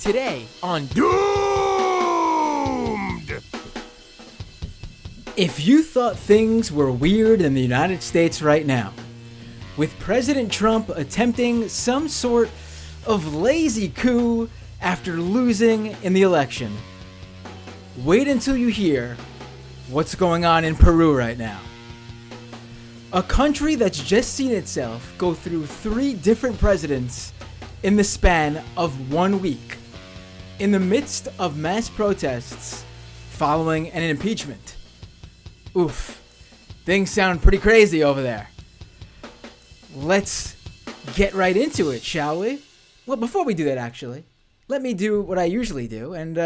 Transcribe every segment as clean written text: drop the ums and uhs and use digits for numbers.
Today on Doomed! If you thought things were weird in the United States right now, with President Trump attempting some sort of lazy coup after losing in the election, wait until you hear what's going on in Peru right now. A country that's just seen itself go through 3 different presidents in the span of 1 week, in the midst of mass protests following an impeachment. Oof, things sound pretty crazy over there. Let's get right into it, shall we? Well, before we do that, actually, let me do what I usually do and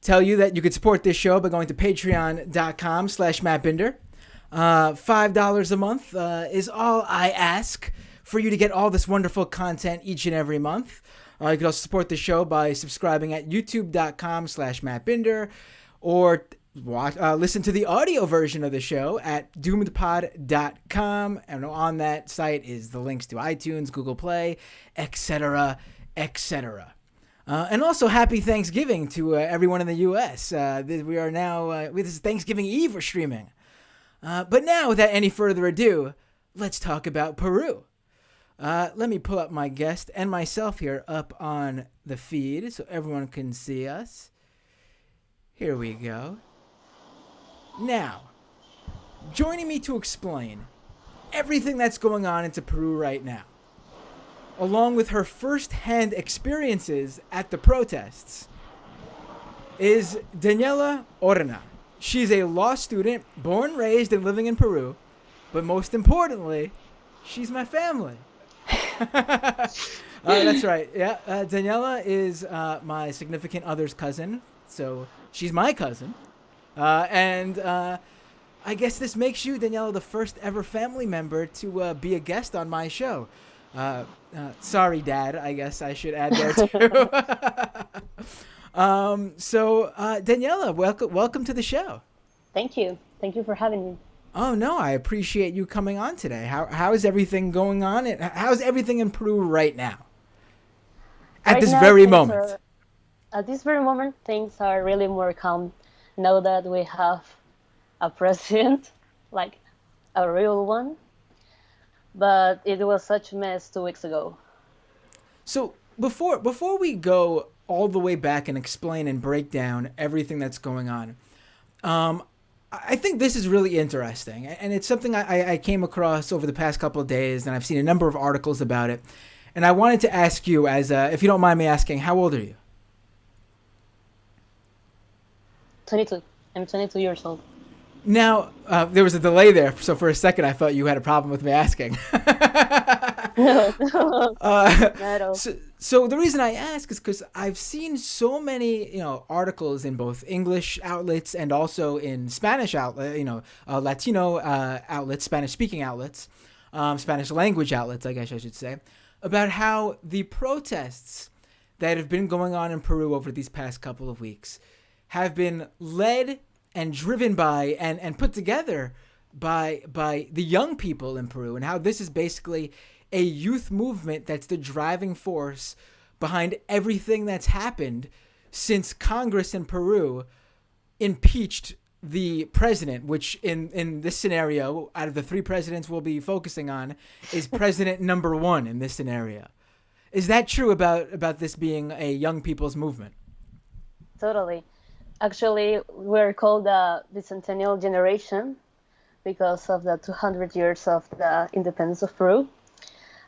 tell you that you could support this show by going to patreon.com/mattbinder. $5 a month is all I ask for you to get all this wonderful content each and every month. You can also support the show by subscribing at youtube.com/mattbinder or listen to the audio version of the show at doomedpod.com. And on that site is the links to iTunes, Google Play, etc., etc. And also happy Thanksgiving to everyone in the U.S. We are now, this is Thanksgiving Eve we're streaming. But now, without any further ado, let's talk about Peru. Let me pull up my guest and myself here up on the feed so everyone can see us. Here we go. Now, joining me to explain everything that's going on into Peru right now, along with her first-hand experiences at the protests, is Daniela Horna. She's a law student, born, raised, and living in Peru, but most importantly, she's my family. That's right. Yeah, Daniela is my significant other's cousin, so she's my cousin. And I guess this makes you, Daniela, the first ever family member to be a guest on my show. Sorry, Dad, I guess I should add there too. Daniela, welcome to the show. Thank you. Thank you for having me. Oh, no, I appreciate you coming on today. How is everything going on? How's everything in Peru right now? At this very moment. At this very moment, things are really more calm now that we have a president, like a real one. But it was such a mess 2 weeks ago. So before we go all the way back and explain and break down everything that's going on, I think this is really interesting, and it's something I came across over the past couple of days, and I've seen a number of articles about it. And I wanted to ask you, if you don't mind me asking, how old are you? 22. I'm 22 years old. Now, there was a delay there, so for a second I thought you had a problem with me asking. No, not at all. So the reason I ask is because I've seen so many, articles in both English outlets and also in Spanish Latino outlets, Spanish-speaking outlets, Spanish language outlets, I guess I should say, about how the protests that have been going on in Peru over these past couple of weeks have been led and driven by and put together by the young people in Peru, and how this is basically a youth movement that's the driving force behind everything that's happened since Congress in Peru impeached the president, which in this scenario, out of the 3 presidents we'll be focusing on, is president number 1 in this scenario. Is that true about this being a young people's movement? Totally. Actually, we're called the Bicentennial Generation because of the 200 years of the independence of Peru.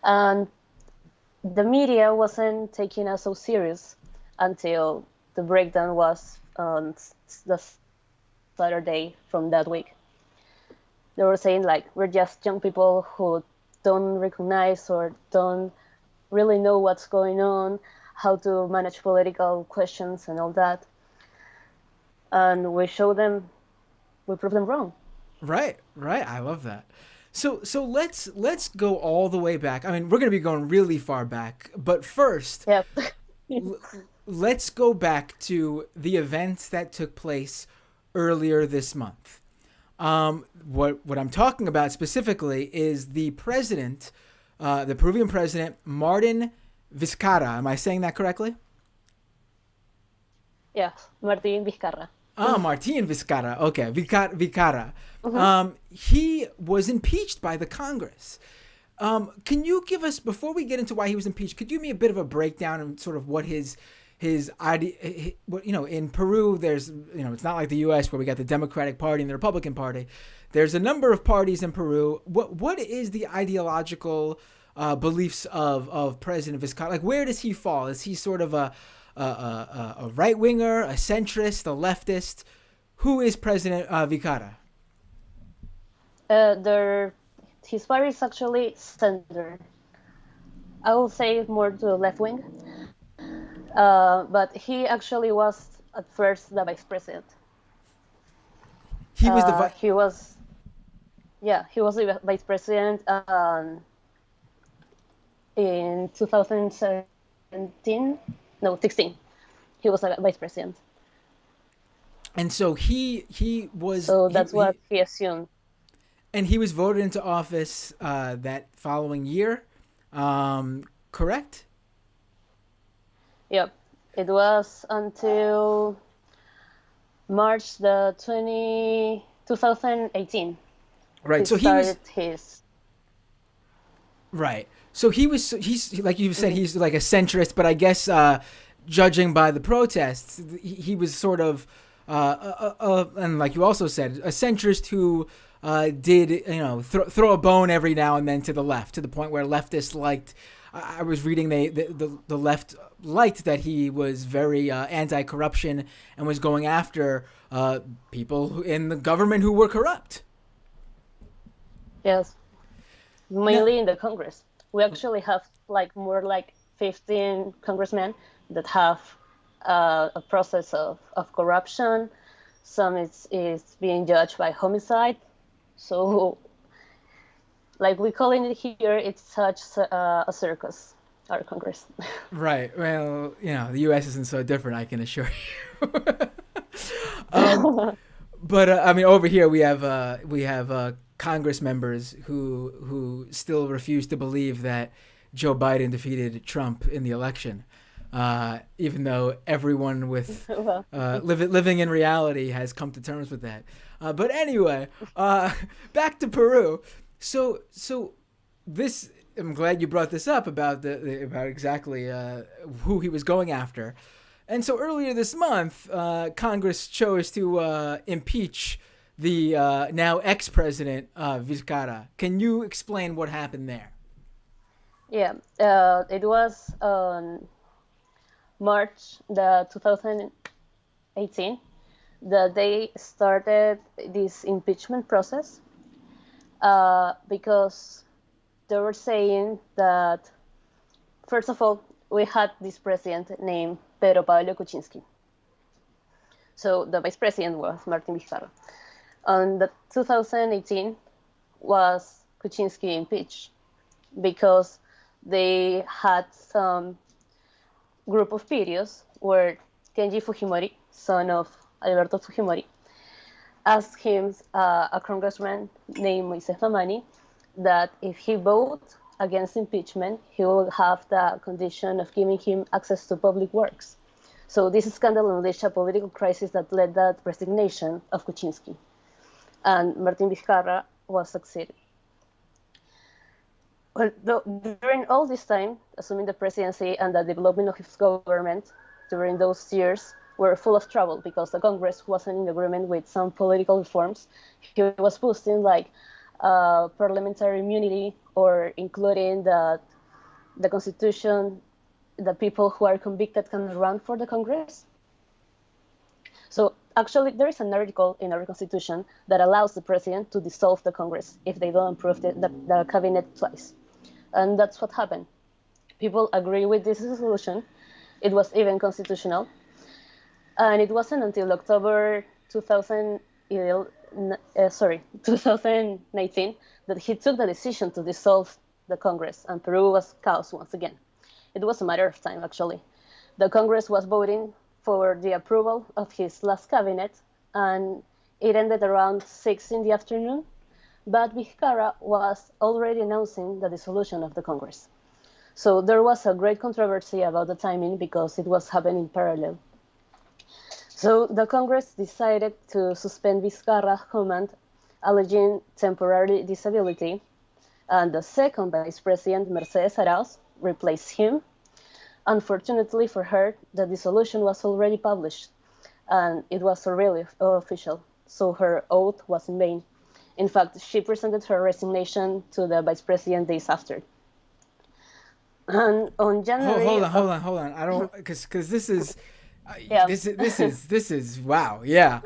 And the media wasn't taking us so serious until the breakdown was on the Saturday from that week. They were saying, we're just young people who don't recognize or don't really know what's going on, how to manage political questions and all that. And we prove them wrong. Right. I love that. So let's go all the way back. I mean, we're going to be going really far back, but first, yep. Let's go back to the events that took place earlier this month. What I'm talking about specifically is the president, the Peruvian president, Martin Vizcarra. Am I saying that correctly? Yes, Martin Vizcarra. Ah, Martin Vizcarra. Okay, Vizcarra. Mhm. He was impeached by the Congress. Can you give us, before we get into why he was impeached, could you give me a bit of a breakdown and sort of what his idea, what, in Peru, there's, it's not like the U.S. where we got the Democratic Party and the Republican Party. There's a number of parties in Peru. What is the ideological beliefs of President Vizcarra? Like, where does he fall? Is he sort of a right winger, a centrist, a leftist? Who is President Vizcarra? Their his party is actually center. I will say more to the left wing, but he actually was at first the vice president. He was the He was, yeah, he was the vice president in 2017, no, 16. He was a vice president. and so he was So that's what he assumed. and he was voted into office that following year, correct? Yep. It was until March 2018. Right. He So he was started his. right. So he's like you said, he's like a centrist, but I guess judging by the protests, he was sort of and like you also said, a centrist who did throw a bone every now and then to the left, to the point where leftists liked. I was reading the left liked that he was very anti-corruption and was going after people in the government who were corrupt. Yes, Now, mainly in the Congress. We actually have like more like 15 congressmen that have a process of corruption. Some is being judged by homicide. So, like we call it here, it's such a circus, our Congress. right. Well, the U.S. isn't so different, I can assure you. um, but I mean, over here we have Congress members who still refuse to believe that Joe Biden defeated Trump in the election, even though everyone with Well, living in reality has come to terms with that. But anyway, back to Peru. So this, I'm glad you brought this up about about exactly who he was going after. And so earlier this month, Congress chose to impeach the now ex-president Vizcarra. Can you explain what happened there? yeah, it was on March 2018 that they started this impeachment process because they were saying that, first of all, we had this president named Pedro Pablo Kuczynski. So the vice president was Martin Vizcarra. On the 2018 was Kuczynski impeached because they had some group of videos where Kenji Fujimori, son of Alberto Fujimori, asked him, a congressman named Moises Mamani, that if he voted against impeachment, he will have the condition of giving him access to public works. So this scandal unleashed a political crisis that led to the resignation of Kuczynski. And Martin Vizcarra was succeeded. Well, during all this time, assuming the presidency and the development of his government during those years were full of trouble because the Congress wasn't in agreement with some political reforms. He was boosting like parliamentary immunity or including that the Constitution, the people who are convicted can run for the Congress. So actually, there is an article in our Constitution that allows the president to dissolve the Congress if they don't approve the cabinet twice. And that's what happened. People agree with this resolution. It was even constitutional. And it wasn't until October 2019 that he took the decision to dissolve the Congress, and Peru was chaos once again. It was a matter of time, actually. The Congress was voting for the approval of his last cabinet, and it ended around 6 in the afternoon, but Vizcarra was already announcing the dissolution of the Congress. So there was a great controversy about the timing because it was happening in parallel. So the Congress decided to suspend Vizcarra's command, alleging temporary disability, and the second vice president, Mercedes Arauz, replaced him. Unfortunately for her, the dissolution was already published, and it was already official, so her oath was in vain. In fact, she presented her resignation to the vice president days after. And on January, Hold on. I don't because this is yeah, this is wow. Yeah.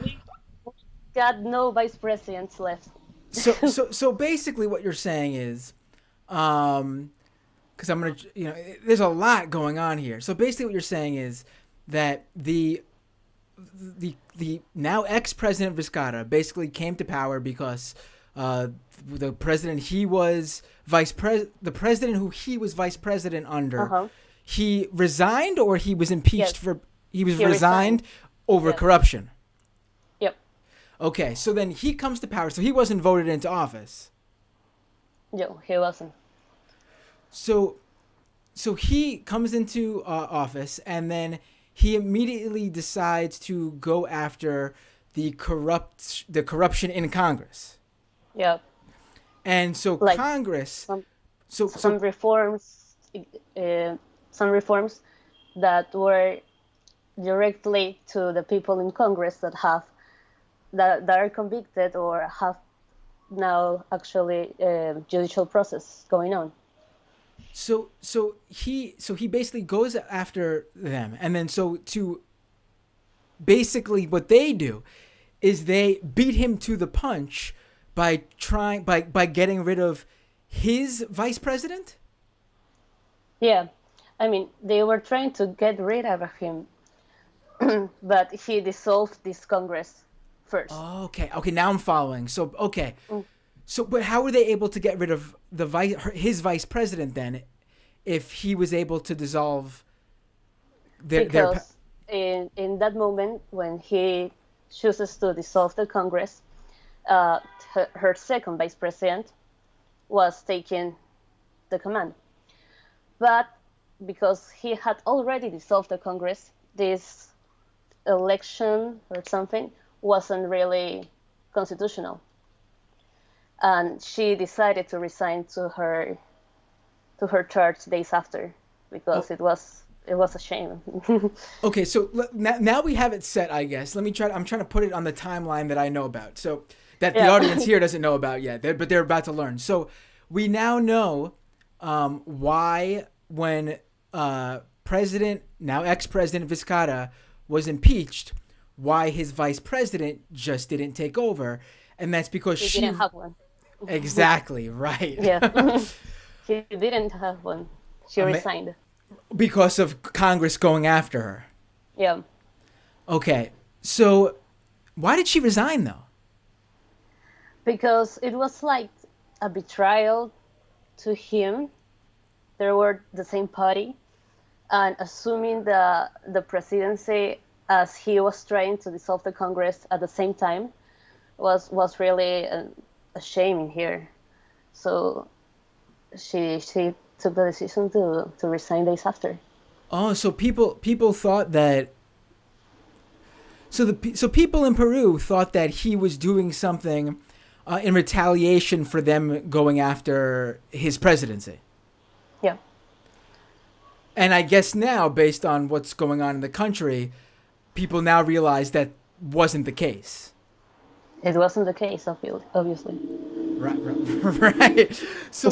we got no vice presidents left. So basically, what you're saying is, because I'm gonna, there's a lot going on here. So basically, what you're saying is that the now ex-president Vizcarra basically came to power because the president the president who he was vice president under, he resigned or he was impeached Yes, he was he resigned resigned. over Yeah. corruption. Yep. Okay, so then he comes to power, so he wasn't voted into office. No, he wasn't. So he comes into office, and then he immediately decides to go after the corruption in Congress. Yep. And so Like Congress, some so some reforms, some reforms that were directly to the people in Congress that are convicted or have now actually judicial process going on. so he basically goes after them, and then so to basically what they do is they beat him to the punch by getting rid of his vice president. Yeah, I mean they were trying to get rid of him, but he dissolved this Congress first. Okay, now I'm following. So okay, Mm. so but how were they able to get rid of his vice president then, if he was able to dissolve their Because in that moment when he chooses to dissolve the Congress, uh, her second vice president was taking the command. But because he had already dissolved the Congress, this election or something wasn't really constitutional, and she decided to resign to her church days after because it was a shame. Okay, so now we have it set, I guess. I'm trying to put it on the timeline that I know about, so that the Yeah. audience here doesn't know about yet, but they're about to learn. So we now know why when now ex-president Vizcarra was impeached, why his vice president just didn't take over, and that's because He she didn't have one. exactly right. Yeah. He didn't have one. She resigned. Because of Congress going after her. Yeah. Okay, so why did she resign though? Because it was like a betrayal to him. They were the same party, and assuming the presidency as he was trying to dissolve the Congress at the same time was really a shame in here. So she took the decision to resign days after. Oh, so people thought that. So people in Peru thought that he was doing something in retaliation for them going after his presidency. Yeah. And I guess now, based on what's going on in the country, people now realize that wasn't the case. It wasn't the case, obviously. Right. So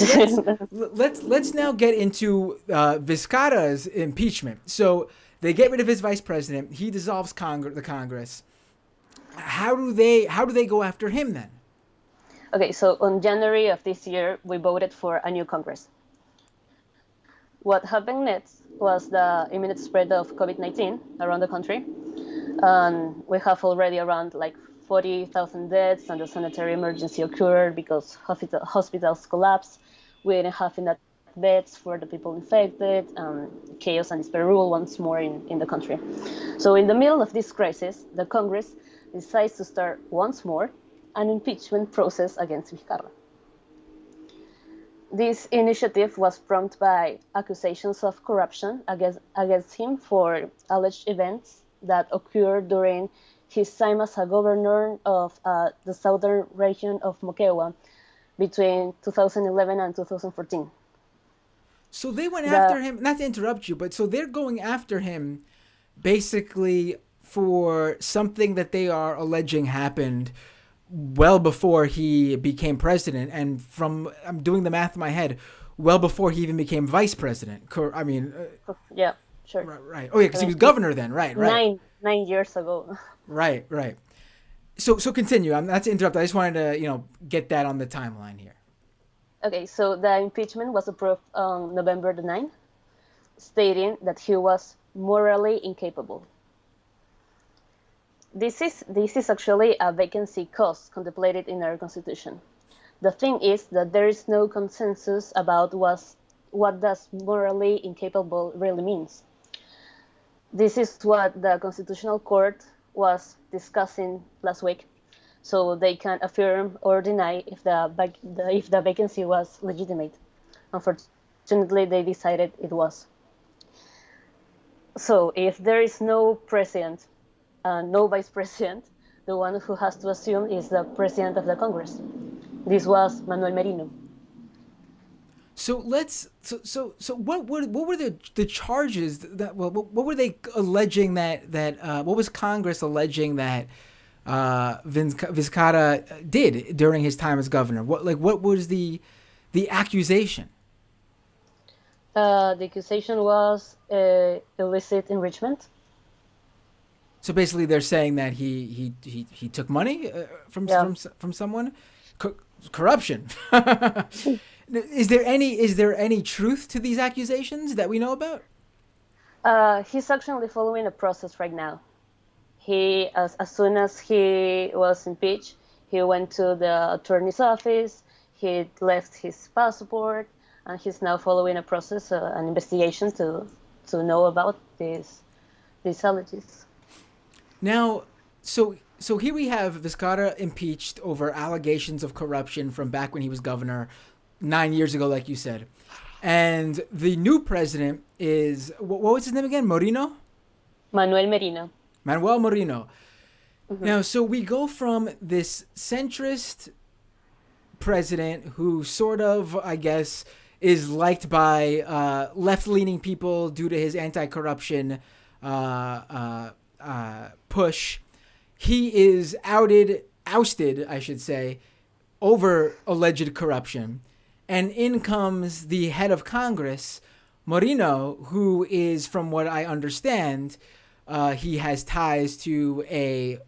let's now get into Vizcarra's impeachment. So they get rid of his vice president. He dissolves the Congress. How do they go after him then? Okay, so on January of this year, we voted for a new Congress. What happened next was the imminent spread of COVID-19 around the country. We have already around like 40,000 deaths, and the sanitary emergency occurred because hospitals collapsed. We didn't have enough beds for the people infected. Chaos and despair rule once more in the country. So in the middle of this crisis, the Congress decides to start once more an impeachment process against Vizcarra. This initiative was prompted by accusations of corruption against him for alleged events that occurred during his time as a governor of the southern region of Moquegua between 2011 and 2014. So they went after him, not to interrupt you, but so they're going after him basically for something that they are alleging happened well before he became president. And from, I'm doing the math in my head, well before he even became vice president. I mean, Yeah, sure. right. Oh, yeah, because he was governor then. Right. 9 years ago. Right. So continue. I'm not to interrupt. I just wanted to, get that on the timeline here. Okay, so the impeachment was approved on November the 9th, stating that he was morally incapable. This is actually a vacancy clause contemplated in our constitution. The thing is that there is no consensus about what does morally incapable really means. This is what the Constitutional Court was discussing last week, so they can affirm or deny if the vacancy was legitimate. Unfortunately, they decided it was. So if there is no president, no vice president, the one who has to assume is the president of the Congress. This was Manuel Merino. So what were the charges that what were they alleging that what was Congress alleging that Vizcarra did during his time as governor? What was the accusation? The accusation was illicit enrichment. So basically, they're saying that he took money from someone, corruption. Is there any truth to these accusations that we know about? He's actually following a process right now. He, as soon as he was impeached, he went to the attorney's office. He left his passport, and he's now following a process, an investigation to know about these allegations. Now, so here we have Vizcarra impeached over allegations of corruption from back when he was governor 9 years ago, like you said. And the new president is, what was his name again? Merino? Manuel Merino. Manuel Merino. Mm-hmm. Now, so we go from this centrist president who sort of, I guess, is liked by left-leaning people due to his anti-corruption push. He is ousted, I should say, over alleged corruption. And in comes the head of Congress, Merino, who is, from what I understand, he has ties to the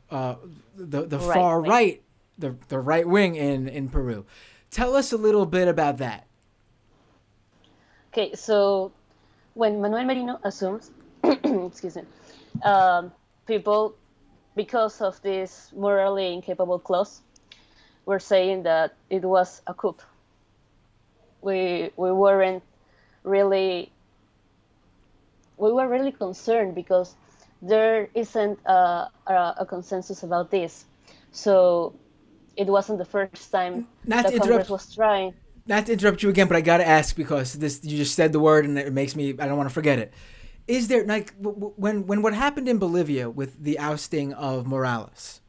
far right, the right wing in Peru. Tell us a little bit about that. Okay, so when Manuel Merino assumes, excuse me, people, because of this morally incapable clause, were saying that it was a coup. We were really concerned because there isn't a consensus about this. So it wasn't the first time that Congress was trying. Not to interrupt you again, but I got to ask because you just said the word and it makes me, I don't want to forget it. Is there, like, when what happened in Bolivia with the ousting of Morales,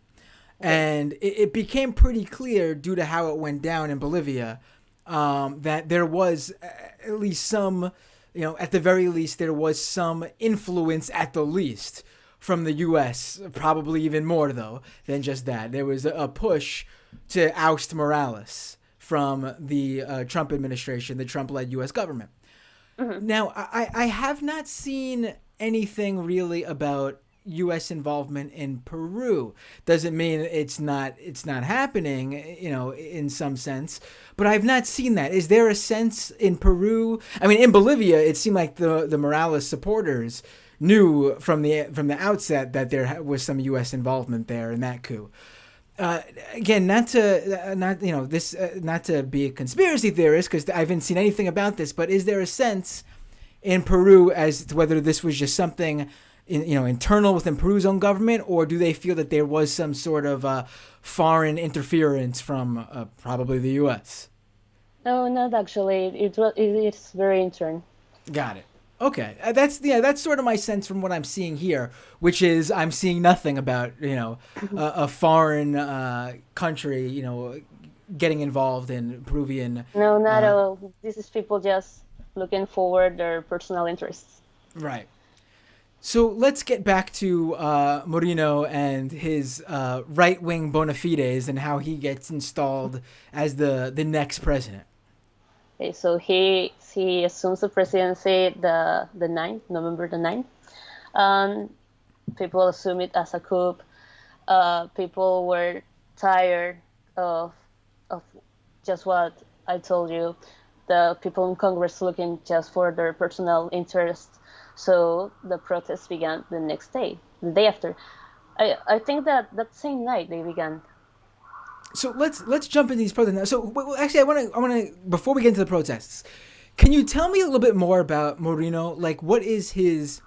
and it became pretty clear due to how it went down in Bolivia, that there was at least some, at the very least, there was some influence at the least from the U.S., probably even more, though, than just that. There was a push to oust Morales from the Trump administration, the Trump-led U.S. government. Mm-hmm. Now, I have not seen anything really about U.S. involvement in Peru. Doesn't mean it's not happening, in some sense, but I've not seen that. Is there a sense in Peru? I mean, in Bolivia, it seemed like the Morales supporters knew from the outset that there was some U.S. involvement there in that coup. Again, not to be a conspiracy theorist, because I haven't seen anything about this, but is there a sense in Peru as to whether this was just something internal within Peru's own government, or do they feel that there was some sort of foreign interference from probably the U.S.? No, not actually. It's very intern. Got it. Okay, that's sort of my sense from what I'm seeing here, which is I'm seeing nothing about a foreign country getting involved in Peruvian. No, not at Uh, all. This is people just looking forward their personal interests. right. So let's get back to Merino and his right wing bona fides and how he gets installed as the next president. Okay, so he assumes the presidency the 9th, November the 9th. And people assume it as a coup. People were tired of of just what I told you. The people in Congress looking just for their personal interest. So the protests began the next day, the day after. I think that same night they began. So let's jump into these protests now. So actually, I want to before we get into the protests, can you tell me a little bit more about Merino? Like, what is his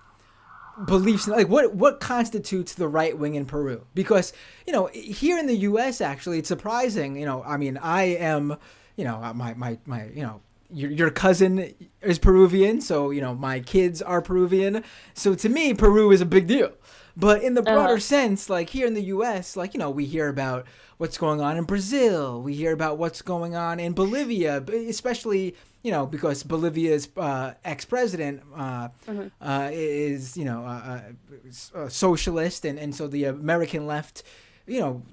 beliefs? Like, what constitutes the right wing in Peru? Because here in the U.S., actually, it's surprising. I mean, I am, my your cousin is Peruvian, so my kids are Peruvian. So to me, Peru is a big deal. But in the broader sense, like here in the U.S., like we hear about what's going on in Brazil, we hear about what's going on in Bolivia, especially because Bolivia's ex-president is a socialist, and so the American left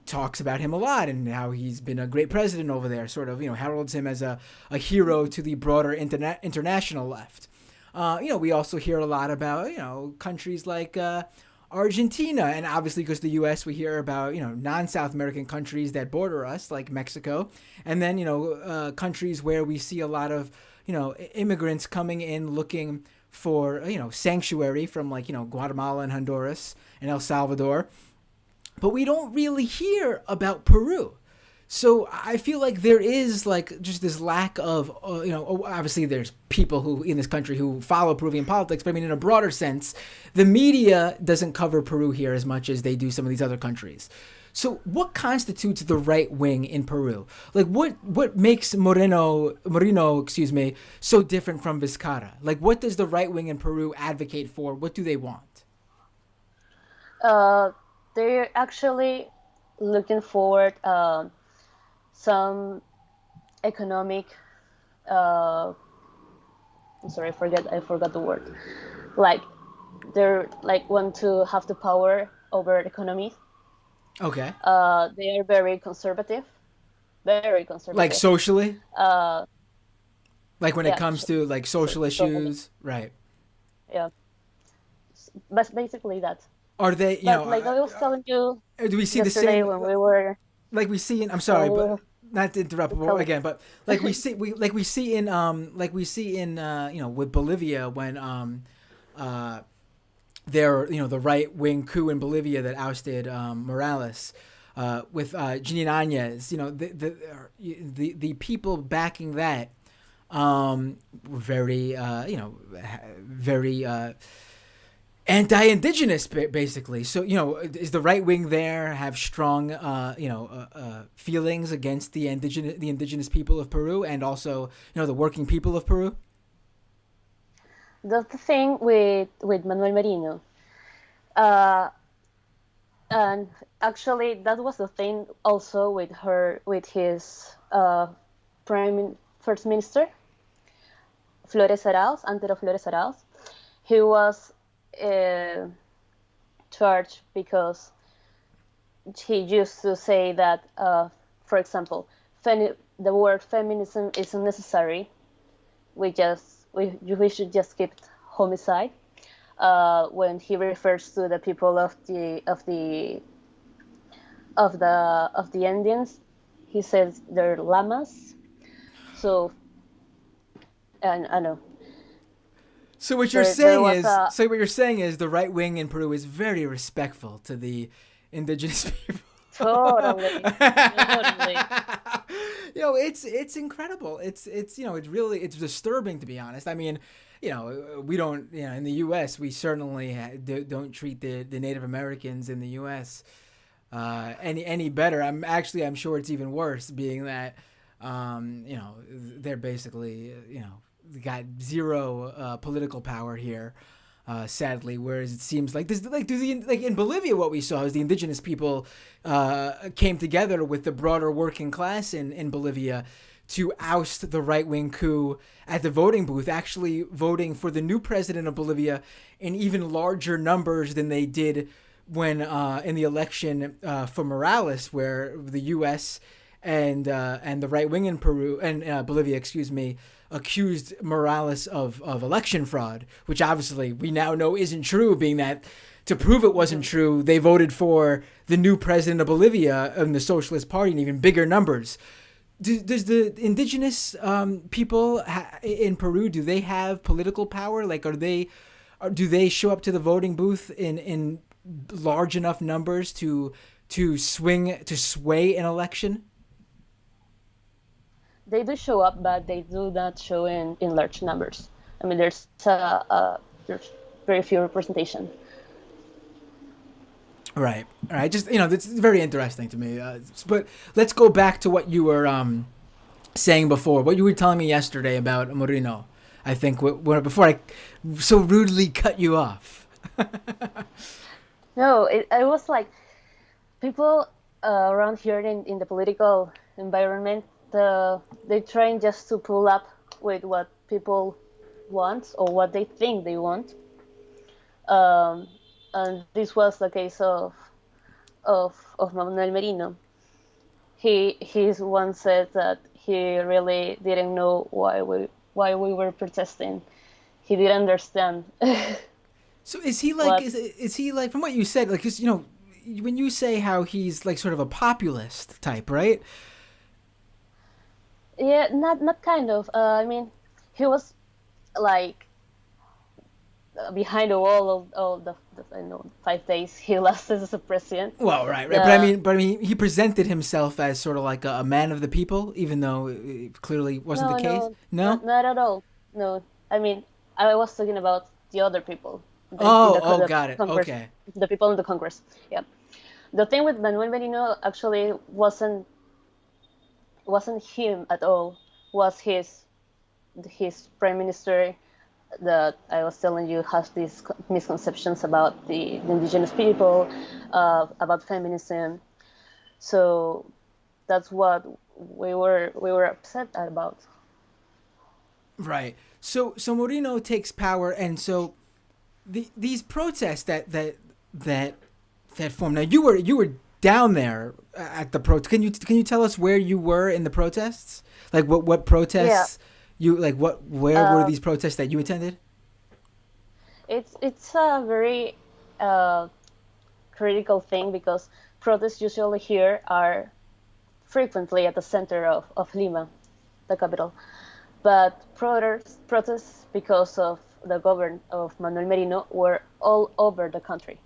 talks about him a lot and how he's been a great president over there, sort of heralds him as a hero to the broader international left. We also hear a lot about countries like Argentina, and obviously because the U.S. we hear about non-South American countries that border us like Mexico, and then countries where we see a lot of immigrants coming in looking for sanctuary from like Guatemala and Honduras and El Salvador, but we don't really hear about Peru. So I feel like there is like just this lack of, obviously there's people who in this country who follow Peruvian politics, but I mean, in a broader sense, the media doesn't cover Peru here as much as they do some of these other countries. So what constitutes the right wing in Peru? Like what makes Merino, so different from Vizcarra? Like what does the right wing in Peru advocate for? What do they want? They're actually looking forward some economic. I'm sorry, I forgot the word. Like they're like want to have the power over economy. Okay. They are very conservative, very Like conservative. socially? Uh, Like when it yeah, comes to like social totally. issues? Right. Yeah, but basically that. Are they, But like I was telling you do we see the yesterday same, when we were like we see in, I'm when sorry, we but were not to interrupt telling. again, but like we see in with Bolivia when there the right wing coup in Bolivia that ousted Morales with Jeanine Áñez, the people backing that were very very anti-indigenous basically. So is the right wing there have strong feelings against the indigenous people of Peru and also the working people of Peru? That's the thing with Manuel Merino. Uh, and actually, that was the thing also with his first minister, Flores Arauz, Antero Flores Arauz. He was uh, charged because he used to say that, for example, the word feminism isn't necessary. We should just skip homicide. When he refers to the people of the Indians, he says they're llamas. So, and I know So what you're there saying was is, a so what you're saying is the right wing in Peru is very respectful to the indigenous people. totally, totally. It's incredible. It's disturbing to be honest. I mean, we don't, in the U.S. we certainly don't treat the Native Americans in the U.S. Any better. I'm sure it's even worse, being that they're basically got zero political power here. Sadly, whereas it seems like this, like in Bolivia, what we saw is the indigenous people came together with the broader working class in Bolivia to oust the right-wing coup at the voting booth, actually voting for the new president of Bolivia in even larger numbers than they did when in the election for Morales, where the U.S. and the right wing in Peru and Bolivia, accused Morales of election fraud, which obviously we now know isn't true, being that to prove it wasn't true, they voted for the new president of Bolivia and the Socialist Party in even bigger numbers. Does the indigenous people in Peru, do they have political power? Like, do they show up to the voting booth in large enough numbers to sway an election? They do show up, but they do not show in large numbers. I mean, there's very few representation. Right. All right. Just, it's very interesting to me. But let's go back to what you were saying before. What you were telling me yesterday about Merino. I think before I so rudely cut you off. No, it was like people around here in the political environment, they're trying just to pull up with what people want or what they think they want. And this was the case of Manuel Merino. He's once said that he really didn't know why we were protesting. He didn't understand. So is he like is he like, from what you said, like, 'cause, when you say how he's like sort of a populist type, right? Yeah, not kind of. I mean, he was like behind the wall of the 5 days he lasted as a president. Well, right. But I mean, he presented himself as sort of like a man of the people, even though it clearly wasn't the case. No, not at all. No, I mean, I was talking about the other people. Got it. Congress, okay. The people in the Congress. Yeah. The thing with Manuel Merino actually wasn't him at all. Was his prime minister that I was telling you has these misconceptions about the indigenous people, about feminism. So that's what we were upset about. Right. So Merino takes power, and so these protests that form. Now you were down there at the protest. Can you tell us where you were in the protests? Like what protests? Yeah. Where were these protests that you attended? It's a very critical thing because protests usually here are frequently at the center of Lima, the capital. But protests because of the government of Manuel Merino were all over the country,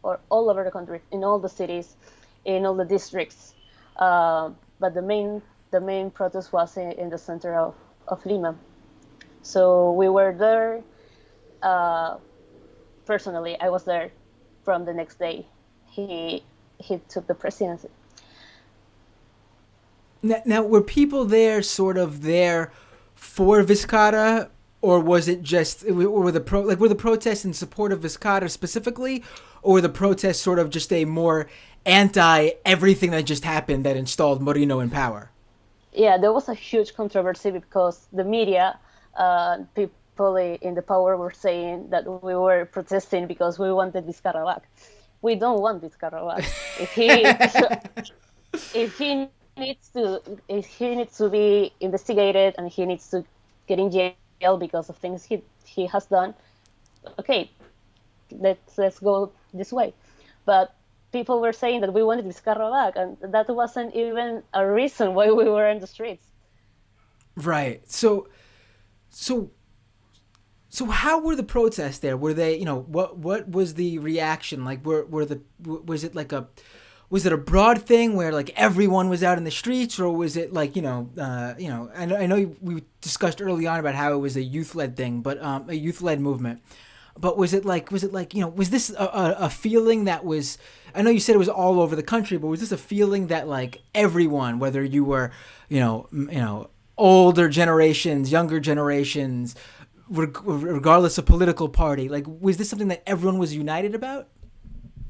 in all the cities, in all the districts. But the main protest was in the center of Lima. So we were there. Personally, I was there from the next day. He took the presidency. Now, were people there sort of there for Vizcarra, or was it just were the protests in support of Vizcarra specifically, or were the protests sort of just a more anti everything that just happened that installed Merino in power? Yeah, there was a huge controversy because the media, people in the power were saying that we were protesting because we wanted Vizcarra back. We don't want Vizcarra back. If he needs to be investigated and he needs to get in jail because of things he has done, okay, let's go this way. But people were saying that we wanted Vizcarra back, and that wasn't even a reason why we were in the streets. Right. So how were the protests there? Were they, what was the reaction? Like, was it a broad thing where like everyone was out in the streets, or was it like, I know we discussed early on about how it was a youth-led thing, but a youth-led movement. But was it like, was this a feeling that was, I know you said it was all over the country, but was this a feeling that like everyone, whether you were, older generations, younger generations, regardless of political party? Like, was this something that everyone was united about?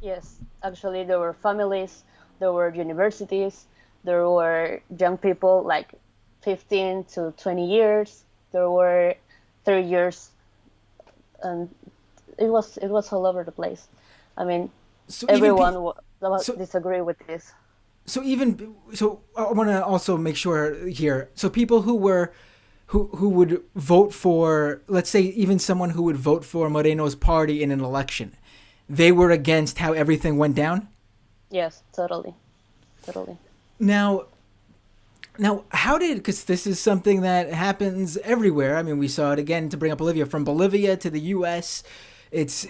Yes, actually, there were families, there were universities, there were young people like 15 to 20 years, there were 30 years, and it was all over the place. I mean, So even everyone so disagree with this. so I want to also make sure here. So people who would vote for, let's say, even someone who would vote for Moreno's party in an election, they were against how everything went down. Yes, totally, totally. Now, how did, because this is something that happens everywhere. I mean, we saw it again, to bring up Bolivia, from Bolivia to the U.S. It's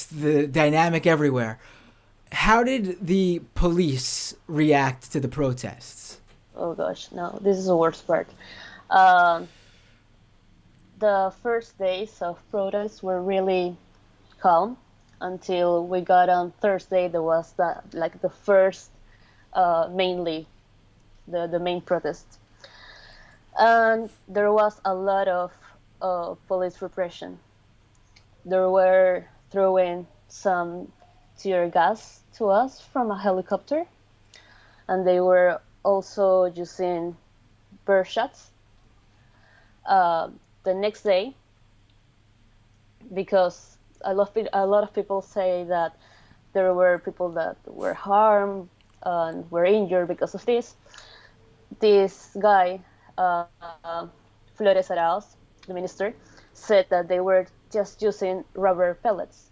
the dynamic everywhere. How did the police react to the protests? Oh gosh, no, this is the worst part. Um, the first days of protests were really calm until we got on Thursday. There was the first, mainly the main protest, and there was a lot of police repression. They were throwing some tear gas to us from a helicopter, and they were also using bird shots. Uh, the next day, because a lot of people say that there were people that were harmed and were injured because of this. This guy, uh, Flores Arauz, the minister, said that they were just using rubber pellets.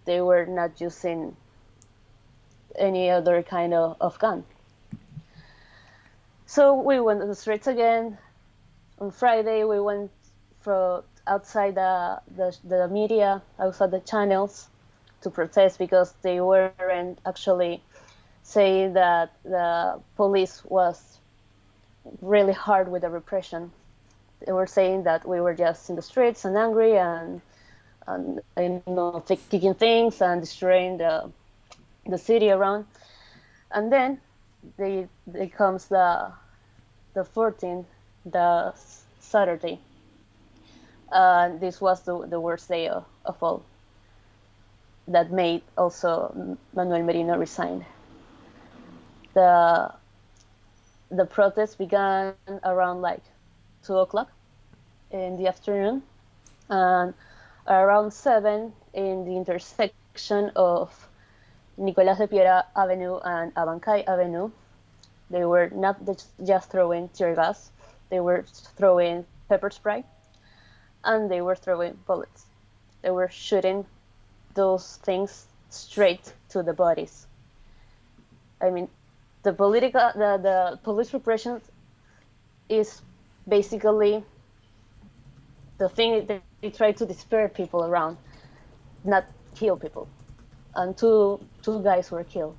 They were not using any other kind of gun. So we went to the streets again. On Friday, we went from outside the media, outside the channels, to protest because they weren't actually saying that the police was really hard with the repression. They were saying that we were just in the streets and angry and kicking things and destroying the city around. And then they comes the 14th, the Saturday. This was the worst day of all. That made also Manuel Merino resign. The the protest began around like 2 o'clock in the afternoon, and around 7 in the intersection of Nicolás de Piedra Avenue and Abancay Avenue. They were not just throwing tear gas, they were throwing pepper spray, and they were throwing bullets. They were shooting those things straight to the bodies. I mean, the police repression is basically the thing that they try to despair people around, not kill people. And two guys were killed.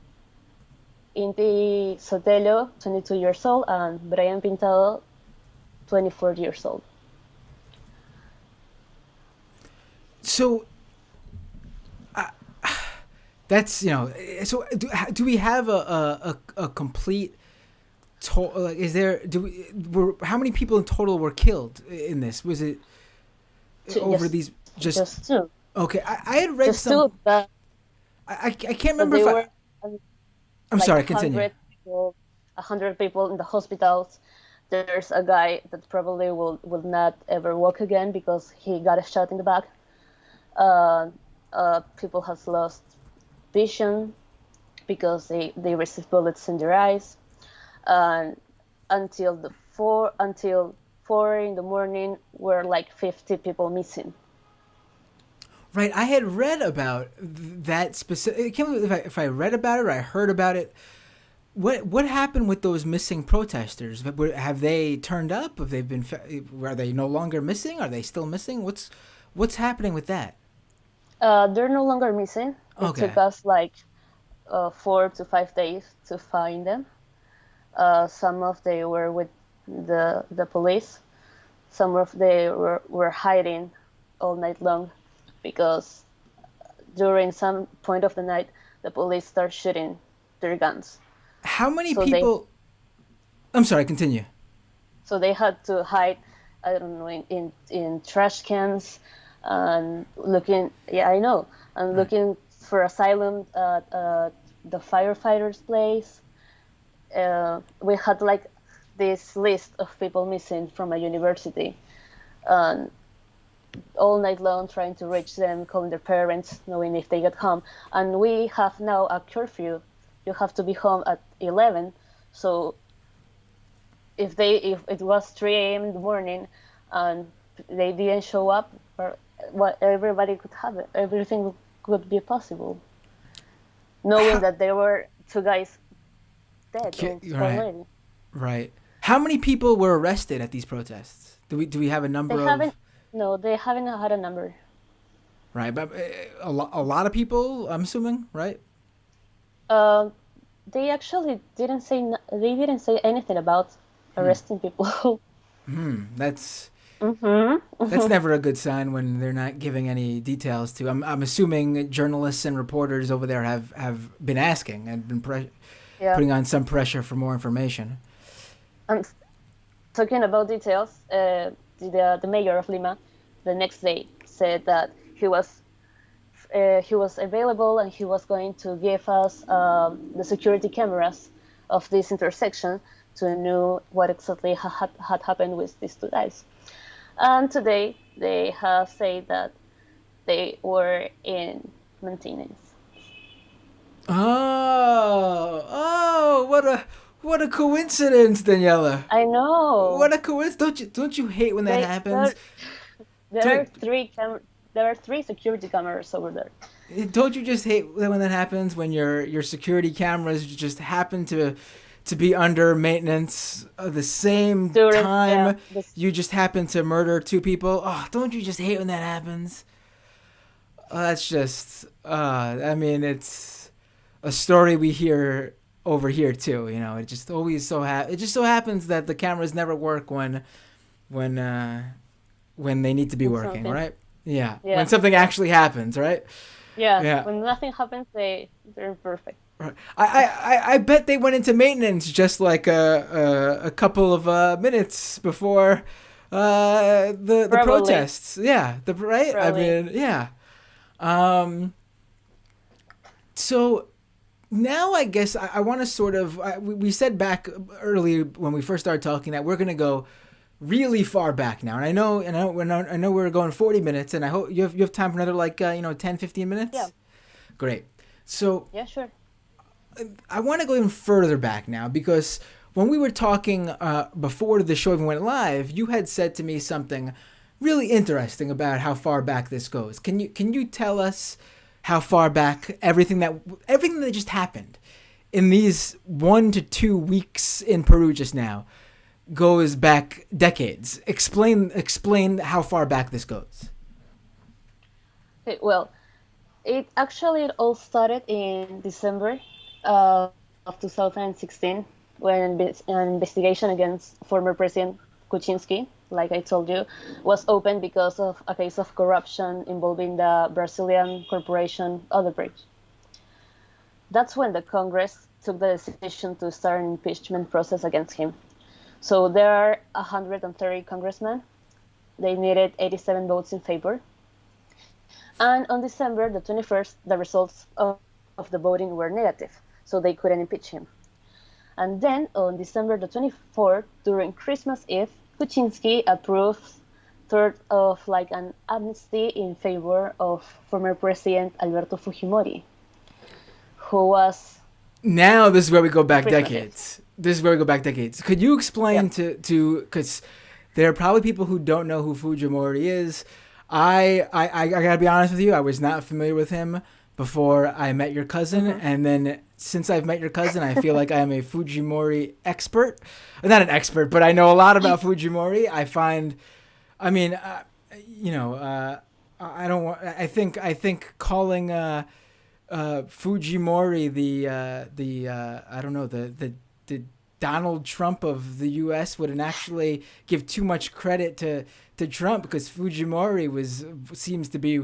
Inti Sotelo, 22 years old, and Brian Pintado, 24 years old. So that's, so do we have a complete like, is there, how many people in total were killed in this? Was it over these just two? Okay, I had read Just some. two, but I can't remember they if were I'm like sorry, continue. 100 people in the hospitals. There's a guy that probably will not ever walk again because he got a shot in the back. People has lost vision because they received bullets in their eyes. And until 4 in the morning, were like 50 people missing. Right, I had read about that specific. I can't remember if I read about it or I heard about it. What happened with those missing protesters? Have they turned up? Have they been? Are they no longer missing? Are they still missing? What's happening with that? They're no longer missing. It Okay. took us like 4 to 5 days to find them. Some of they were with the police. Some of they were hiding all night long because during some point of the night the police start shooting their guns. How many So they people? I'm sorry. Continue. So they had to hide, I don't know, in trash cans and looking, yeah, I know, and looking for asylum at the firefighters' place. We had like this list of people missing from a university, and all night long trying to reach them, calling their parents, knowing if they get home. And we have now a curfew. You have to be home at 11. So if it was 3 a.m. in the morning and they didn't show up, or what, everybody could have it. Everything could be possible. Knowing that there were 2 guys dead already. Right. How many people were arrested at these protests? Do we have a number of? No, they haven't had a number. Right, but a lot of people, I'm assuming, right? They actually didn't say anything about arresting people. That's that's never a good sign when they're not giving any details to. I'm assuming journalists and reporters over there have been asking and been putting on some pressure for more information. And talking about details, the mayor of Lima, the next day said that he was available and he was going to give us the security cameras of this intersection to know what exactly had happened with these 2 guys. And today they have said that they were in maintenance. What a coincidence, Daniela. I know. What a coincidence! Don't you hate when that happens? There are 3 security cameras over there. Don't you just hate when that happens, when your security cameras just happen to be under maintenance at the same time you just happen to murder 2 people? Oh, don't you just hate when that happens? That's just I mean, it's a story we hear over here too, you know. It just always it just so happens that the cameras never work when they need to be working, right? Yeah. When something actually happens, right? Yeah. When nothing happens, they're perfect. Right. I bet they went into maintenance just like a couple of minutes before the protests. Yeah. Right. Probably. I mean, yeah. So now I guess I want to sort of we said back early when we first started talking that we're going to go really far back now, and I know we're going 40 minutes, and I hope you have time for another 10, 15 minutes. Yeah. Great. So yeah, sure. I want to go even further back now, because when we were talking before the show even went live, you had said to me something really interesting about how far back this goes. Can you tell us how far back everything that just happened in these 1 to 2 weeks in Peru just now goes back decades? Explain how far back this goes. Okay, well, it all started in December of 2016 when an investigation against former President Kuczynski, like I told you, was opened because of a case of corruption involving the Brazilian corporation Odebrecht. That's when the Congress took the decision to start an impeachment process against him. So there are 130 congressmen. They needed 87 votes in favor. And on December the 21st, the results of the voting were negative, so they couldn't impeach him. And then on December the 24th, during Christmas Eve, Kuczynski approved of an amnesty in favor of former President Alberto Fujimori, who was... Now this is where we go back decades. Could you explain to because there are probably people who don't know who Fujimori is. I gotta be honest with you, I was not familiar with him before I met your cousin, and then since I've met your cousin, I feel like I am a Fujimori expert. Not an expert, but I know a lot about Fujimori. I think calling Fujimori the Donald Trump of the U.S. wouldn't actually give too much credit to Trump, because Fujimori seems to be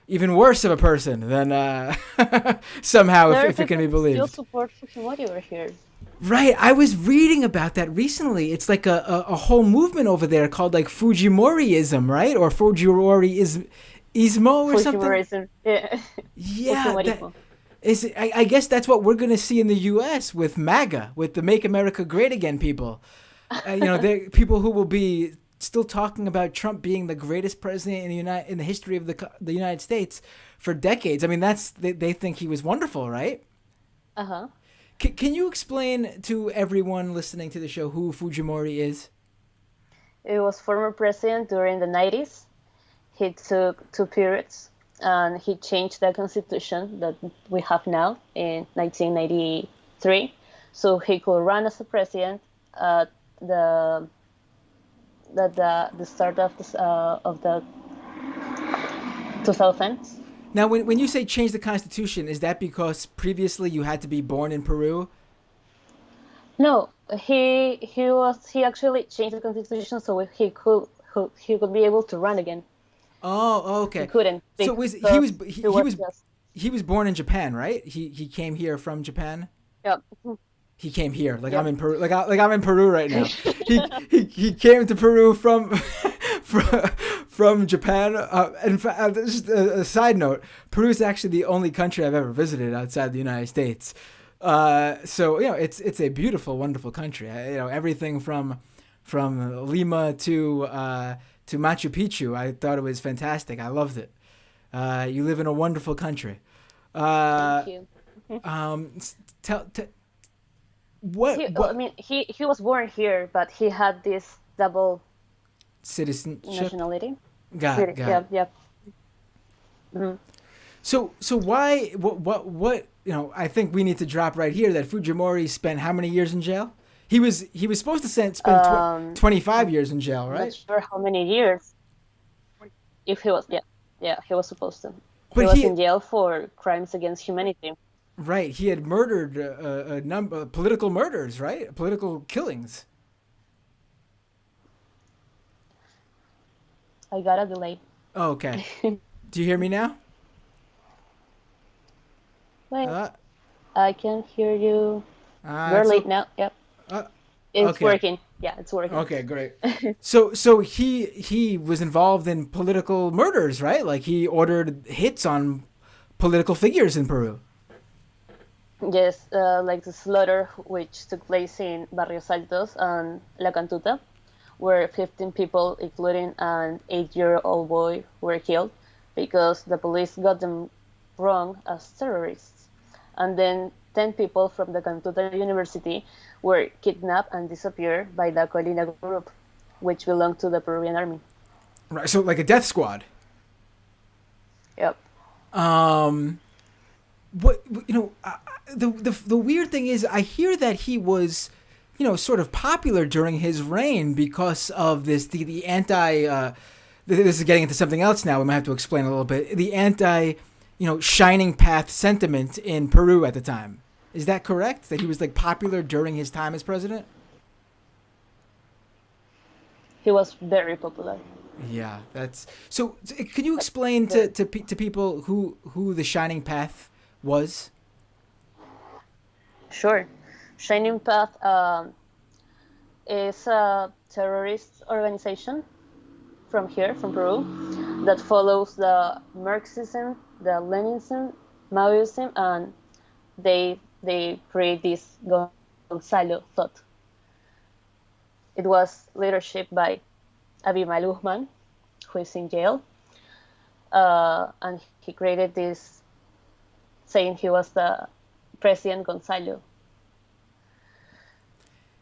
even worse of a person than somehow, if it can be believed. Still support Fujimori over here. Right. I was reading about that recently. It's like a whole movement over there called like Fujimorism, right? Or Fujimorismo or something. Fujimorism, yeah. Yeah, that Fujimorismo. is. I guess that's what we're gonna see in the U.S. with MAGA, with the "Make America Great Again" people. They're people who will be still talking about Trump being the greatest president in the history of the United States for decades. I mean, they think he was wonderful, right? Uh-huh. Can you explain to everyone listening to the show who Fujimori is? It was former president during the 90s. He took two periods and he changed the constitution that we have now in 1993, so he could run as a president at the the start of the 2000s. Now, when you say change the constitution, is that because previously you had to be born in Peru? No, he actually changed the constitution so he could be able to run again. Oh, He okay. couldn't So because he he was was just he was born in Japan, right? He came here from Japan. yep. He came here, like I'm Yep. in Peru, like I'm in Peru right now. He came to Peru from from Japan. In fact, just a side note, Peru is actually the only country I've ever visited outside the United States. So it's a beautiful, wonderful country. Everything from Lima to Machu Picchu. I thought it was fantastic. I loved it. You live in a wonderful country. Thank you. Um, tell, I what mean, he was born here, but he had this double citizenship? nationality. Got Yep, it. yep. Mhm. So why what I think we need to drop right here that Fujimori spent how many years in jail? He was supposed to spend I'm 25 years in jail, not right? sure how many years. If he was, yeah, he was supposed to. He But was he in jail for crimes against humanity. right, he had murdered a number of political murders, right? Political killings. I got a delay. Oh, okay. Do you hear me now? Wait, Uh, I can hear you. You're it's late okay. now. Yep, Uh, it's okay. working. Yeah, it's working. Okay, great. So he was involved in political murders, right? Like he ordered hits on political figures in Peru. Yes, like the slaughter which took place in Barrios Altos and La Cantuta, where 15 people, including an 8-year-old boy, were killed because the police got them wrong as terrorists. And then 10 people from the Cantuta University were kidnapped and disappeared by the Colina group, which belonged to the Peruvian army. Right. So like a death squad. Yep. Um what the weird thing is I hear that he was sort of popular during his reign because of the anti this is getting into something else now. We might have to explain a little bit. The anti shining path sentiment in Peru at the time. Is that correct? That he was like popular during his time as president? He was very popular. Yeah, that's so. Can you explain to people who the Shining Path was? Sure. Shining Path is a terrorist organization from here, from Peru, that follows the Marxism, the Leninism, Maoism, and they create this Gonzalo thought. It was leadership by Abimael Guzman, who is in jail, and he created this, saying he was the President Gonzalo.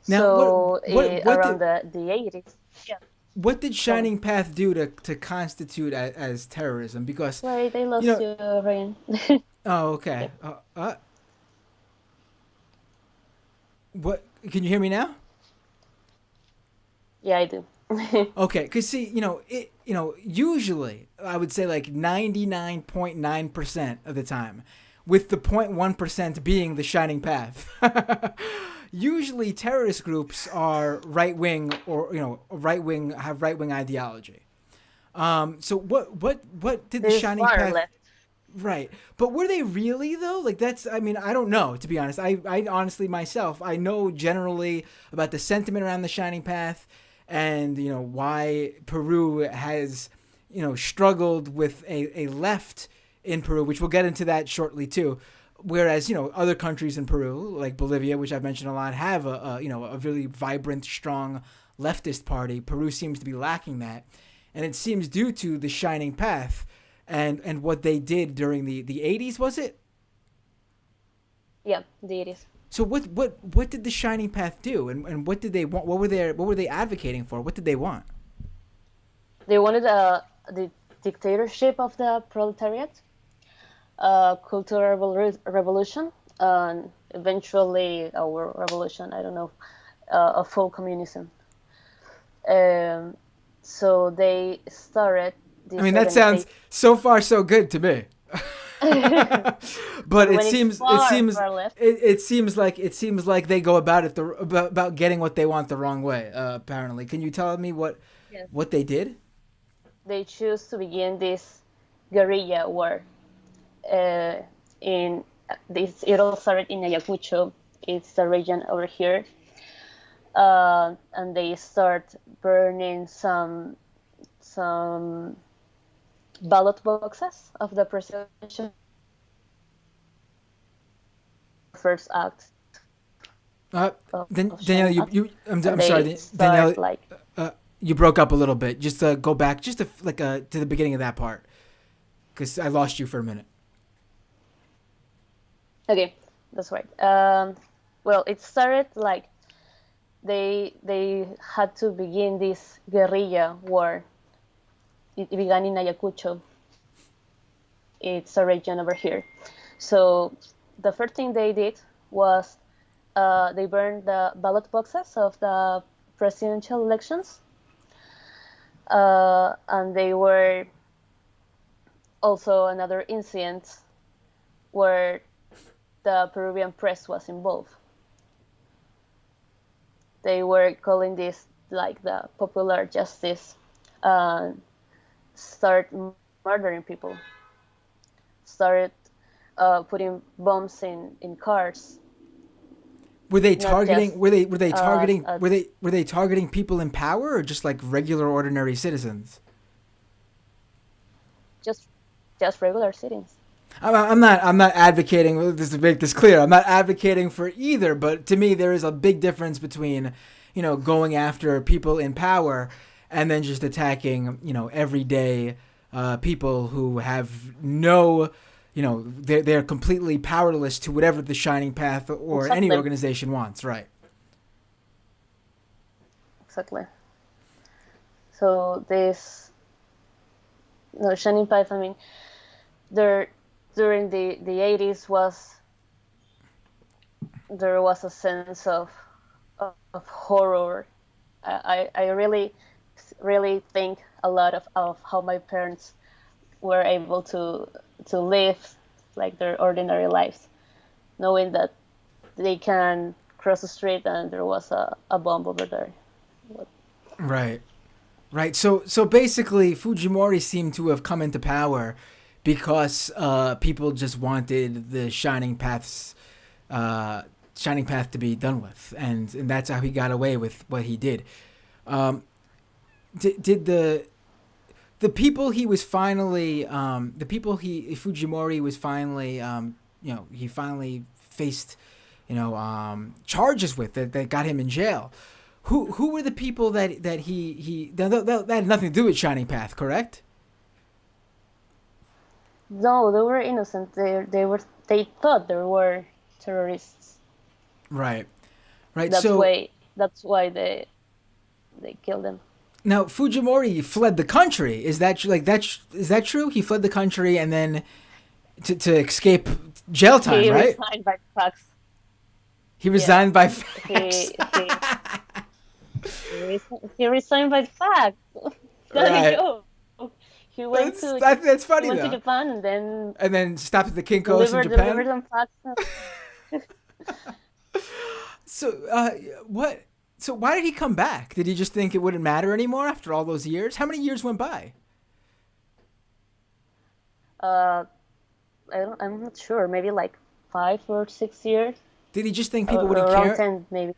Now, So what around did the 80s, yeah. what did So, Shining Path do to constitute as terrorism? Because wait, I you lost know. you, Ryan. Oh, okay. Yep. What? Can you hear me now? Yeah, I do. Okay, because see, usually I would say like 99.9% of the time, with the 0.1% being the Shining Path. Usually, terrorist groups are right wing or right wing have right wing ideology. So what did the This Shining far Path? left. Right. But were they really though? Like that's I mean, I don't know, to be honest. I honestly myself, I know generally about the sentiment around the Shining Path and, why Peru has, struggled with a left in Peru, which we'll get into that shortly too. Whereas, other countries in Peru, like Bolivia, which I've mentioned a lot, have a really vibrant, strong leftist party. Peru seems to be lacking that. And it seems due to the Shining Path and what they did during the 80s, was it? Yeah, it is. So what did the Shining Path do, and what did they want? What were they advocating for? What did they want? They wanted the dictatorship of the proletariat, cultural revolution, and eventually our revolution. I don't know, of full communism. So they started this I mean, that sounds so far so good to me. But it seems like they go about it about getting what they want the wrong way. Apparently, can you tell me Yes. what they did? They choose to begin this guerrilla war. In this, it all started in Ayacucho. It's the region over here, and they start burning some ballot boxes of the presidential first act. Daniela, I'm And sorry, they start Daniela, like you broke up a little bit. Just go back, just to the beginning of that part, because I lost you for a minute. okay, that's right. Well, it started like they had to begin this guerrilla war. It began in Ayacucho. It's a region over here. So the first thing they did was they burned the ballot boxes of the presidential elections, and they were also another incident where the Peruvian press was involved. They were calling this like the popular justice, and start murdering people, started putting bombs in cars. Were they Not targeting? just, Were they targeting? uh, Were they targeting people in power or just like regular ordinary citizens? just regular citizens. I'm not advocating. Just to make this clear, I'm not advocating for either. But to me, there is a big difference between, going after people in power and then just attacking, everyday people who have no, they're completely powerless to whatever the Shining Path or any Exactly. organization wants. Right. Exactly. So this, no, Shining Path. I mean, there during the 80s there was a sense of horror. I really think a lot of how my parents were able to live like their ordinary lives, knowing that they can cross the street and there was a bomb over there. Right. Right. So basically, Fujimori seemed to have come into power because people just wanted the Shining Path to be done with, and that's how he got away with what he did. Did the people he was finally Fujimori was finally he finally faced charges with that got him in jail. Who were the people that that had nothing to do with Shining Path, correct? No, they were innocent. They thought they were terrorists. Right. Right. That's why they killed them. Now Fujimori fled the country. Is that is that true? He fled the country and then to escape jail time, He right? resigned by fax. He resigned by fax. He resigned by fax. Right. He went That's funny he went to though. Japan And then stopped at the Kinko's in delivered Japan. some fax. So what? So why did he come back? Did he just think it wouldn't matter anymore after all those years? How many years went by? I'm not sure. Maybe like 5 or 6 years, Did he just think or people wouldn't around care? 10 maybe.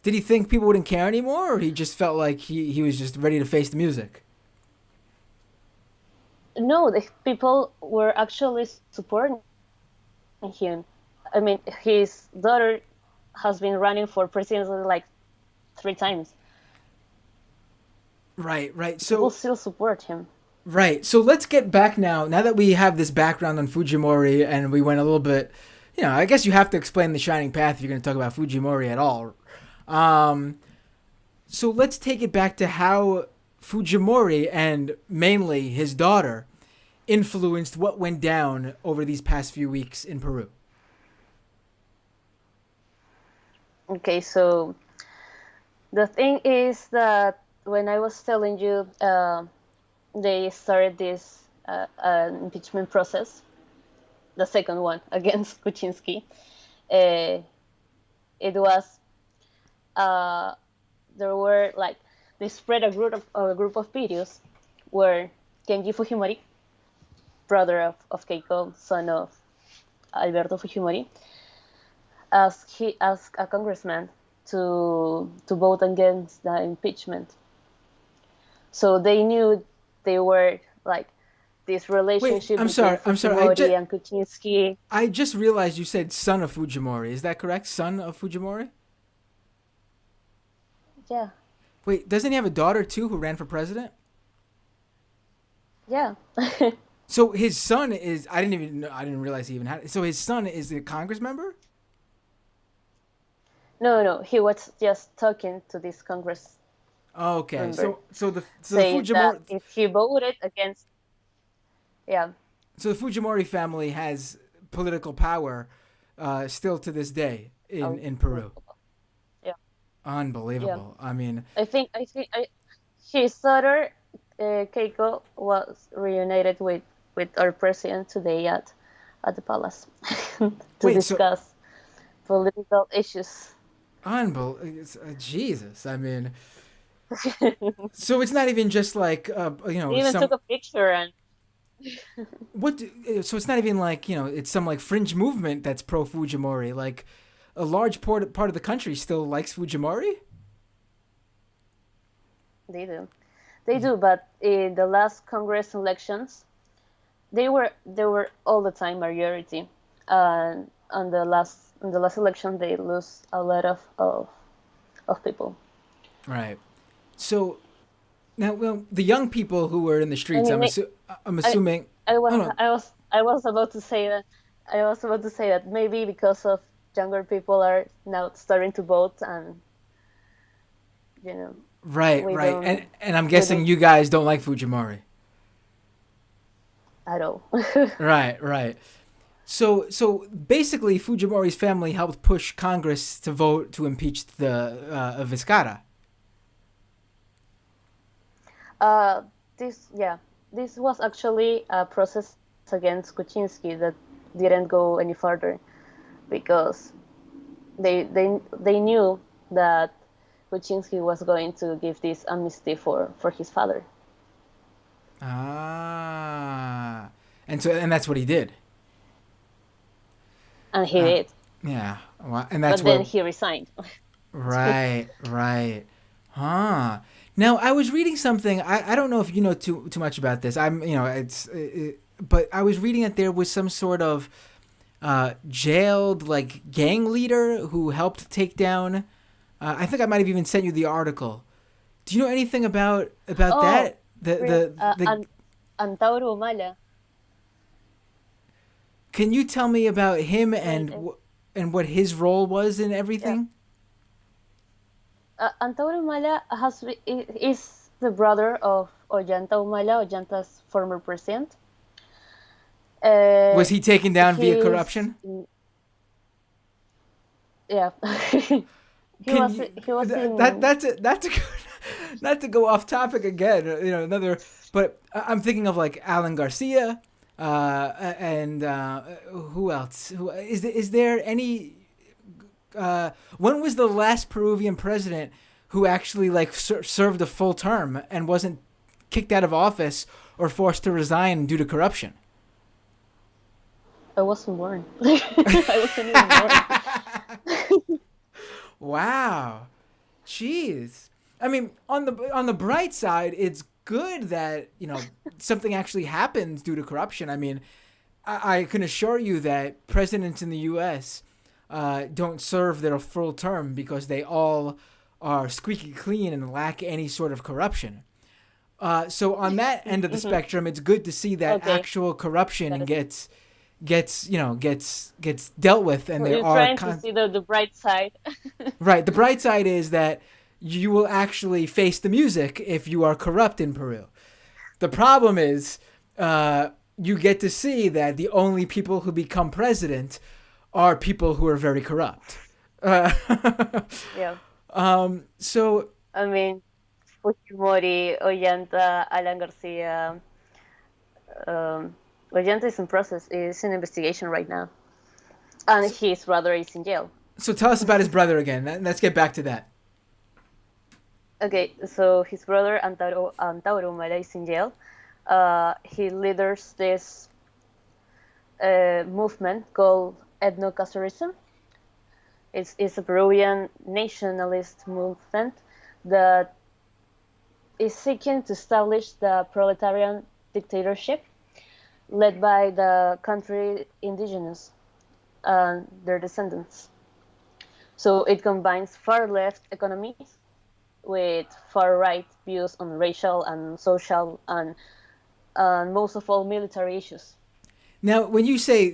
Did he think people wouldn't care anymore, or he just felt like he was just ready to face the music? No, the people were actually supporting him. I mean, his daughter has been running for president like 3 times. Right, right. People So still support him. right. So let's get back now. Now that we have this background on Fujimori and we went a little bit, I guess you have to explain the shining path if you're going to talk about Fujimori at all. Um, so let's take it back to how Fujimori and mainly his daughter influenced what went down over these past few weeks in Peru. Okay, so the thing is that when I was telling you, they started this impeachment process, the second one against Kuczynski. Uh, it was there were like they spread a group of videos where Kenji Fujimori, brother of Keiko, son of Alberto Fujimori, asked a congressman to vote against the impeachment. So they knew they were like this Wait, relationship I'm between sorry. I'm sorry. Fujimori and Kuczynski. I just realized you said son of Fujimori. Is that correct? Son of Fujimori? Yeah, Wait, doesn't he have a daughter too who ran for president? yeah. So his son is. I didn't even know. I didn't realize he even had. So his son is a Congress member. No, no, he was just talking to this Congress Oh, okay. member, So the saying that Fujimori if he voted against, yeah, so the Fujimori family has political power still to this day oh, in Peru. yeah, yeah. Unbelievable. I mean, His daughter Keiko was reunited with our president today at the palace to wait. So discuss political issues. Jesus. I mean, so it's not even just like They even some took a picture and so it's not even like it's some like fringe movement that's pro Fujimori. Like a large part of the country still likes Fujimori. they do. They do, but in the last Congress elections, they were all the time majority, and on the last election they lose a lot of people. Right. So now, well, the young people who were in the I streets, mean, I'm I assuming. I Oh was no. about to say that maybe because of younger people are now starting to vote, and you know Right, we right, don't and I'm we guessing don't you guys don't like Fujimori. at all. Right, right. So basically, Fujimori's family helped push Congress to vote to impeach the Vizcarra. uh, this was actually a process against Kuczynski that didn't go any further because they knew that Kuczynski was going to give this amnesty for his father, Ah, and that's what he did. and he Uh, did. yeah, well, and that's But then what. he resigned. Right, right. Huh. Now I was reading something. I don't know if you know too much about this. But I was reading that there was some sort of jailed like gang leader who helped take down. I think I might have even sent you the article. Do you know anything about Oh, that? The real. the Antauro Humala. Can you tell me about him Wait, and what his role was in yeah. everything? Antauro Humala is the brother of Ollanta Humala, Ollanta's former president. Was Uh, he taken down via he's corruption? yeah. he Can was you he was that in that's a good, not to go off topic again, another, but I'm thinking of like Alan Garcia, and who else? Who is there any? When was the last Peruvian president who actually like served a full term and wasn't kicked out of office or forced to resign due to corruption? I wasn't born. I wasn't even born. Wow. Jeez. I mean, on the bright side, it's good that, something actually happens due to corruption. I mean, I can assure you that presidents in the U.S. Don't serve their full term because they all are squeaky clean and lack any sort of corruption. So on that end of the Mhm. spectrum, it's good to see that Okay, actual got corruption it. gets dealt with, and So there you're are trying to see the bright side. right. The bright side is that you will actually face the music if you are corrupt in Peru. The problem is, you get to see that the only people who become president are people who are very corrupt. Uh, Yeah. so I mean, Fujimori, Ollanta, Alan Garcia. Um, Ollanta is in process, is in investigation right now. And his brother is in jail. so tell us about his brother again. Let's get back to that. Okay, so his brother Antauro Humala is in jail. He leaders this movement called ethnocastrism. It's a Peruvian nationalist movement that is seeking to establish the proletarian dictatorship led by the country indigenous and their descendants. So it combines far left economies with far right views on racial and social and most of all military issues. Now, when you say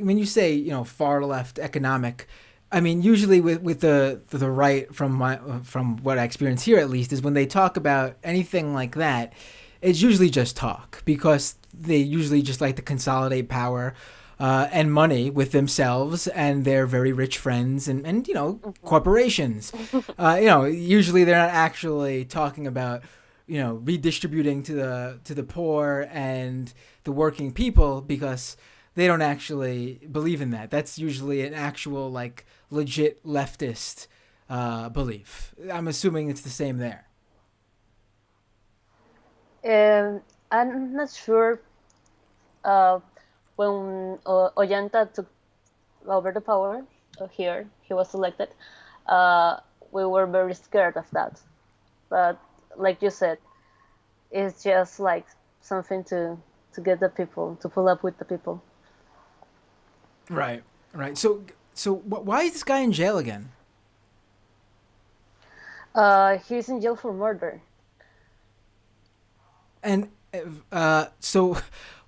far left economic, I mean usually with the right from what I experience here at least is when they talk about anything like that, it's usually just talk because they usually just like to consolidate power and money with themselves and their very rich friends and Mm-hmm. corporations. Usually they're not actually talking about redistributing to the poor and the working people because they don't actually believe in that. That's usually an actual like legit leftist belief. I'm assuming it's the same there. I'm not sure uh, when Ollanta took over the power here, he was elected. Uh, we were very scared of that, but like you said, it's just like something to get the people to pull up with the people. Right. Right. So why is this guy in jail again? He's in jail for murder. And so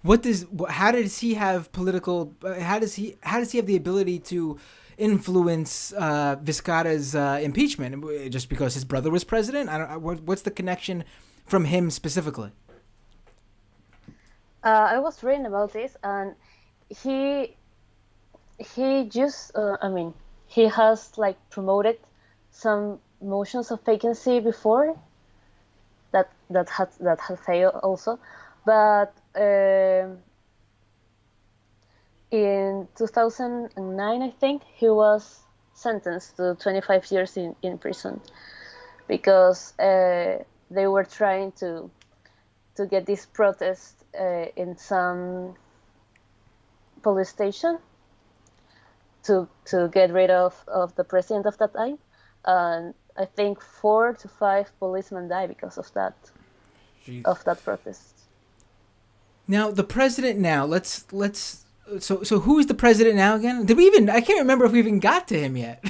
what does how does he have political how does he have the ability to influence Vizcarra's impeachment just because his brother was president? I don't what's the connection from him specifically? I was reading about this, and he he just I mean he has like promoted some motions of vacancy before that had failed also, but in 2009 I think he was sentenced to 25 years in prison because they were trying to get this protest in some police station to get rid of the president of that time, and I think 4 to 5 policemen died because Jeez. of that protest. Now the president. Now let's. So who is the president now again? Did we even? I can't remember if we even got to him yet.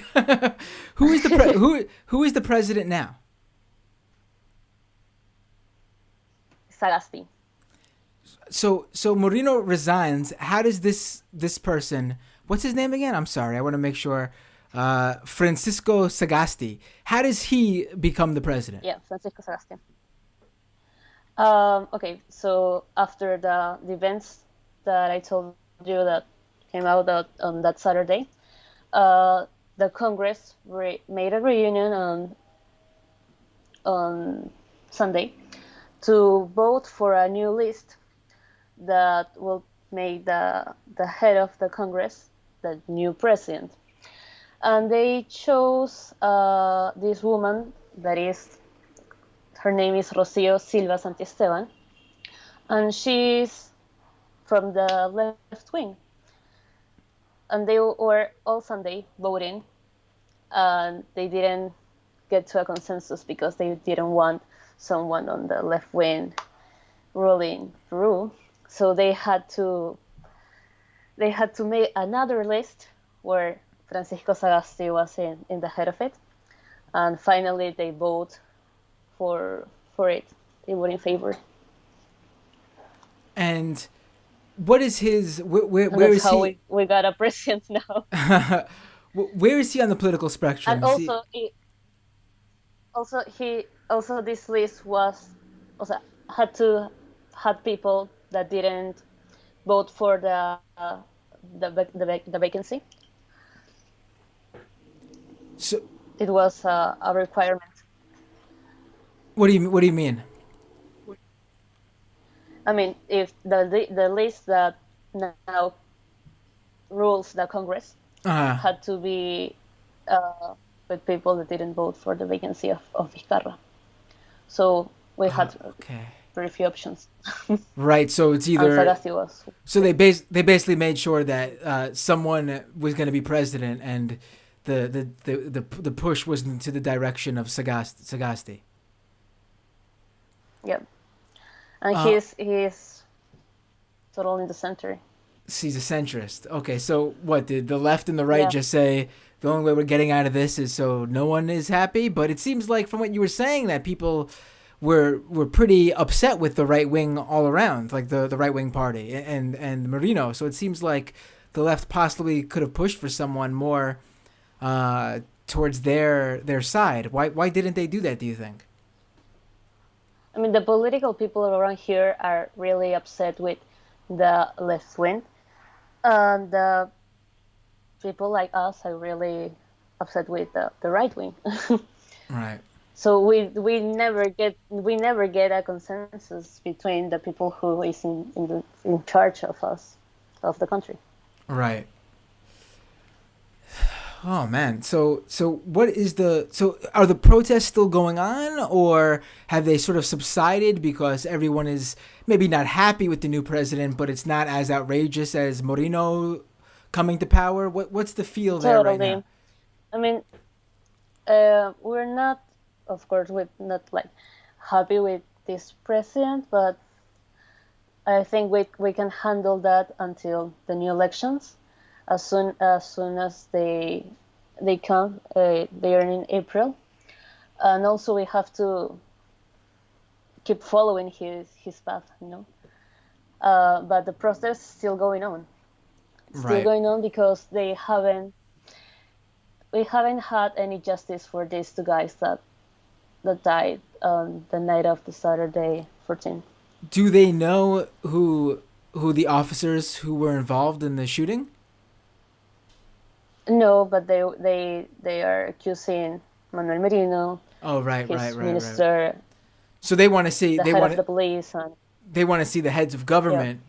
Who is the president now? Sagasti. So Merino resigns. How does this person? What's his name again? I'm sorry. I want to make sure. Francisco Sagasti. How does he become the president? Yeah, Francisco Sagasti. Okay, so after the events that I told you that came out on that Saturday, uh, the Congress made a reunion on Sunday to vote for a new list that will make the head of the Congress the new president. And they chose this woman that is her name is Rocio Silva Santiesteban, and she's from the left wing. and they were all Sunday voting, and they didn't get to a consensus because they didn't want someone on the left wing ruling Peru. So they had to make another list where Francisco Sagasti was in the head of it, and finally they vote for it. They vote in favor. And what is his? Where That's is how he? we got a president now. Where is he on the political spectrum? And also this list was also had people that didn't vote for the vacancy. So it was a requirement. What do you mean? I mean, if the list that now rules the Congress had to be with people that didn't vote for the vacancy of Vizcarra. So we had very few options. Right. So it's either. Sagasti was. So they basically made sure that someone was going to be president, and the push was into the direction of Sagasti. Yep. And he's totally in the center. He's a centrist. Okay, so what did the left and the right just say? The only way we're getting out of this is so no one is happy. But it seems like from what you were saying that people were pretty upset with the right wing all around, like the right wing party and Merino. So it seems like the left possibly could have pushed for someone more towards their side. Why didn't they do that? Do you think? I mean, the political people around here are really upset with the left wing, and the people like us are really upset with the right wing. Right. So we never get a consensus between the people who is in charge of us, of the country. Right. Oh man. So what is are the protests still going on, or have they sort of subsided because everyone is maybe not happy with the new president, but it's not as outrageous as Merino coming to power? What's the feel there right now? I mean, we're not, of course, we're not like happy with this president, but I think we can handle that until the new elections. As soon as they come, they are in April, and also we have to keep following his path, you know. But the process is still going on. Going on because we haven't had any justice for these two guys that died on the night of the Saturday 14th. Do they know who the officers who were involved in the shooting? No, but they are accusing Manuel Merino. Oh, right. Minister. So they want to see the head of the police, and they want to see the heads of government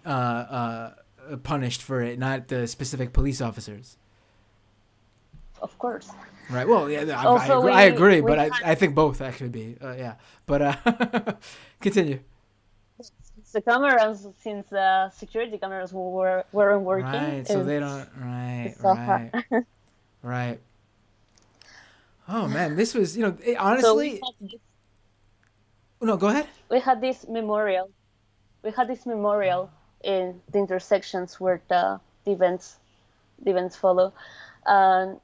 punished for it, not the specific police officers. Of course. Right. Well, yeah, I agree, but I think both actually be But continue. The cameras, since the security cameras weren't working. Right, so they don't. Right. Oh man, this was honestly. No, go ahead. We had this memorial in the intersections where the events follow, and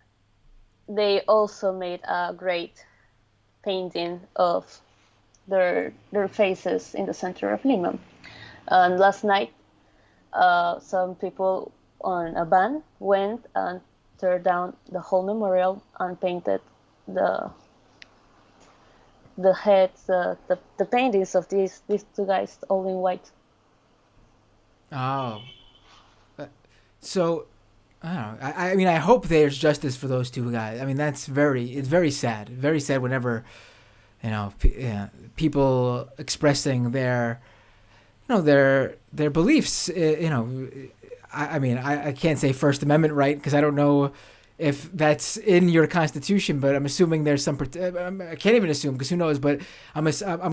they also made a great painting of their faces in the center of Lima. And last night, some people on a van went and tore down the whole memorial and painted the heads, the paintings of these two guys all in white. Oh, so I don't know. I mean, I hope there's justice for those two guys. I mean, it's very sad whenever people expressing their beliefs. I mean, I can't say First Amendment right because I don't know if that's in your Constitution, but I'm assuming there's some. I can't even assume because who knows? But I'm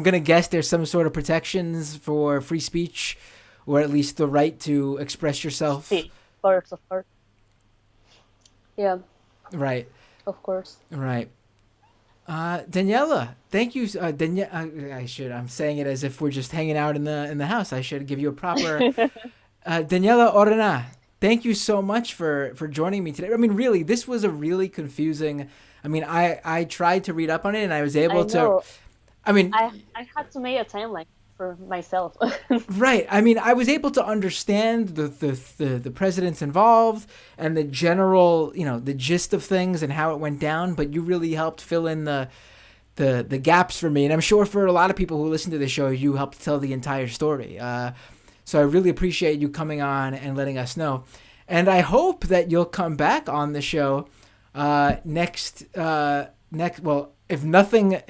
gonna guess there's some sort of protections for free speech, or at least the right to express yourself. Of course. Yeah, Right. of course. Right. Daniela, thank you. I'm saying it as if we're just hanging out in the house. I should give you a proper. Daniela Horna, thank you so much for joining me today. I mean, really, this was a really confusing. I mean, I tried to read up on it and I was able I to. know. I mean, I had to make a timeline for myself. right. I mean, I was able to understand the presidents involved and the general, the gist of things and how it went down. But you really helped fill in the gaps for me, and I'm sure for a lot of people who listen to the show, you helped tell the entire story. So I really appreciate you coming on and letting us know, and I hope that you'll come back on the show next. Well, if nothing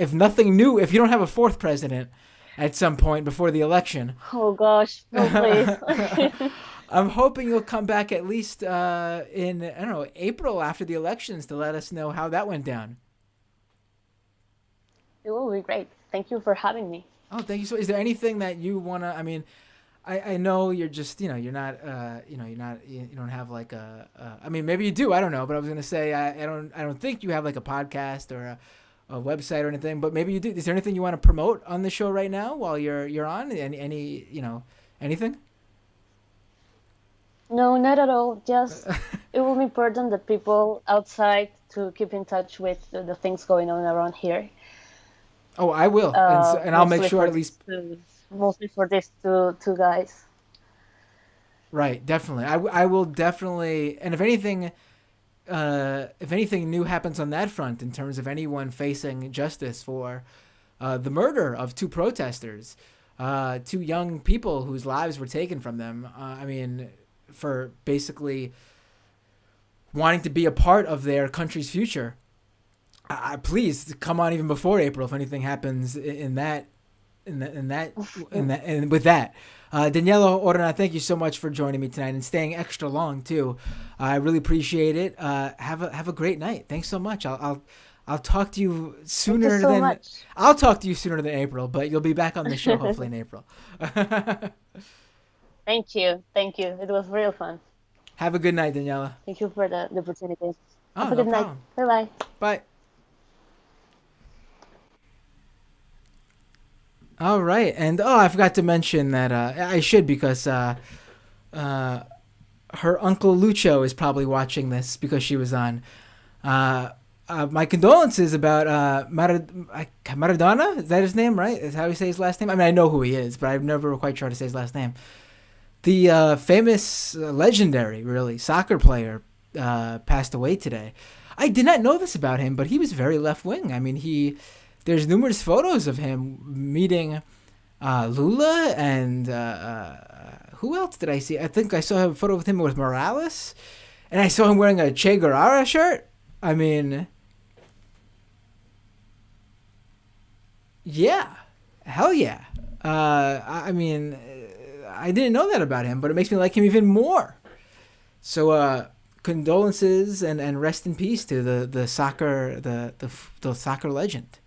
new, if you don't have a fourth president at some point before the election. Oh gosh, no, please. I'm hoping you'll come back at least in, I don't know, April after the elections to let us know how that went down. It will be great. Thank you for having me. Oh, thank you. So is there anything that you want to, I mean, I know you're just, you're not, you don't have like I mean, maybe you do, I don't know, but I was going to say, I don't think you have like a podcast or a website or anything, but maybe you do. Is there anything you want to promote on the show right now while you're on? Anything? No, not at all. Just it will be important that people outside to keep in touch with the things going on around here. Oh, I will, and I'll make Mostly sure for at least. Mostly for these two guys. Right, definitely. I will definitely, and if anything new happens on that front in terms of anyone facing justice for the murder of two protesters, two young people whose lives were taken from them. I mean, for basically wanting to be a part of their country's future. Please come on even before April if anything happens in with that. Daniela Horna, thank you so much for joining me tonight and staying extra long too. I really appreciate it. Have a great night. Thanks so much. I'll talk to you sooner Thank you so than much. I'll talk to you sooner than April, but you'll be back on the show hopefully in April. Thank you. It was real fun. Have a good night, Daniela. Thank you for the opportunity. Oh, Have a no good night. problem. Bye bye. Bye. All right, and I forgot to mention that I should because her uncle Lucho is probably watching this because she was on. My condolences about Maradona. Is that his name, right? Is how you say his last name? I mean, I know who he is, but I've never quite tried to say his last name. The famous, legendary, really, soccer player passed away today. I did not know this about him, but he was very left-wing. I mean, there's numerous photos of him meeting Lula and who else did I see? I think I saw a photo of him with Morales, and I saw him wearing a Che Guevara shirt. I mean, yeah, hell yeah. I mean, I didn't know that about him, but it makes me like him even more. So, condolences and rest in peace to the soccer legend.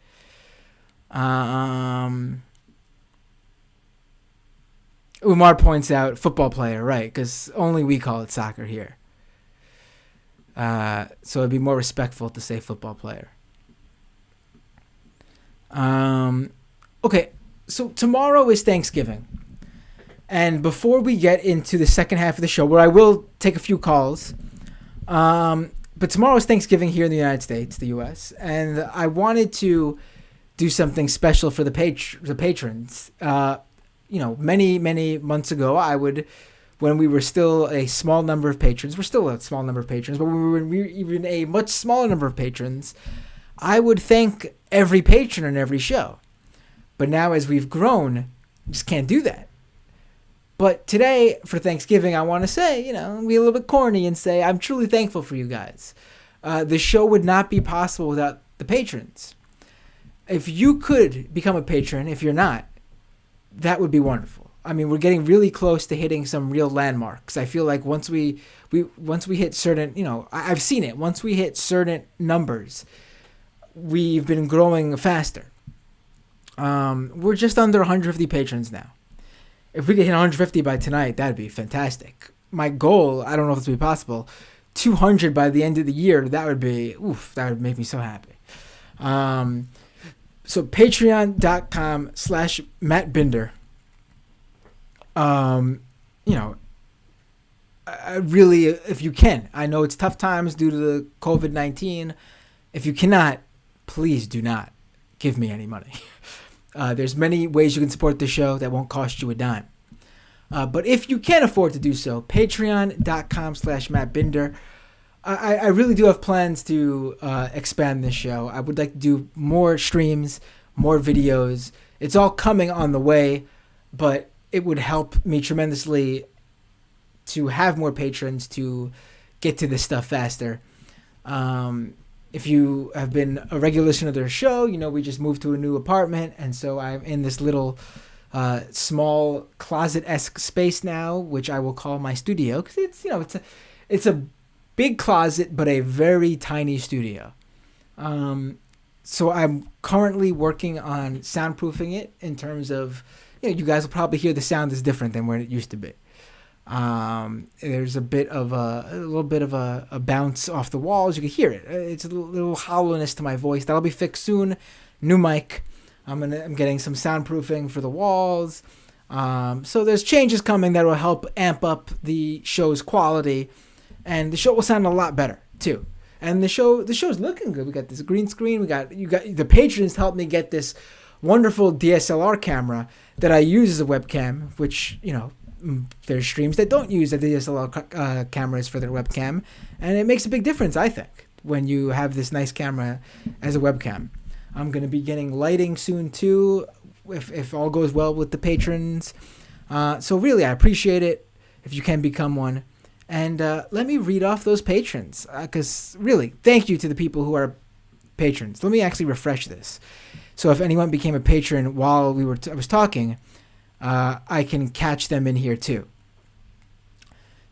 Umar points out football player, right? Because only we call it soccer here. So it'd be more respectful to say football player. Okay, so tomorrow is Thanksgiving. And before we get into the second half of the show, where I will take a few calls, but tomorrow is Thanksgiving here in the United States, the U.S., and I wanted to do something special for the patrons. Many months ago, when we were still a small number of patrons, we're still a small number of patrons, but when we were even a much smaller number of patrons, I would thank every patron on every show. But now as we've grown, we just can't do that. But today, for Thanksgiving, I want to say, be a little bit corny and say I'm truly thankful for you guys. The show would not be possible without the patrons. If you could become a patron, if you're not, that would be wonderful. I mean, we're getting really close to hitting some real landmarks. I feel like once we hit certain, I've seen it. Once we hit certain numbers, we've been growing faster. We're just under 150 patrons now. If we could hit 150 by tonight, that'd be fantastic. My goal, I don't know if it's be possible, 200 by the end of the year, that would make me so happy. So patreon.com/Matt Binder. I really, if you can, I know it's tough times due to the COVID-19. If you cannot, please do not give me any money. There's many ways you can support the show that won't cost you a dime. But if you can afford to do so, patreon.com/Matt Binder. I really do have plans to expand this show. I would like to do more streams, more videos. It's all coming on the way, but it would help me tremendously to have more patrons to get to this stuff faster. If you have been a regular listener to the show, you know we just moved to a new apartment, and so I'm in this little small closet-esque space now, which I will call my studio, because it's a big closet but a very tiny studio. So I'm currently working on soundproofing it in terms of, you guys will probably hear the sound is different than where it used to be. There's a little bit of a bounce off the walls. You can hear it. It's a little hollowness to my voice. That'll be fixed soon. New mic. I'm getting some soundproofing for the walls. So there's changes coming that will help amp up the show's quality, and the show will sound a lot better too. And the show's looking good. We got this green screen. You got the patrons helped me get this wonderful DSLR camera that I use as a webcam, which, there's streams that don't use the DSLR cameras for their webcam, and it makes a big difference, I think, when you have this nice camera as a webcam. I'm going to be getting lighting soon, too, if all goes well with the patrons. So really, I appreciate it if you can become one. And let me read off those patrons, because really, thank you to the people who are patrons. Let me actually refresh this. So if anyone became a patron while I was talking, I can catch them in here too.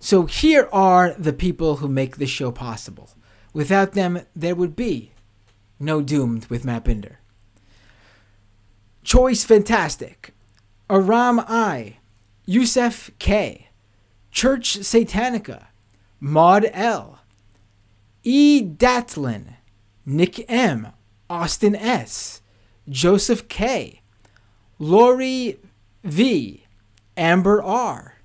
So here are the people who make this show possible. Without them, there would be no Doomed with Matt Binder. Choice Fantastic, Aram I, Yusef K, Church Satanica, Maud L, E. Datlin, Nick M, Austin S, Joseph K, Lori V, Amber R,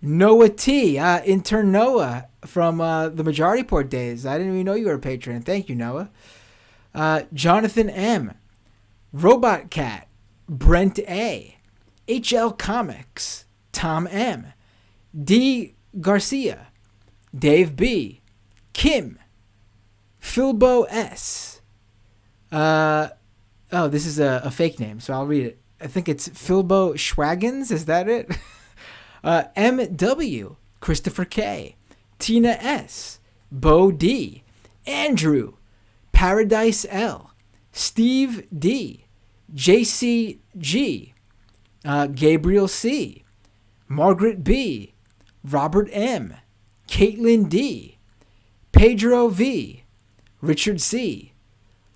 Noah T, intern Noah from the Majority Port days. I didn't even know you were a patron. Thank you, Noah. Jonathan M, Robot Cat, Brent A, HL Comics, Tom M, D Garcia, Dave B, Kim, Philbo S. This is a fake name, so I'll read it. I think it's Philbo Schwaggins. Is that it? M.W. Christopher K. Tina S. Bo D. Andrew. Paradise L. Steve D. JC G. Gabriel C. Margaret B. Robert M. Caitlin D. Pedro V. Richard C.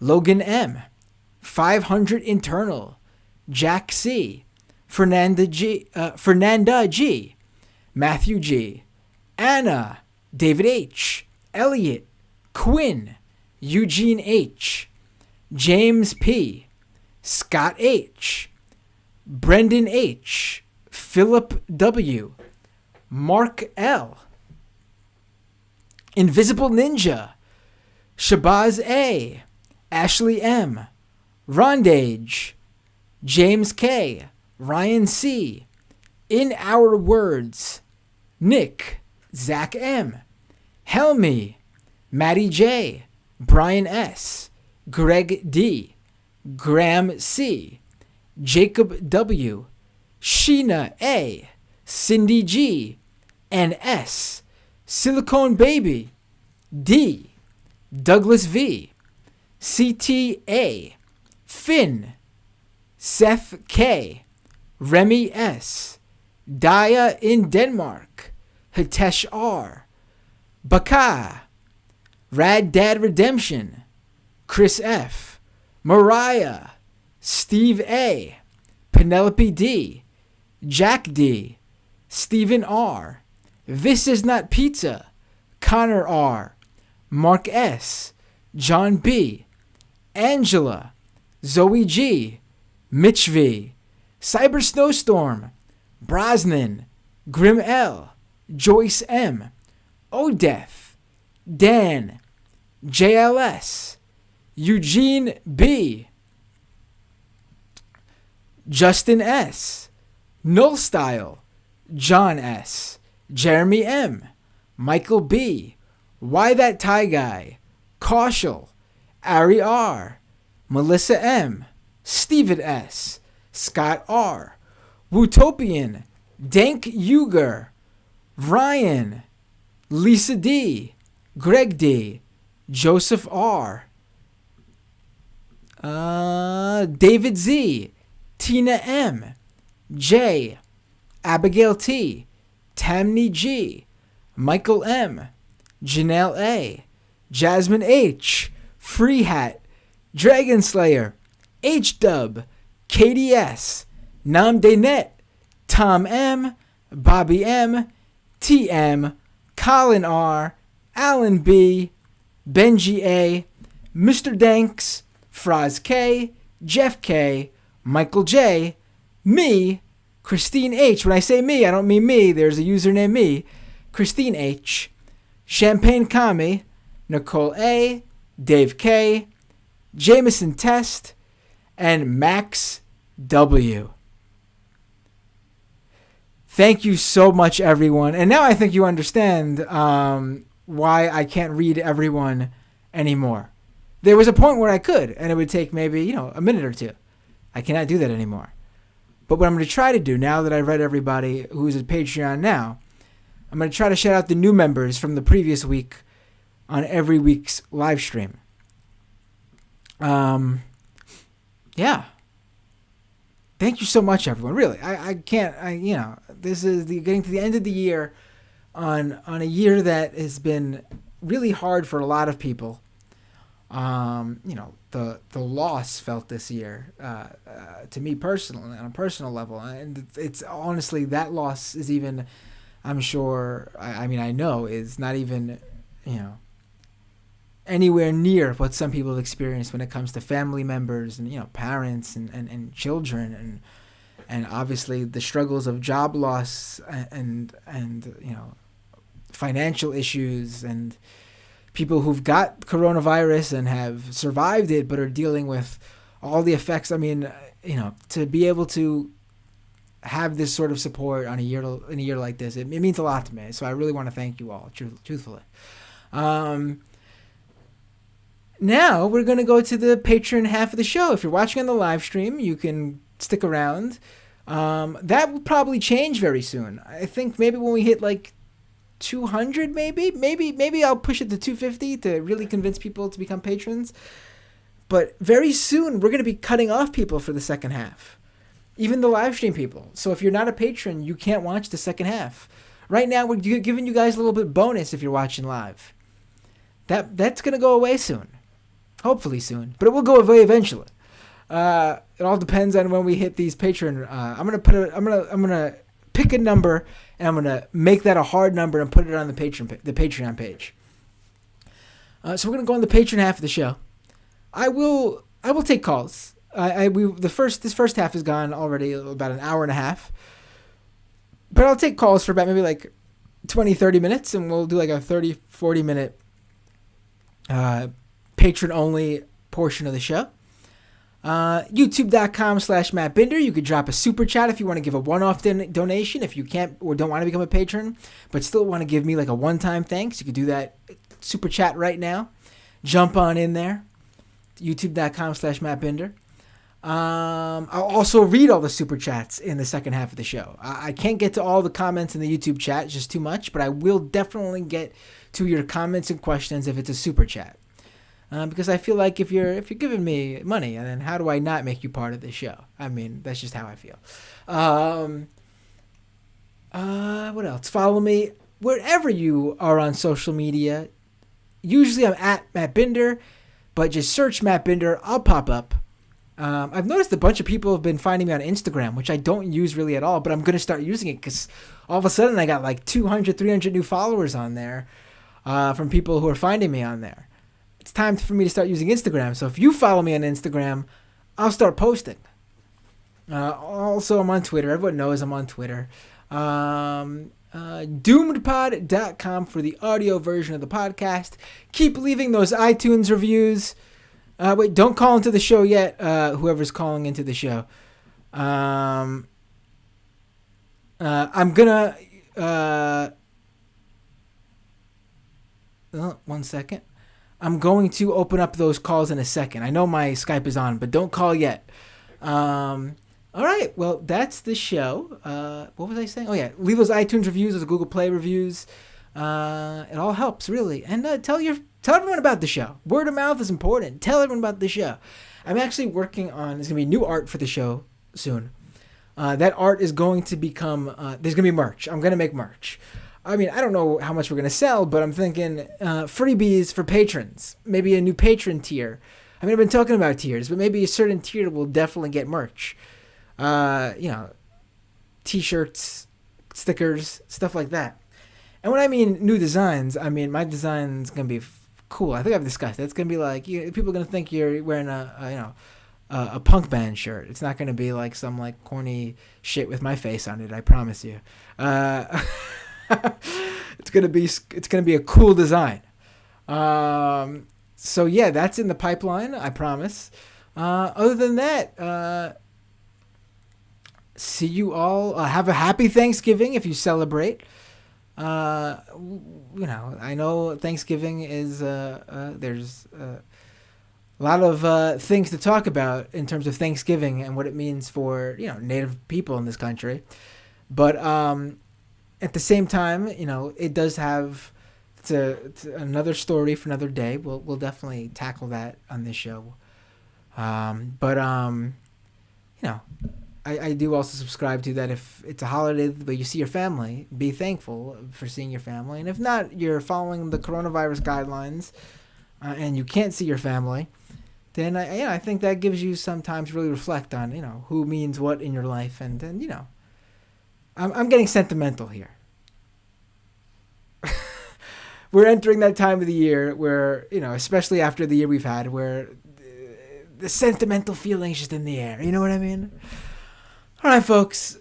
Logan M. 500 Internal. Jack C. Fernanda G. Matthew G. Anna. David H. Elliot. Quinn. Eugene H. James P. Scott H. Brendan H. Philip W. Mark L. Invisible Ninja. Shabazz A. Ashley M. Rondage. James K. Ryan C. In Our Words. Nick. Zach M. Helmy. Maddie J. Brian S. Greg D. Graham C. Jacob W. Sheena A. Cindy G. and S. Silicone Baby. D. Douglas V. CTA. Finn. Seth K. Remy S. Daya in Denmark. Hitesh R. Baka. Rad Dad Redemption. Chris F. Mariah. Steve A. Penelope D. Jack D. Stephen R. This Is Not Pizza. Connor R., Mark S., John B., Angela, Zoe G., Mitch V., Cyber Snowstorm, Brosnan, Grim L., Joyce M., Odeth, Dan, JLS, Eugene B., Justin S., Null Style, John S., Jeremy M., Michael B., Why That Tie Guy, Kaushal, Ari R., Melissa M., Steven S., Scott R., Wutopian, Dank Uger, Ryan, Lisa D., Greg D., Joseph R., David Z., Tina M., J., Abigail T., Tammy G., Michael M., Janelle A., Jasmine H., Free Hat, Dragon Slayer, H-Dub, KDS, Namdenet, Tom M., Bobby M., TM, Colin R., Alan B., Benji A., Mr. Danks, Fraz K., Jeff K., Michael J., me, Christine H. When I say me, I don't mean me. There's a username me. Christine H., Champagne Kami, Nicole A., Dave K., Jameson Test, and Max W. Thank you so much, everyone. And now I think you understand why I can't read everyone anymore. There was a point where I could, and it would take maybe, a minute or two. I cannot do that anymore. But what I'm going to try to do now that I've read everybody who's at Patreon now, I'm going to try to shout out the new members from the previous week on every week's live stream. Yeah. Thank you so much, everyone. Really, I can't, this is getting to the end of the year on a year that has been really hard for a lot of people. The loss felt this year, to me personally, on a personal level. And it's honestly, that loss is even, I'm sure, I know is not even, anywhere near what some people have experienced when it comes to family members and, parents and children and obviously the struggles of job loss and financial issues and people who've got coronavirus and have survived it but are dealing with all the effects. To be able to have this sort of support in a year like this, it means a lot to me. So I really want to thank you all, truthfully. Now we're going to go to the Patreon half of the show. If you're watching on the live stream, you can stick around. That will probably change very soon. I think maybe when we hit like 200, maybe I'll push it to 250 to really convince people to become patrons. But very soon we're going to be cutting off people for the second half, even the live stream people. So if you're not a patron, you can't watch the second half. Right now we're giving you guys a little bit bonus if you're watching live. That's going to go away soon. Hopefully soon, but it will go away eventually. It all depends on when we hit these Patreon. I'm gonna pick a number and I'm gonna make that a hard number and put it on the Patreon page. So we're gonna go on the Patreon half of the show. I will take calls. This first half is gone already, about an hour and a half. But I'll take calls for about maybe like 20, 30 minutes, and we'll do like a 30, 40 minute patron-only portion of the show. YouTube.com/MattBinder. You could drop a super chat if you want to give a one-off donation. If you can't or don't want to become a patron, but still want to give me like a one-time thanks, you could do that super chat right now. Jump on in there. YouTube.com/MattBinder. I'll also read all the super chats in the second half of the show. I can't get to all the comments in the YouTube chat, it's just too much, but I will definitely get to your comments and questions if it's a super chat. Because I feel like if you're giving me money, and then how do I not make you part of this show? That's just how I feel. What else? Follow me wherever you are on social media. Usually I'm at Matt Binder, but just search Matt Binder. I'll pop up. I've noticed a bunch of people have been finding me on Instagram, which I don't use really at all, but I'm going to start using it because all of a sudden I got like 200, 300 new followers on there. from people who are finding me on there. It's time for me to start using Instagram. So if you follow me on Instagram, I'll start posting. Also, I'm on Twitter. Everyone knows I'm on Twitter. Doomedpod.com for the audio version of the podcast. Keep leaving those iTunes reviews. Wait, don't call into the show yet, whoever's calling into the show. I'm gonna... one second. I'm going to open up those calls in a second. I know my Skype is on, but don't call yet. All right, well, that's the show. What was I saying? Oh, yeah, leave those iTunes reviews, those Google Play reviews. It all helps, really. And tell everyone about the show. Word of mouth is important. Tell everyone about the show. I'm actually working on, there's going to be new art for the show soon. That art is going to become, there's going to be merch. I'm going to make merch. I mean, I don't know how much we're going to sell, but I'm thinking freebies for patrons. Maybe a new patron tier. I mean, I've been talking about tiers, but maybe a certain tier will definitely get merch. T-shirts, stickers, stuff like that. And when I mean new designs, I mean my design's going to be cool. I think I've discussed it. It's going to be like, people are going to think you're wearing a punk band shirt. It's not going to be like some like corny shit with my face on it, I promise you. It's gonna be a cool design. So yeah, that's in the pipeline, I promise. Other than that, see you all. Have a happy Thanksgiving if you celebrate. I know Thanksgiving is there's a lot of things to talk about in terms of Thanksgiving and what it means for Native people in this country, but at the same time, it does have another story for another day. We'll definitely tackle that on this show. I do also subscribe to that. If it's a holiday but you see your family, be thankful for seeing your family. And if not, you're following the coronavirus guidelines and you can't see your family, then I think that gives you some time to really reflect on who means what in your life. And I'm getting sentimental here. We're entering that time of the year where, especially after the year we've had, where the sentimental feeling's just in the air. You know what I mean? All right, folks.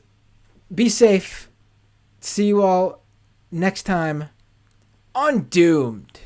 Be safe. See you all next time on Doomed.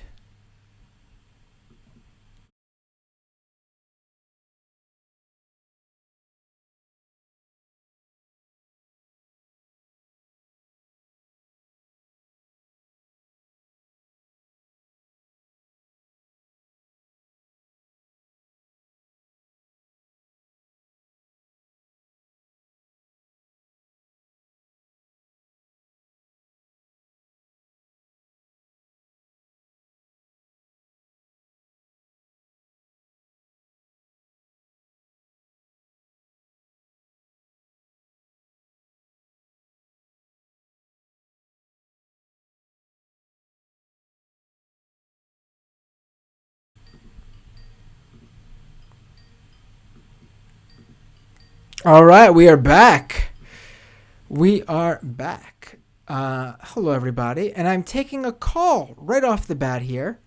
All right, we are back. Hello, everybody. And I'm taking a call right off the bat here.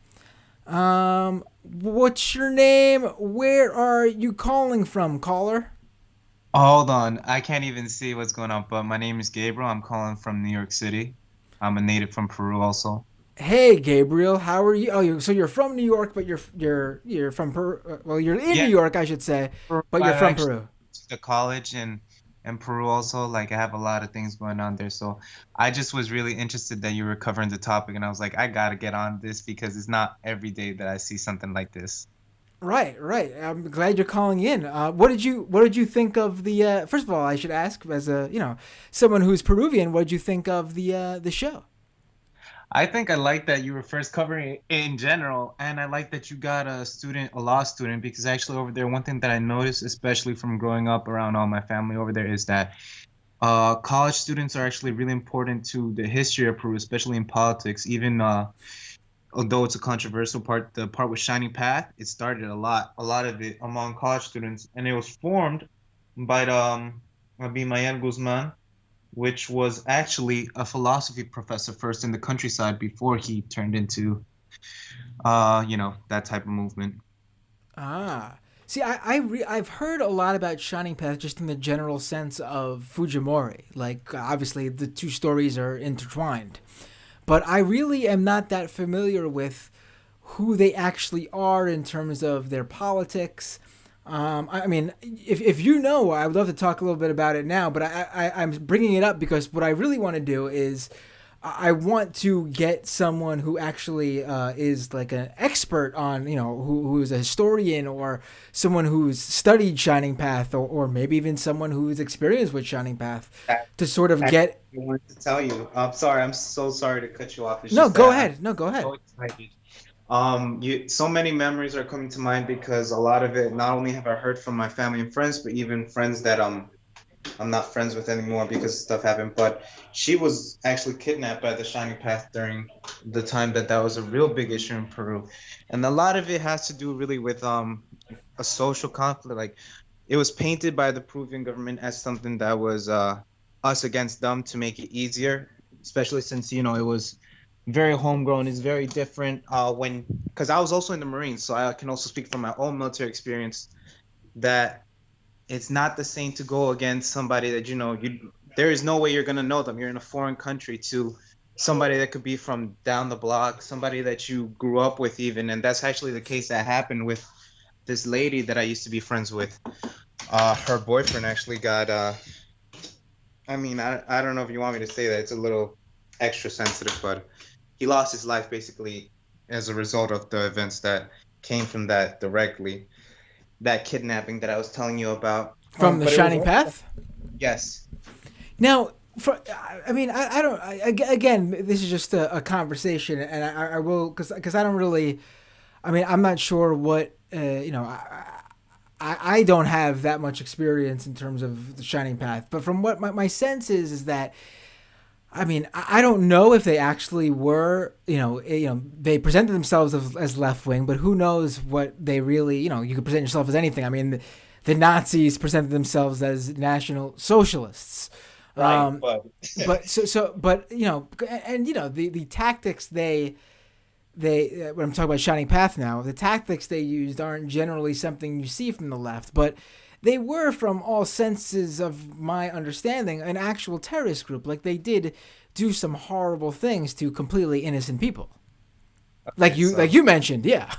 What's your name? Where are you calling from, caller? Hold on. I can't even see what's going on, but my name is Gabriel. I'm calling from New York City. I'm a native from Peru also. Hey, Gabriel. How are you? Oh, you're from New York, but you're from Peru. Well, you're in New Yeah, York, I should say, Peru. but I you're from actually Peru. went to college in Peru also. Like I have a lot of things going on there. So I just was really interested that you were covering the topic and I was like, I gotta get on this because it's not every day that I see something like this. Right, right. I'm glad you're calling in. What did you think of the? First of all, I should ask, as a someone who's Peruvian, what did you think of the show? I think I like that you were first covering it in general, and I like that you got a law student, because actually over there, one thing that I noticed, especially from growing up around all my family over there, is that college students are actually really important to the history of Peru, especially in politics. Even although it's a controversial part, the part with Shining Path, it started a lot of it among college students, and it was formed by Abimael Guzman, which was actually a philosophy professor first in the countryside before he turned into, that type of movement. Ah. See, I've heard a lot about Shining Path just in the general sense of Fujimori. Like, obviously, the two stories are intertwined. But I really am not that familiar with who they actually are in terms of their politics. I mean, if you know, I would love to talk a little bit about it now, but I'm bringing it up because what I really want to do is I want to get someone who actually is like an expert on, who is a historian or someone who's studied Shining Path or maybe even someone who's experienced with Shining Path to sort of get. I wanted to tell you. I'm sorry. I'm so sorry to cut you off. It's No, just go that ahead. No, go I'm ahead. so excited. So many memories are coming to mind because a lot of it, not only have I heard from my family and friends, but even friends that I'm not friends with anymore because stuff happened. But she was actually kidnapped by the Shining Path during the time that was a real big issue in Peru, and a lot of it has to do really with a social conflict. Like it was painted by the Peruvian government as something that was us against them to make it easier, especially since it was very homegrown. It's very different because I was also in the Marines, so I can also speak from my own military experience that it's not the same to go against somebody that there is no way you're going to know them. You're in a foreign country to somebody that could be from down the block, somebody that you grew up with even. And that's actually the case that happened with this lady that I used to be friends with. Her boyfriend actually got, I don't know if you want me to say that. It's a little extra sensitive, but he lost his life basically as a result of the events that came from that directly. That kidnapping that I was telling you about. From the Shining Path? Yes. Now, I don't. Again, this is just a conversation, and I will because I don't really. I'm not sure what I don't have that much experience in terms of the Shining Path, but from what my sense is that. I don't know if they actually were, they presented themselves as left wing, but who knows what they really, you could present yourself as anything. The Nazis presented themselves as National Socialists. Right, but the tactics when I'm talking about Shining Path now, the tactics they used aren't generally something you see from the left, but they were, from all senses of my understanding, an actual terrorist group. Like, they did do some horrible things to completely innocent people. Like you mentioned, yeah.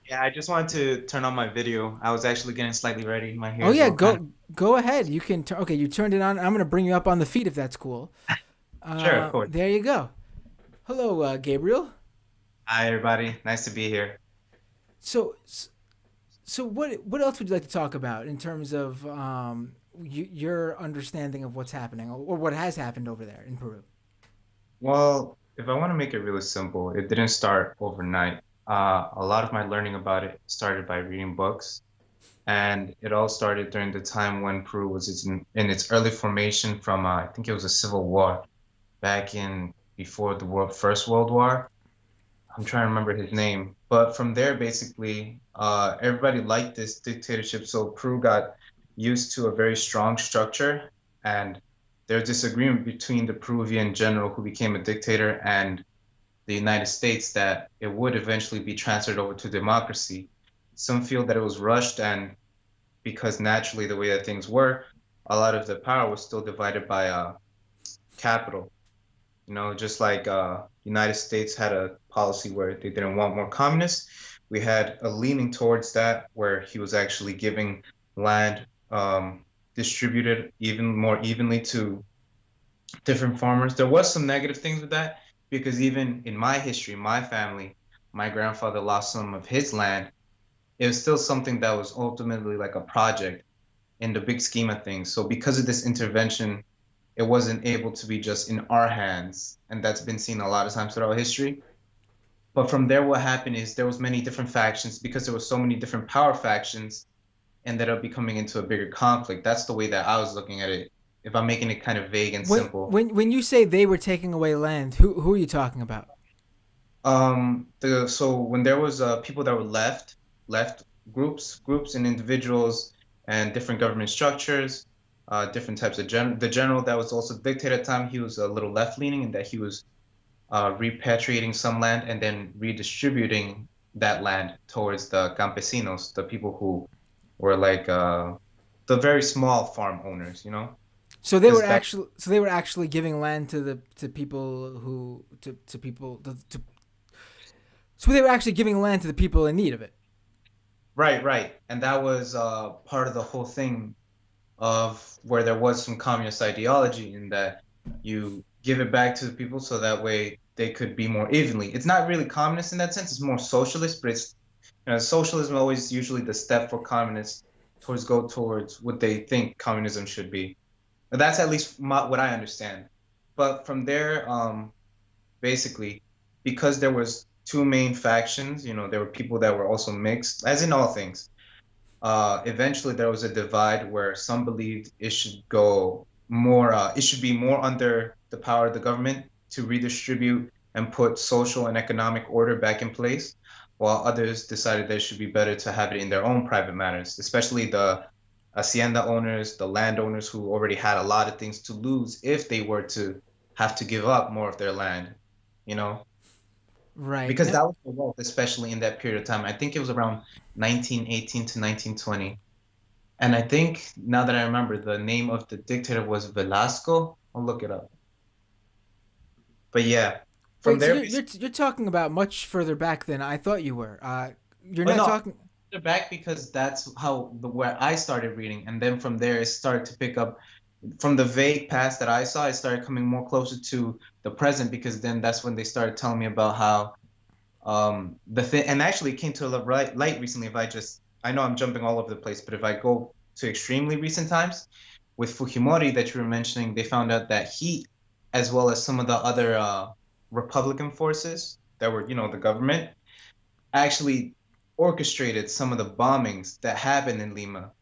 Yeah, I just wanted to turn on my video. I was actually getting slightly ready. My hair. Oh yeah, go ahead. You can. Okay, you turned it on. I'm gonna bring you up on the feed if that's cool. Sure, of course. There you go. Hello, Gabriel. Hi, everybody. Nice to be here. So what else would you like to talk about in terms of your understanding of what's happening or what has happened over there in Peru? Well, if I want to make it really simple, it didn't start overnight. A lot of my learning about it started by reading books, and it all started during the time when Peru was in its early formation from, I think it was a civil war back in before the First World War. I'm trying to remember his name, but from there, basically, everybody liked this dictatorship. So Peru got used to a very strong structure, and there's disagreement between the Peruvian general who became a dictator and the United States that it would eventually be transferred over to democracy. Some feel that it was rushed, and because naturally the way that things were, a lot of the power was still divided by capital. Just like United States had a policy where they didn't want more communists, we had a leaning towards that where he was actually giving land distributed even more evenly to different farmers. There was some negative things with that because even in my history, my family, my grandfather lost some of his land. It was still something that was ultimately like a project in the big scheme of things. So because of this intervention, it wasn't able to be just in our hands, and that's been seen a lot of times throughout history. But from there, what happened is there was many different factions because there were so many different power factions, ended up becoming into a bigger conflict. That's the way that I was looking at it. If I'm making it kind of vague and simple. When you say they were taking away land, who are you talking about? So when there was people that were left groups and individuals and different government structures, different types of the general that was also dictator at the time, he was a little left-leaning in that he was repatriating some land and then redistributing that land towards the campesinos, the people who were like the very small farm owners, you know? So they were Because back actually giving land to the to people who to people to so they were actually giving land to the people in need of it. right, right, and that was part of the whole thing of where there was some communist ideology in that you give it back to the people so that way they could be more evenly. It's not really communist in that sense, it's more socialist, but it's socialism always usually the step for communists towards go towards what they think communism should be. But that's at least what I understand. But from there, basically, because there was two main factions, there were people that were also mixed, as in all things. Eventually there was a divide where some believed it should go more, it should be more under the power of the government to redistribute and put social and economic order back in place, while others decided that it should be better to have it in their own private matters, especially the hacienda owners, the landowners who already had a lot of things to lose if they were to have to give up more of their land, you know? Right. Because that was the wealth, especially in that period of time. I think it was around 1918 to 1920. And I think now that I remember, the name of the dictator was Velasco. I'll look it up. But yeah, from Wait, so there, you're talking about much further back than I thought you were. You're but not no, talking. they're back because that's how where I started reading, and then from there it started to pick up from the vague past that I saw. I started coming more closer to the present because then that's when they started telling me about how the thing, and actually it came to a light recently. I know I'm jumping all over the place, but if I go to extremely recent times with Fujimori that you were mentioning, they found out that he, as well as some of the other Republican forces that were, the government, actually orchestrated some of the bombings that happened in Lima.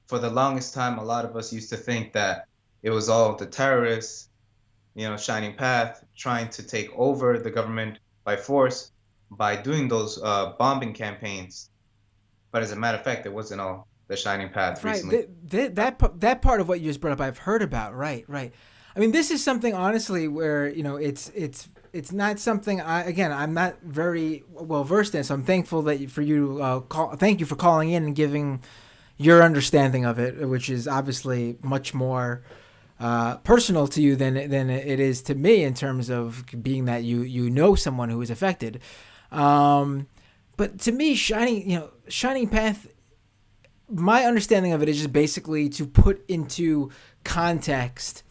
For the longest time, a lot of us used to think that it was all the terrorists, Shining Path, trying to take over the government by force by doing those bombing campaigns. But as a matter of fact, it wasn't all the Shining Path Right. recently. That part of what you just brought up, I've heard about. Right. Right. I mean, this is something honestly where it's not something I'm not very well versed in. So I'm thankful that thank you for calling in and giving your understanding of it, which is obviously much more personal to you than it is to me in terms of being that you know someone who is affected. But to me, Shining Path, my understanding of it is just basically to put into context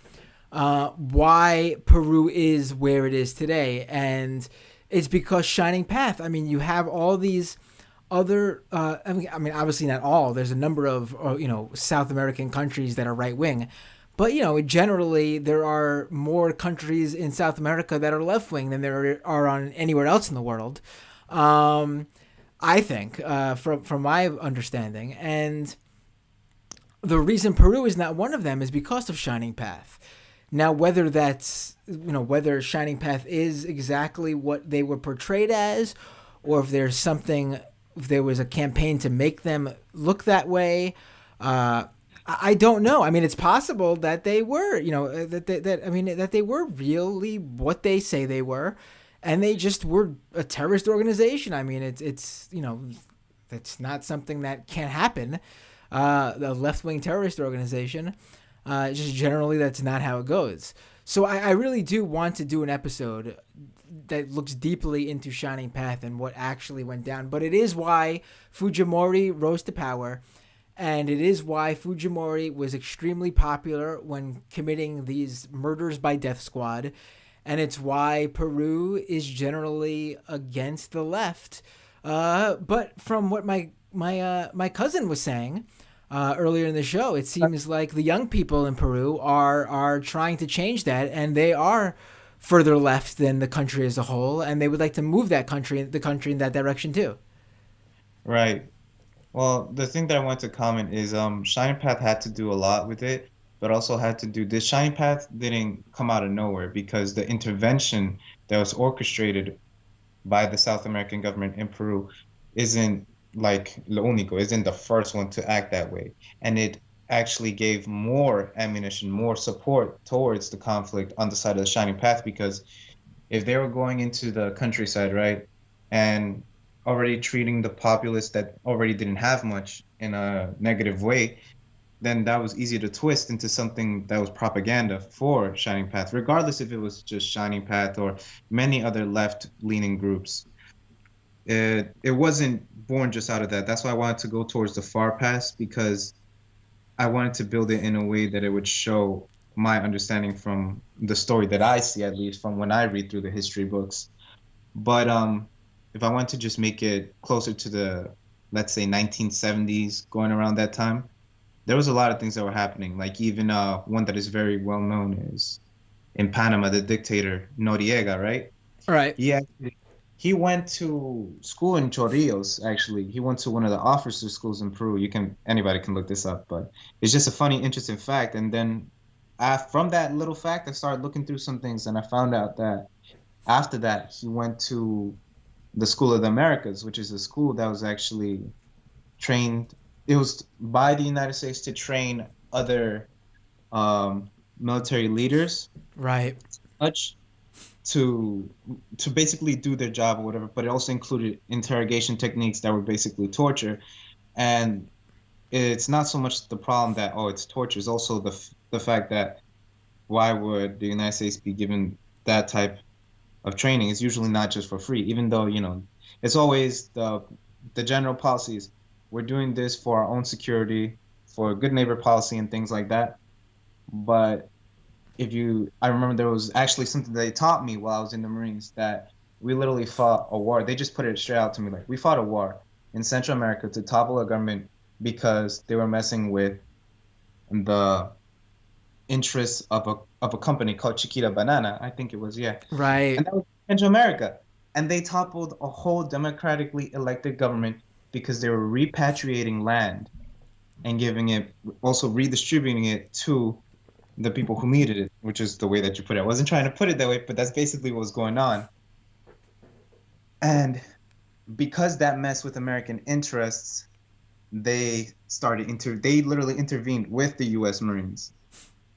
why Peru is where it is today. And it's because Shining Path, I mean, you have all these other, I mean, obviously not all, there's a number of, South American countries that are right wing. But, generally there are more countries in South America that are left wing than there are on anywhere else in the world. I think, from my understanding. And the reason Peru is not one of them is because of Shining Path. Now, whether whether Shining Path is exactly what they were portrayed as, or if there was a campaign to make them look that way, I don't know. I mean, it's possible that they were, that they were really what they say they were, and they just were a terrorist organization. I mean, it's not something that can't happen. The left-wing terrorist organization. Just generally, that's not how it goes. So I really do want to do an episode that looks deeply into Shining Path and what actually went down. But it is why Fujimori rose to power, and it is why Fujimori was extremely popular when committing these murders by death squad, and it's why Peru is generally against the left. But from what my cousin was saying earlier in the show, it seems like the young people in Peru are trying to change that, and they are further left than the country as a whole, and they would like to move the country in that direction too. Right. Well, the thing that I want to comment is Shining Path had to do a lot with it, but also had to do this. Shining Path didn't come out of nowhere because the intervention that was orchestrated by the South American government in Peru isn't like lo único, isn't the first one to act that way. And it actually gave more ammunition, more support towards the conflict on the side of the Shining Path, because if they were going into the countryside, right, and already treating the populace that already didn't have much in a negative way, then that was easy to twist into something that was propaganda for Shining Path, regardless if it was just Shining Path or many other left-leaning groups. It wasn't born just out of that. That's why I wanted to go towards the far past, because I wanted to build it in a way that it would show my understanding from the story that I see, at least from when I read through the history books. But if I want to just make it closer to the, let's say, 1970s, going around that time, there was a lot of things that were happening. Like even one that is very well known is in Panama, the dictator Noriega, right? Right. He went to school in Chorrillos. Actually, he went to one of the officer schools in Peru. Anybody can look this up, but it's just a funny, interesting fact. And then from that little fact, I started looking through some things, and I found out that after that, he went to the School of the Americas, which is a school that was actually trained. It was by the United States to train other military leaders, Right. such to basically do their job or whatever. But it also included interrogation techniques that were basically torture. And it's not so much the problem that it's torture. It's also the fact that why would the United States be given that type of training? It's usually not just for free, even though it's always the general policies. We're doing this for our own security, for good neighbor policy and things like that. But I remember there was actually something they taught me while I was in the Marines, that we literally fought a war. They just put it straight out to me, like, we fought a war in Central America to topple a government because they were messing with the interests of a company called Chiquita Banana, I think it was, yeah. Right. And that was Central America. And they toppled a whole democratically elected government because they were repatriating land and also redistributing it to the people who needed it, which is the way that you put it. I wasn't trying to put it that way, but that's basically what was going on. And because that messed with American interests, they literally intervened with the U.S. Marines.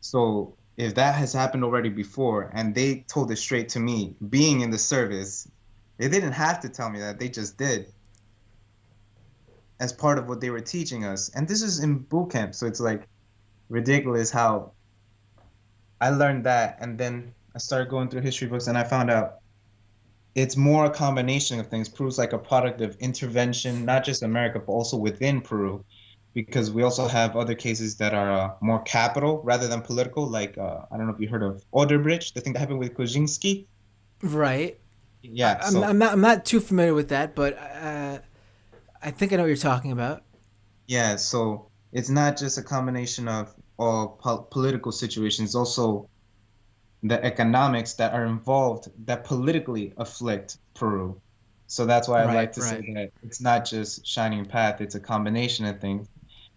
So if that has happened already before, and they told it straight to me, being in the service, they didn't have to tell me that, they just did, as part of what they were teaching us. And this is in boot camp, so it's like ridiculous how I learned that, and then I started going through history books, and I found out it's more a combination of things. Peru's like a product of intervention, not just America, but also within Peru, because we also have other cases that are more capital rather than political. Like, I don't know if you heard of Odebrecht, the thing that happened with Kozinski. Right. Yeah. I'm not too familiar with that, but I think I know what you're talking about. Yeah. So it's not just a combination of all political situations, also the economics that are involved that politically afflict Peru. So that's why I like to say that it's not just Shining Path, it's a combination of things.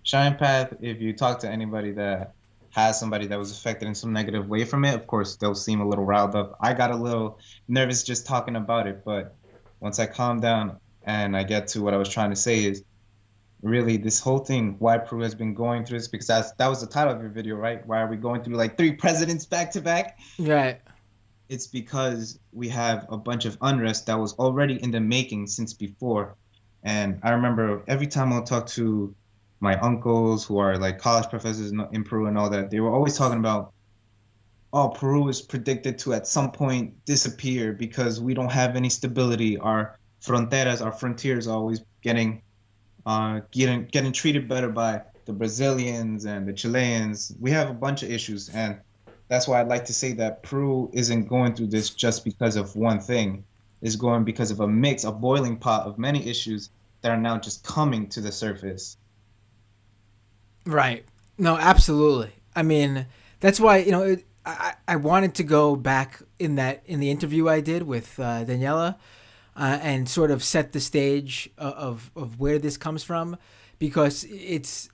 Shining Path, if you talk to anybody that has somebody that was affected in some negative way from it, of course, they'll seem a little riled up. I got a little nervous just talking about it, but once I calm down and I get to what I was trying to say is, really, this whole thing, why Peru has been going through this, because that was the title of your video, right? Why are we going through like 3 presidents back to back? Right. It's because we have a bunch of unrest that was already in the making since before. And I remember every time I'll talk to my uncles who are like college professors in Peru and all that, they were always talking about, Peru is predicted to at some point disappear because we don't have any stability. Our frontiers are always getting treated better by the Brazilians and the Chileans. We have a bunch of issues, and that's why I'd like to say that Peru isn't going through this just because of one thing. It's going because of a boiling pot of many issues that are now just coming to the surface. Right. No, absolutely. I mean, that's why, I wanted to go back in the interview I did with Daniela, and sort of set the stage of where this comes from, because it's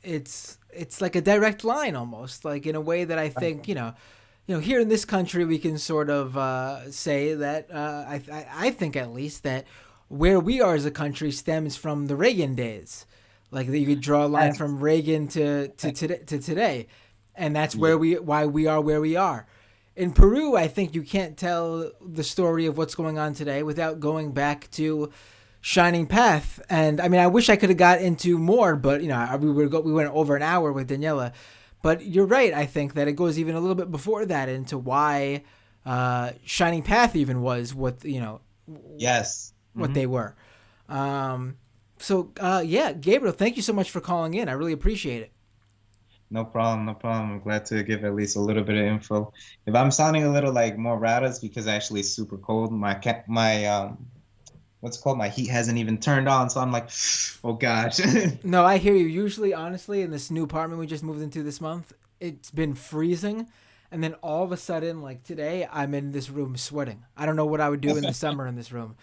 like a direct line almost, like in a way that I think, here in this country we can sort of say that I think at least that where we are as a country stems from the Reagan days. Like you could draw a line Yes. from Reagan to today, and that's why we are where we are. In Peru, I think you can't tell the story of what's going on today without going back to Shining Path. And I mean, I wish I could have got into more, but we went over an hour with Daniela. But you're right. I think that it goes even a little bit before that into why Shining Path even was what Yes. what they were. Yeah, Gabriel, thank you so much for calling in. I really appreciate it. No problem, no problem. I'm glad to give at least a little bit of info. If I'm sounding a little like more rowdy, it's because actually it's super cold. My what's it called? My heat hasn't even turned on, so I'm like, oh gosh. No, I hear you. Usually, honestly, in this new apartment we just moved into this month, it's been freezing. And then all of a sudden, like today, I'm in this room sweating. I don't know what I would do in the summer in this room.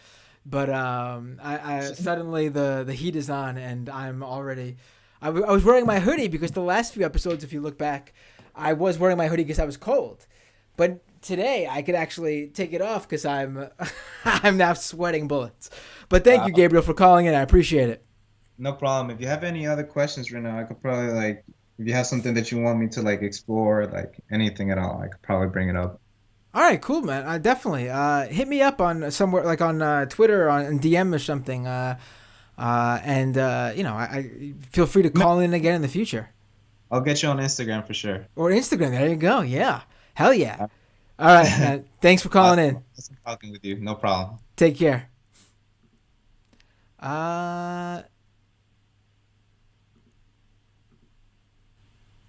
But I suddenly the heat is on, and I'm already... I was wearing my hoodie because the last few episodes, if you look back, I was wearing my hoodie because I was cold. But today, I could actually take it off because I'm now sweating bullets. But thank you, Gabriel, for calling in. I appreciate it. No problem. If you have any other questions right now, I could probably if you have something that you want me to explore, anything at all, I could probably bring it up. All right, cool, man. Definitely. Hit me up on somewhere like on Twitter or on DM or something. I feel free to call in again in the future. I'll get you on Instagram for sure. Or Instagram. There you go. Yeah. Hell yeah. All right, man. Thanks for calling in. Awesome talking with you. No problem. Take care.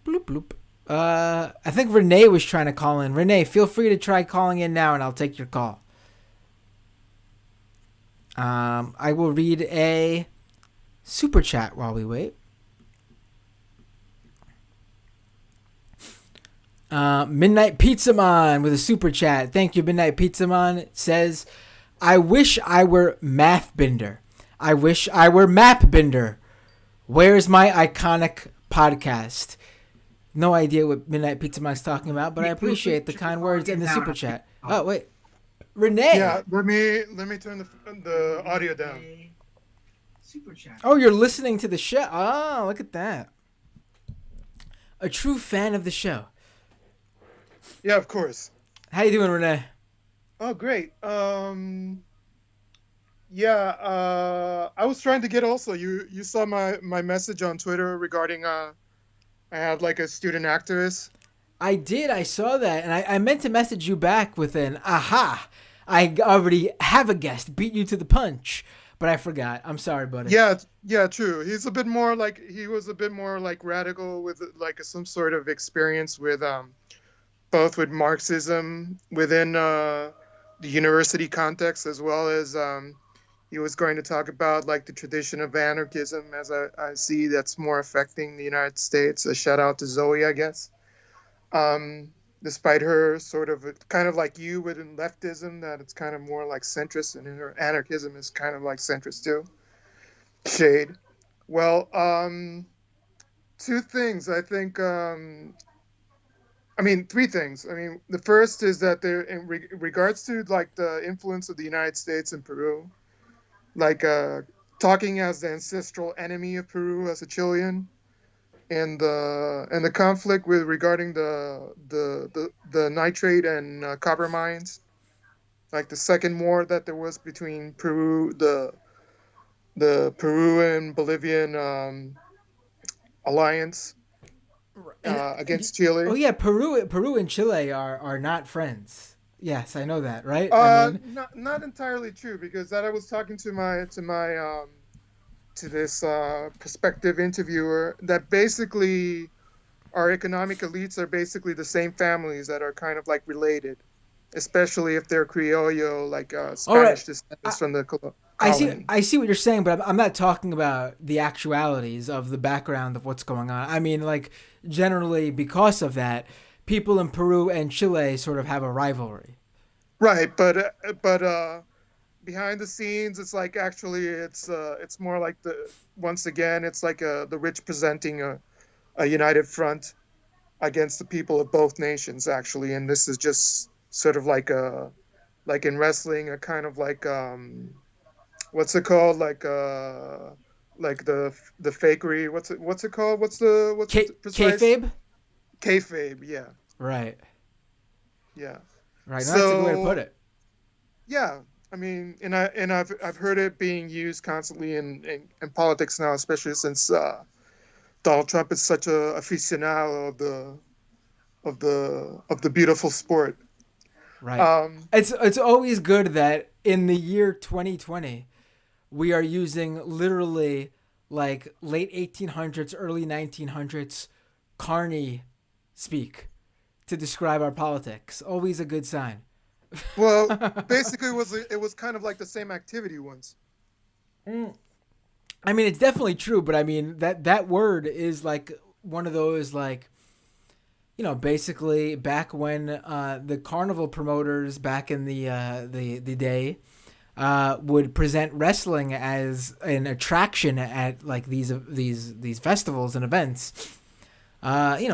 Bloop bloop. I think Renee was trying to call in. Renee, feel free to try calling in now, and I'll take your call. I will read a super chat while we wait. Midnight Pizza Man with a super chat. Thank you, Midnight Pizza Man. Says, I wish I were Math Binder. I wish I were Map Binder. Where's my iconic podcast? No idea what Midnight Pizza Man's talking about, but I appreciate the kind words and the super chat. Oh, wait. Renee. Yeah, let me turn the audio down. Super chat. Oh, you're listening to the show. Oh, look at that. A true fan of the show. Yeah, of course. How you doing, Renee? Oh, great. I was trying to get also. You saw my message on Twitter regarding I had a student activist. I did. I saw that, and I meant to message you back with an aha. I already have a guest. Beat you to the punch, but I forgot. I'm sorry, buddy. Yeah, true. He was a bit more radical with some sort of experience with both with Marxism within the university context, as well as he was going to talk about the tradition of anarchism, as I see that's more affecting the United States. A shout out to Zoe, I guess. Despite her sort of kind of like you within leftism, that it's kind of more centrist, and her anarchism is kind of centrist too. Shade. Well, two things. I think, three things. The first is that there, in regards to the influence of the United States in Peru, talking as the ancestral enemy of Peru as a Chilean, and the conflict regarding the nitrate and copper mines, the second war that there was between Peru, the Peruvian Bolivian alliance against Chile. Oh yeah, Peru and Chile are not friends. Yes, I know that, right? Not entirely true, because that I was talking to this prospective interviewer, that basically our economic elites are basically the same families that are kind of related, especially if they're Criollo, Spanish descendants from the colony. I see what you're saying, but I'm not talking about the actualities of the background of what's going on. I mean, generally because of that, people in Peru and Chile sort of have a rivalry. Right, but behind the scenes, it's actually it's more once again it's the rich presenting a united front against the people of both nations, actually, and this is just sort of like in wrestling, a kind of what's it called, like the fakery. What's it called? What's the precise Kayfabe. kayfabe? Yeah, Right. yeah. Right. No, that's a good way to put So it. yeah, I mean, I've heard it being used constantly in politics now, especially since Donald Trump is such a aficionado of the beautiful sport. Right. Um, It's always good that in the year 2020 we are using literally like late 1800s, early 1900s carny speak to describe our politics. Always a good sign. well, basically, it was kind of like the same activity once. I mean, it's definitely true, but I mean that word is like one of those like basically back when the carnival promoters back in the day would present wrestling as an attraction at like these festivals and events.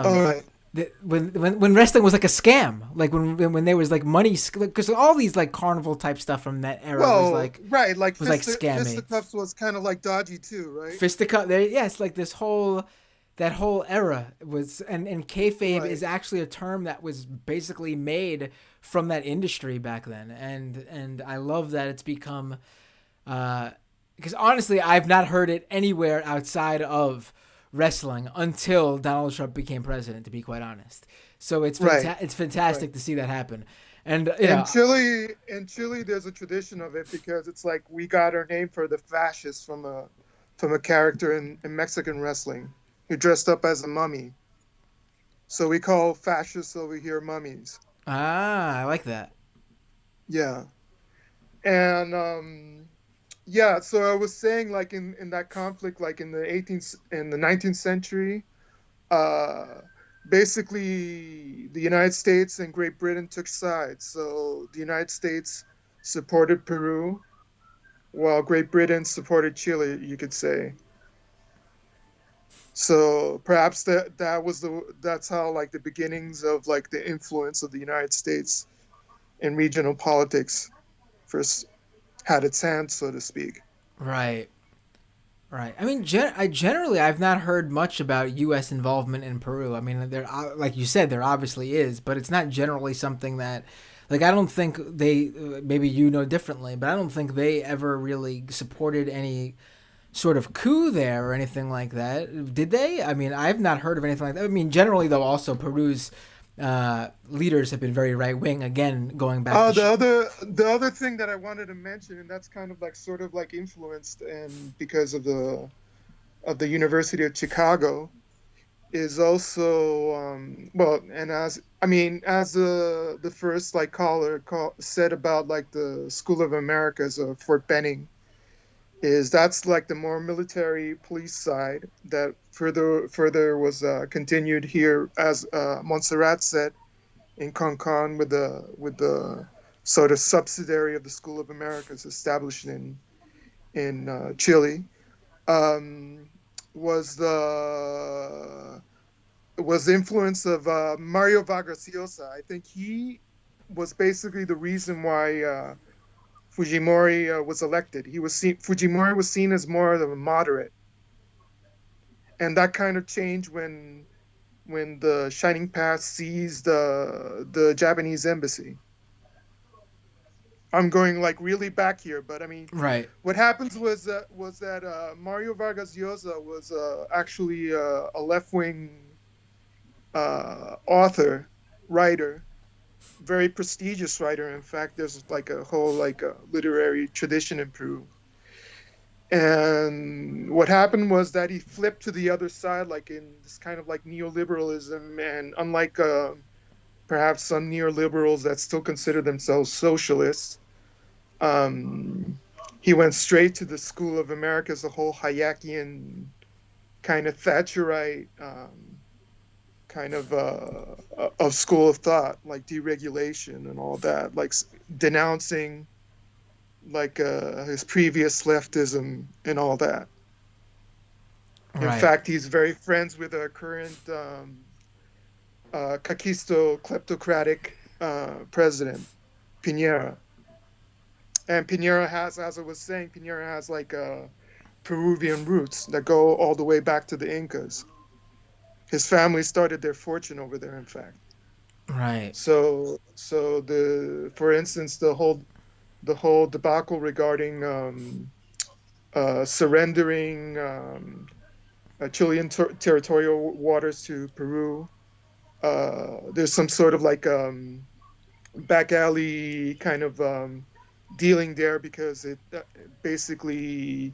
All right. When wrestling was like a scam, like when there was like money, because all these like carnival type stuff from that era was Well, like right, like scammy. fisticuffs was kind of like dodgy too, right? Fisticuff, there, yes, like that whole era was, and kayfabe Right. is actually a term that was basically made from that industry back then, and I love that it's become, because honestly, I've not heard it anywhere outside of wrestling until Donald Trump became president. To be quite honest, so Right. it's fantastic Right. to see that happen, and you know, In Chile, there's a tradition of it because it's like we got our name for the fascist from a character in Mexican wrestling who dressed up as a mummy. So we call fascists over here mummies. I like that. Yeah. And yeah, so I was saying like in that conflict, like in the 19th century, uh, basically the United States and Great Britain took sides. So the United States supported Peru, while Great Britain supported Chile, you could say. So perhaps that's how like the beginnings of like the influence of the United States in regional politics first had its hand, so to speak. Right. Right. I mean, I've not heard much about U.S. involvement in Peru. I mean, like you said, there obviously is, but it's not generally something that, like, I don't think they. Maybe you know differently, but I don't think they ever really supported any sort of coup there or anything like that. Did they? I mean, I've not heard of anything like that. I mean, generally though, also Peru's leaders have been very right wing. Again, going back Oh, to the other thing that I wanted to mention, and that's kind of like sort of like influenced and because of the University of Chicago, is also well, and as I mean, as the first like said about like the School of Americas of Fort Benning, is that's like the more military police side that further was continued here, as Montserrat said, in Concon with the sort of subsidiary of the School of Americas established in Chile, um, was the influence of Mario Vargas Llosa. I think he was basically the reason why Fujimori was elected. Fujimori was seen as more of a moderate, and that kind of changed when the Shining Path seized the Japanese embassy. I'm going like really back here, but I mean, right. what happens was that Mario Vargas Llosa was actually a left wing author, writer, very prestigious writer. In fact, there's like a whole like literary tradition in Peru. And what happened was that he flipped to the other side, like in this kind of like neoliberalism, and unlike perhaps some neoliberals that still consider themselves socialists, um, he went straight to the School of Americas, a whole Hayekian kind of Thatcherite kind of school of thought, like deregulation and all that, like denouncing like his previous leftism and all that. In Right. fact, he's very friends with a current Caquisto kleptocratic president, Piñera. And Piñera has, as I was saying, Piñera has like Peruvian roots that go all the way back to the Incas. His family started their fortune over there, in fact. Right. So for instance, the whole debacle regarding surrendering Chilean territorial waters to Peru. There's some sort of like back alley kind of dealing there because it basically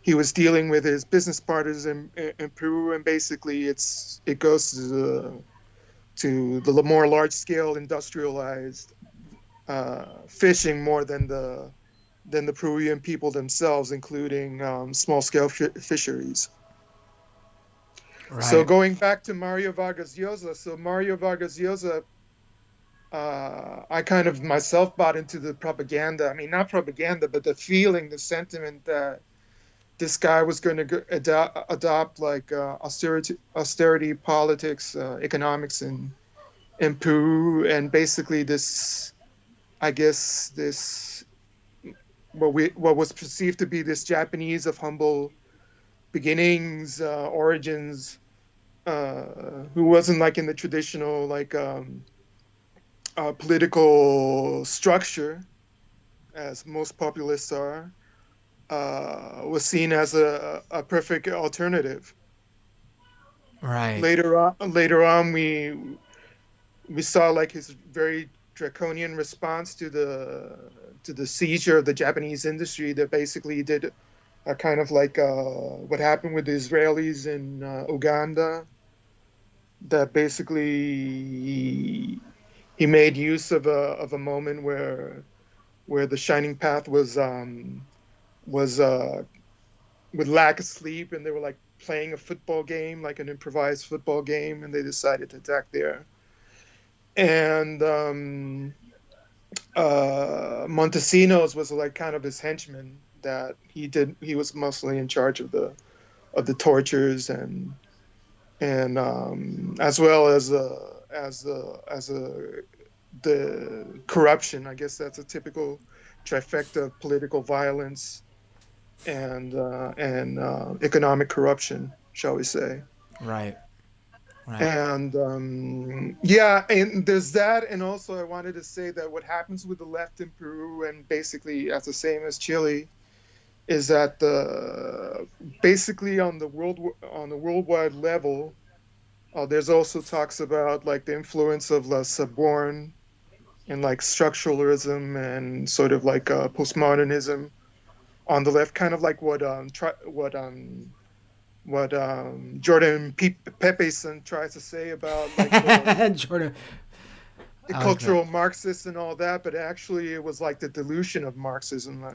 he was dealing with his business partners in Peru, and basically it goes to the more large scale industrialized fishing more than the Peruvian people themselves, including small scale fisheries. So Right. going back to Mario Vargas Llosa, so Mario Vargas Llosa, I kind of myself bought into the propaganda. I mean, not propaganda, but the feeling, the sentiment that this guy was going to adopt like austerity politics, economics in Peru, and basically this, I guess this what was perceived to be this Japanese of humble beginnings, origins, who wasn't like in the traditional like political structure as most populists are, was seen as a perfect alternative. Right. Later on, we saw like his very draconian response to the seizure of the Japanese industry that basically did a kind of like what happened with the Israelis in Uganda, that basically he made use of a moment where the Shining Path was with lack of sleep, and they were like playing a football game, like an improvised football game, and they decided to attack there. And Montesinos was like kind of his henchman, that he was mostly in charge of the tortures, and as well as the corruption. I guess that's a typical trifecta of political violence and economic corruption, shall we say. Right. Right. And yeah, and there's that. And also, I wanted to say that what happens with the left in Peru, and basically as the same as Chile, is that basically on the worldwide level, there's also talks about like the influence of La Sorbonne and like structuralism and sort of like postmodernism on the left, kind of like what Jordan Pepeson tries to say about like Jordan, the I like that. cultural Marxists and all that, but actually it was like the dilution of Marxism.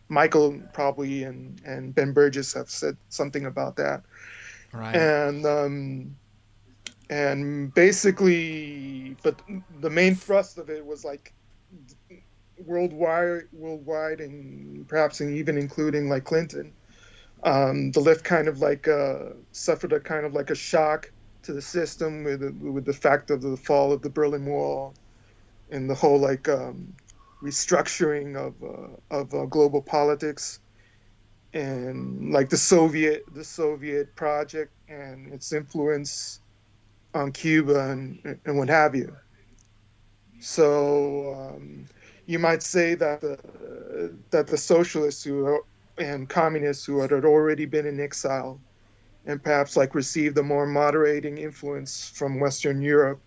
Michael probably and Ben Burgess have said something about that, Right. and basically, but the main thrust of it was like worldwide, and perhaps even including like Clinton. The left kind of like suffered a kind of like a shock to the system with the fact of the fall of the Berlin Wall and the whole like restructuring of global politics, and like the Soviet project and its influence on Cuba and what have you. So you might say that the socialists and communists who had already been in exile and perhaps like received a more moderating influence from Western Europe,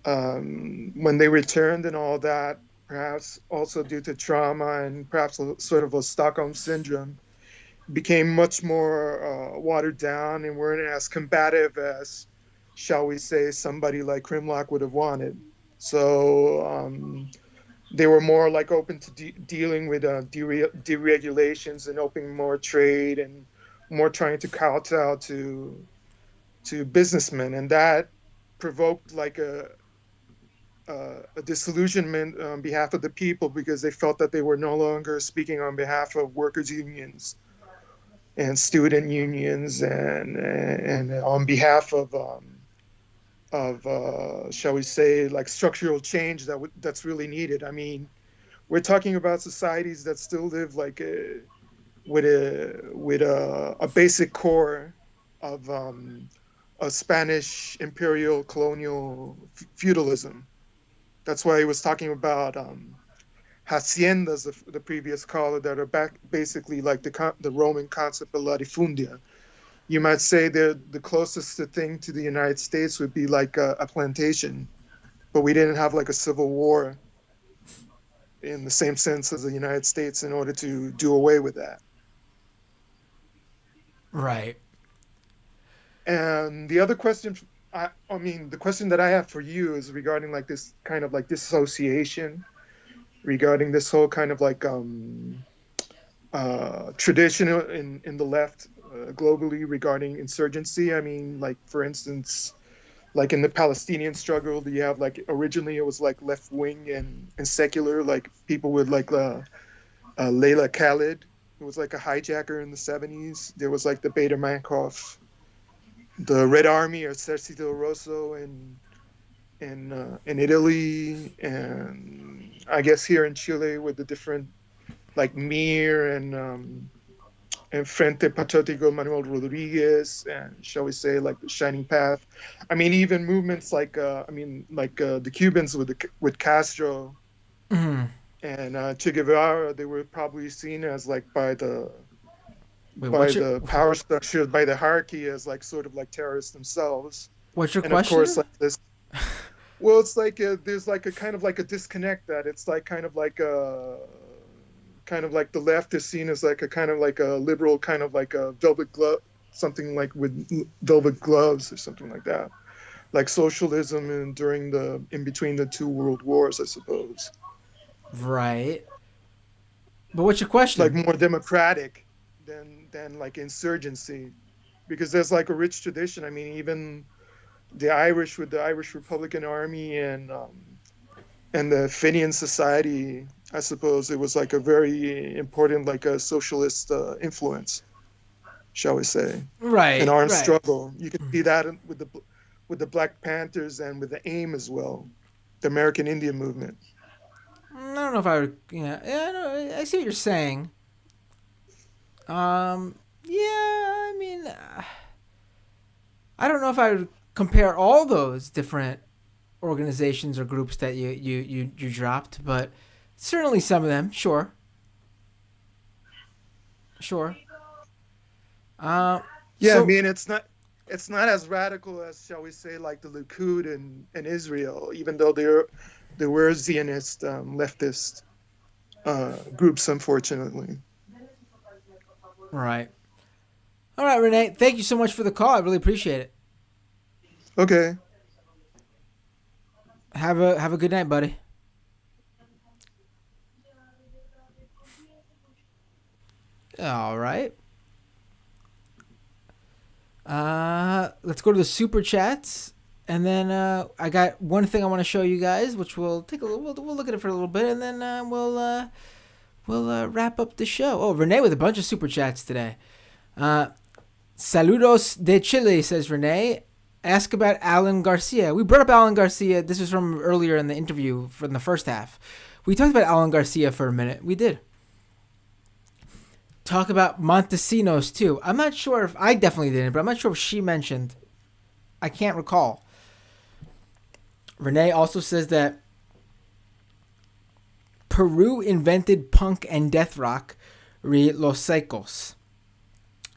when they returned and all that, perhaps also due to trauma and perhaps sort of a Stockholm syndrome, became much more watered down and weren't as combative as, shall we say, somebody like Grimlock would have wanted. So they were more like open to dealing with deregulations and opening more trade and more trying to kowtow to businessmen, and that provoked like a disillusionment on behalf of the people, because they felt that they were no longer speaking on behalf of workers' unions and student unions and on behalf of shall we say, like structural change that's really needed. I mean, we're talking about societies that still live like with a basic core of a Spanish imperial colonial feudalism. That's why he was talking about haciendas, the previous caller, that are basically like the Roman concept of latifundia. You might say the closest thing to the United States would be like a plantation, but we didn't have like a civil war in the same sense as the United States in order to do away with that. Right. And the other question, I mean, the question that I have for you is regarding like this kind of like dissociation, regarding this whole kind of like tradition in the left globally regarding insurgency. I mean, like for instance, like in the Palestinian struggle, you have like originally it was like left wing and secular, like people with like Layla Khalid, who was like a hijacker in the 70s. There was like the Beta Mankoff, the Red Army or Esercito Rosso in Italy, and I guess here in Chile with the different like MIR and Frente Patriótico Manuel Rodriguez, and shall we say like the Shining Path. I mean, even movements like the Cubans with Castro Mm-hmm. and Che Guevara, they were probably seen as like by the power structure, by the hierarchy, as like sort of like terrorists themselves. What's your And question? of course, like this. Well, it's like there's like a kind of like a disconnect, that it's like kind of like the left is seen as like a kind of like a liberal kind of like a velvet glove, something like with velvet gloves or something like that, like socialism and in between the two world wars, I suppose. Right. But what's your question? Like more democratic than like insurgency, because there's like a rich tradition. I mean, even the Irish with the Irish Republican Army and the Fenian Society, I suppose it was like a very important like a socialist influence, shall we say? Right. An armed right. struggle. You can see that with the Black Panthers and with the AIM as well, the American Indian movement. I don't know if I would. I see what you're saying. I mean, I don't know if I would compare all those different organizations or groups that you dropped, but certainly some of them, sure. Yeah, So, I mean it's not as radical as, shall we say, like the Likud in Israel, even though there were Zionist leftist groups, unfortunately. right. All right, Renee. Thank you so much for the call. I really appreciate it. Okay. Have a good night, buddy. All right. Let's go to the super chats, and then I got one thing I want to show you guys, which we'll take a little. We'll look at it for a little bit, and then we'll wrap up the show. Oh, Renee with a bunch of super chats today. Saludos de Chile, says Renee. Ask about Alan Garcia. We brought up Alan Garcia. This was from earlier in the interview from the first half. We talked about Alan Garcia for a minute. We did. Talk about Montesinos, too. I'm not sure if... I definitely didn't, but I'm not sure if she mentioned. I can't recall. Renee also says that Peru invented punk and death rock, re Los Secos.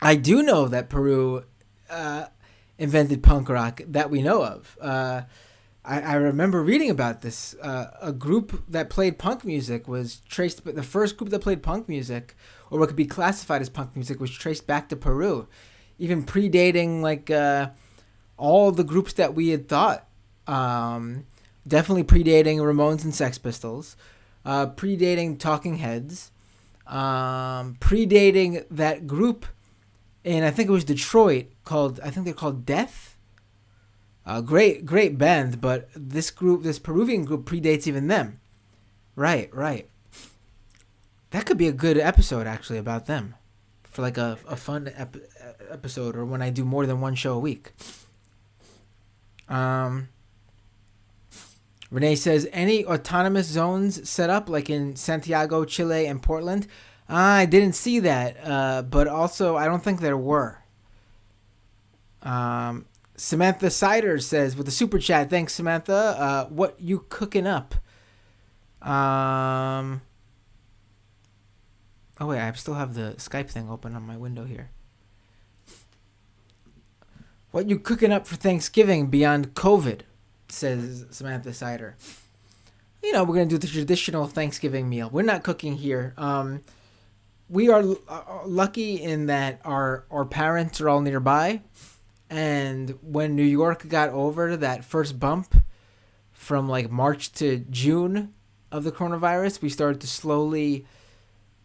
I do know that Peru invented punk rock that we know of. I remember reading about this. A group that played punk music was traced, but the first group that played punk music, or what could be classified as punk music, was traced back to Peru, even predating like all the groups that we had thought. Definitely predating Ramones and Sex Pistols, predating Talking Heads, predating that group, and I think it was Detroit called. I think they're called Death. Great band, but this Peruvian group predates even them. Right. That could be a good episode, actually, about them. For like a fun episode, or when I do more than one show a week. Renee says, any autonomous zones set up, like in Santiago, Chile, and Portland? I didn't see that, but also I don't think there were. Samantha Sider says with the super chat, thanks Samantha. What you cooking up? Oh wait, I still have the Skype thing open on my window here. What you cooking up for Thanksgiving beyond COVID? Says Samantha Sider. We're gonna do the traditional Thanksgiving meal. We're not cooking here. We are lucky in that our parents are all nearby, and when New York got over that first bump from like March to June of the coronavirus, we started to slowly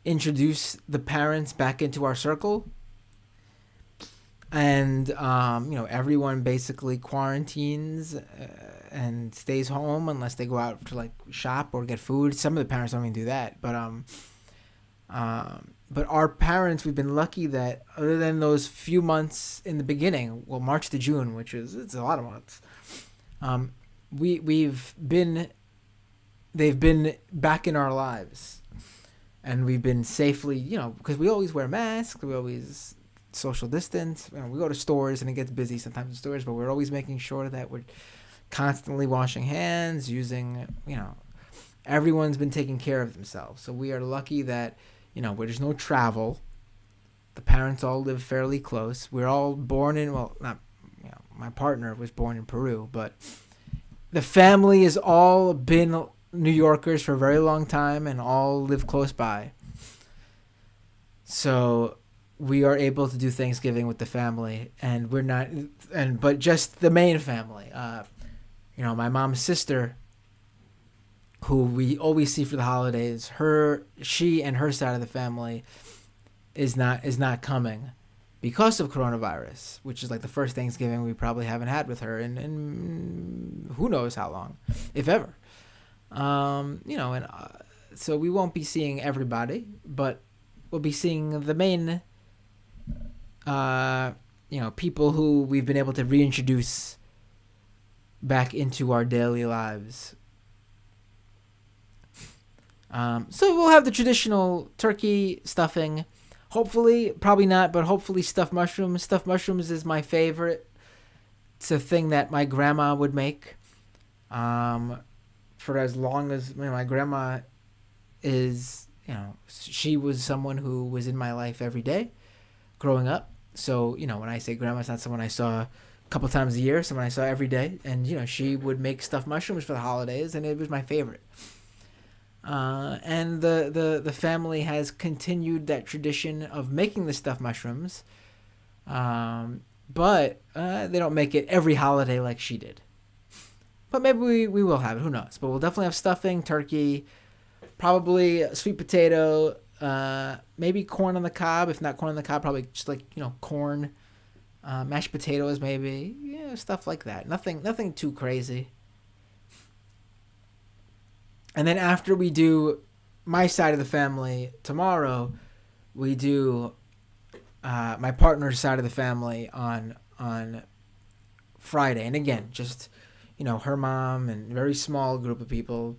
introduce the parents back into our circle. And everyone basically quarantines and stays home unless they go out to like shop or get food. Some of the parents don't even do that, but our parents, we've been lucky that other than those few months in the beginning, well, March to June, which is it's a lot of months, they've been back in our lives, and we've been safely, because we always wear masks, we always social distance. We go to stores and it gets busy sometimes in stores, but we're always making sure that we're constantly washing hands, using, everyone's been taking care of themselves. So we are lucky that, where there's no travel. The parents all live fairly close. We're all born in, well, not, my partner was born in Peru, but the family has all been New Yorkers for a very long time and all live close by. So we are able to do Thanksgiving with the family, and but just the main family. My mom's sister, who we always see for the holidays, she and her side of the family is not coming because of coronavirus, which is like the first Thanksgiving we probably haven't had with her in who knows how long, if ever. So we won't be seeing everybody, but we'll be seeing the main people who we've been able to reintroduce back into our daily lives. So we'll have the traditional turkey stuffing. Hopefully, probably not, but hopefully stuffed mushrooms. Stuffed mushrooms is my favorite. It's a thing that my grandma would make. For as long as my grandma is, she was someone who was in my life every day growing up. So, when I say grandma, it's not someone I saw a couple times a year, someone I saw every day. And, she would make stuffed mushrooms for the holidays, and it was my favorite. And the family has continued that tradition of making the stuffed mushrooms. But they don't make it every holiday like she did. But maybe we will have it. Who knows? But we'll definitely have stuffing, turkey, probably sweet potato, maybe corn on the cob. If not corn on the cob, probably just like, corn, mashed potatoes maybe. Stuff like that. Nothing too crazy. And then after we do my side of the family tomorrow, we do my partner's side of the family on Friday. And again, just, her mom and a very small group of people,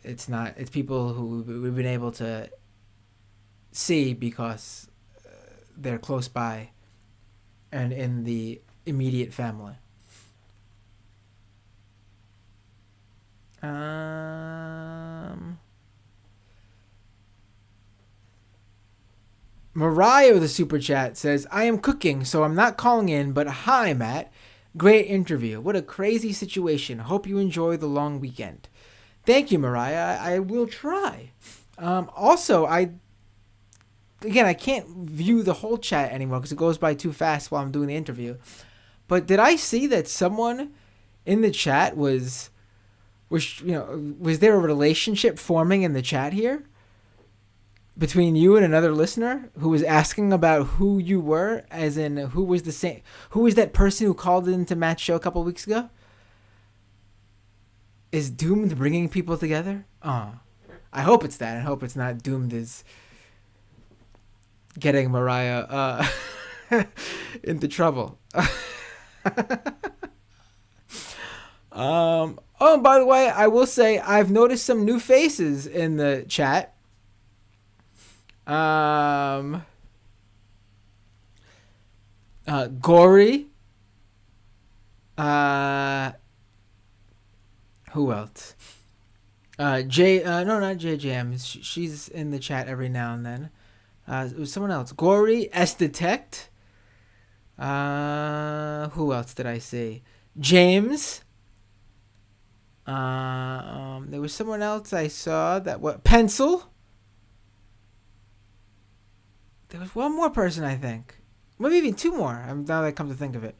it's people who we've been able to see because they're close by and in the immediate family. Mariah with a super chat says, I am cooking, so I'm not calling in, but hi, Matt. Great interview. What a crazy situation. Hope you enjoy the long weekend. Thank you, Mariah. I will try. Also, I can't view the whole chat anymore because it goes by too fast while I'm doing the interview. But did I see that someone in the chat was there a relationship forming in the chat here between you and another listener who was asking about who you were, as in who was that person who called into Matt's show a couple weeks ago? Is Doomed bringing people together? I hope it's that. I hope it's not Doomed is getting Mariah into trouble. Oh, and by the way, I will say I've noticed some new faces in the chat. Gory. Who else? No, not JJM. She's in the chat every now and then. It was someone else. Gory, S Detect. Who else did I see? James. There was someone else I saw that Pencil. There was one more person, I think. Maybe even two more. Now that I come to think of it.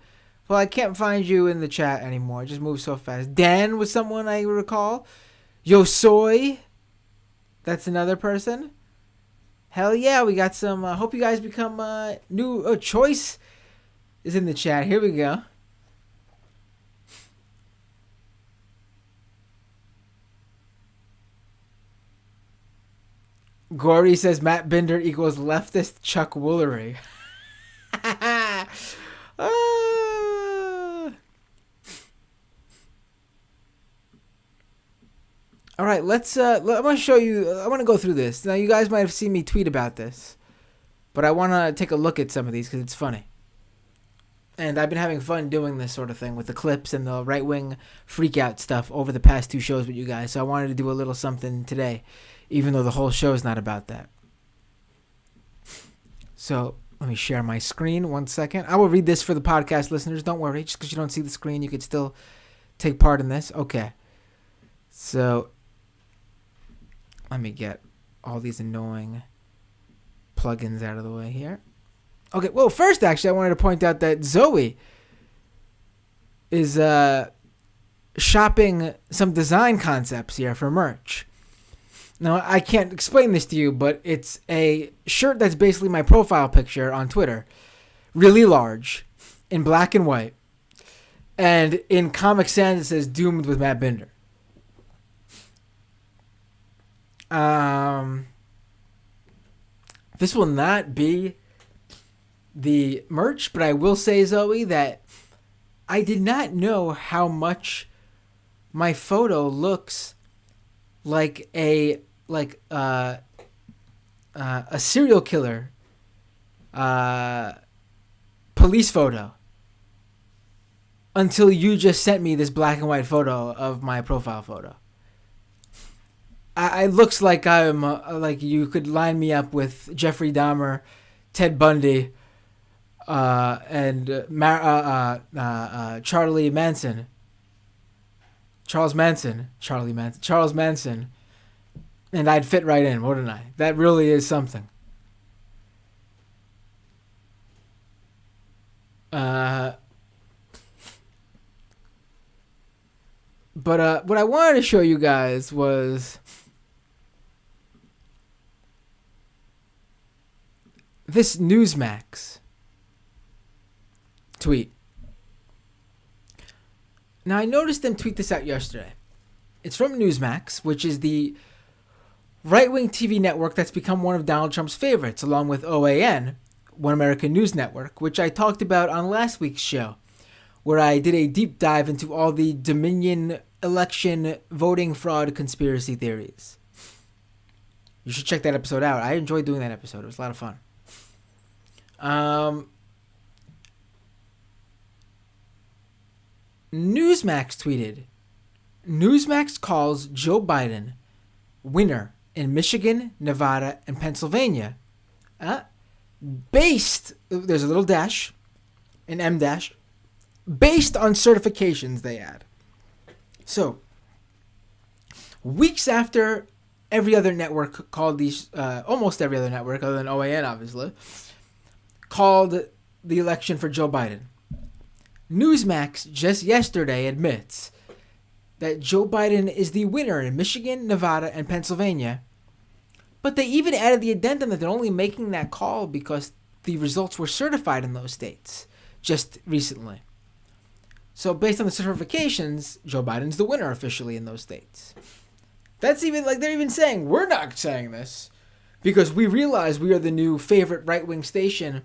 Well, I can't find you in the chat anymore. It just moves so fast. Dan was someone I recall. Yo Soy. That's another person. Hell yeah, we got some. Hope you guys become new. Choice is in the chat. Here we go. Gory says Matt Binder equals leftist Chuck Woolery. All right, let's. I want to show you. I want to go through this. Now, you guys might have seen me tweet about this, but I want to take a look at some of these because it's funny. And I've been having fun doing this sort of thing with the clips and the right-wing freak-out stuff over the past two shows with you guys. So I wanted to do a little something today, even though the whole show is not about that. So let me share my screen 1 second. I will read this for the podcast listeners. Don't worry. Just because you don't see the screen, you could still take part in this. Okay. So let me get all these annoying plugins out of the way here. Okay, well, first, actually, I wanted to point out that Zoe is shopping some design concepts here for merch. Now, I can't explain this to you, but it's a shirt that's basically my profile picture on Twitter. Really large, in black and white. And in Comic Sans, it says Doomed with Matt Binder. This will not be the merch, but I will say, Zoe, that I did not know how much my photo looks like a serial killer police photo until you just sent me this black and white photo of my profile photo. It looks like I'm like you could line me up with Jeffrey Dahmer, Ted Bundy, and Charles Manson, and I'd fit right in, wouldn't I? That really is something. But what I wanted to show you guys was this Newsmax tweet. Now, I noticed them tweet this out yesterday. It's from Newsmax, which is the right-wing TV network that's become one of Donald Trump's favorites, along with OAN, One American News Network, which I talked about on last week's show, where I did a deep dive into all the Dominion election voting fraud conspiracy theories. You should check that episode out. I enjoyed doing that episode. It was a lot of fun. Newsmax tweeted, Newsmax calls Joe Biden winner in Michigan, Nevada, and Pennsylvania. Based, there's a little dash, an M dash, based on certifications they add. So, weeks after every other network called these, almost every other network other than OAN obviously, called the election for Joe Biden, Newsmax just yesterday admits that Joe Biden is the winner in Michigan, Nevada, and Pennsylvania. But they even added the addendum that they're only making that call because the results were certified in those states just recently. So based on the certifications, Joe Biden's the winner officially in those states. That's even like they're even saying, we're not saying this because we realize we are the new favorite right-wing station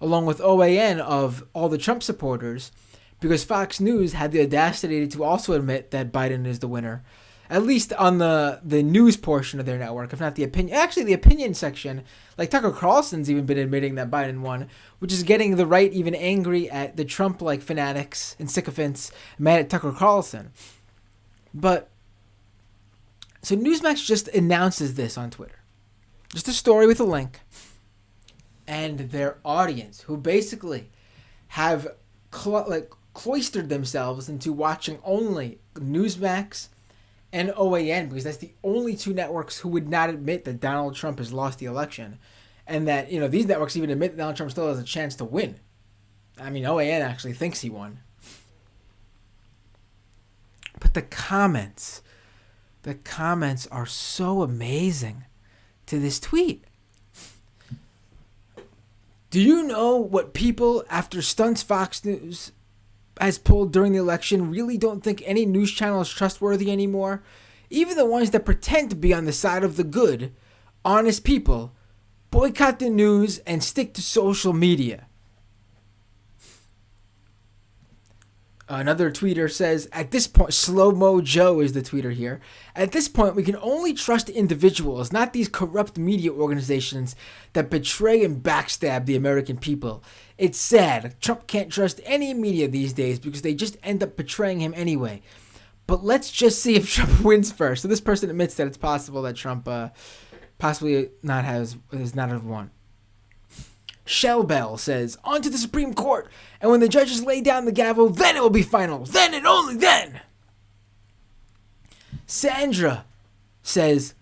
along with OAN of all the Trump supporters, because Fox News had the audacity to also admit that Biden is the winner at least on the news portion of their network, if not the opinion. Actually, the opinion section, like Tucker Carlson's even been admitting that Biden won, which is getting the right even angry at the Trump-like fanatics and sycophants mad at Tucker Carlson. But, so Newsmax just announces this on Twitter. Just a story with a link. And their audience, who basically have cloistered themselves into watching only Newsmax and OAN, because that's the only two networks who would not admit that Donald Trump has lost the election. And that, these networks even admit that Donald Trump still has a chance to win. I mean, OAN actually thinks he won. But the comments are so amazing to this tweet. Do you know what people after stunts Fox News has pulled during the election really don't think any news channel is trustworthy anymore? Even the ones that pretend to be on the side of the good, honest people, boycott the news and stick to social media. Another tweeter says, at this point, Slow Mo Joe is the tweeter here. At this point, we can only trust individuals, not these corrupt media organizations that betray and backstab the American people. It's sad. Trump can't trust any media these days because they just end up betraying him anyway. But let's just see if Trump wins first. So this person admits that it's possible that Trump possibly has not have won. Shell Bell says, on to the Supreme Court, and when the judges lay down the gavel, then it will be final. Then and only then. Sandra says,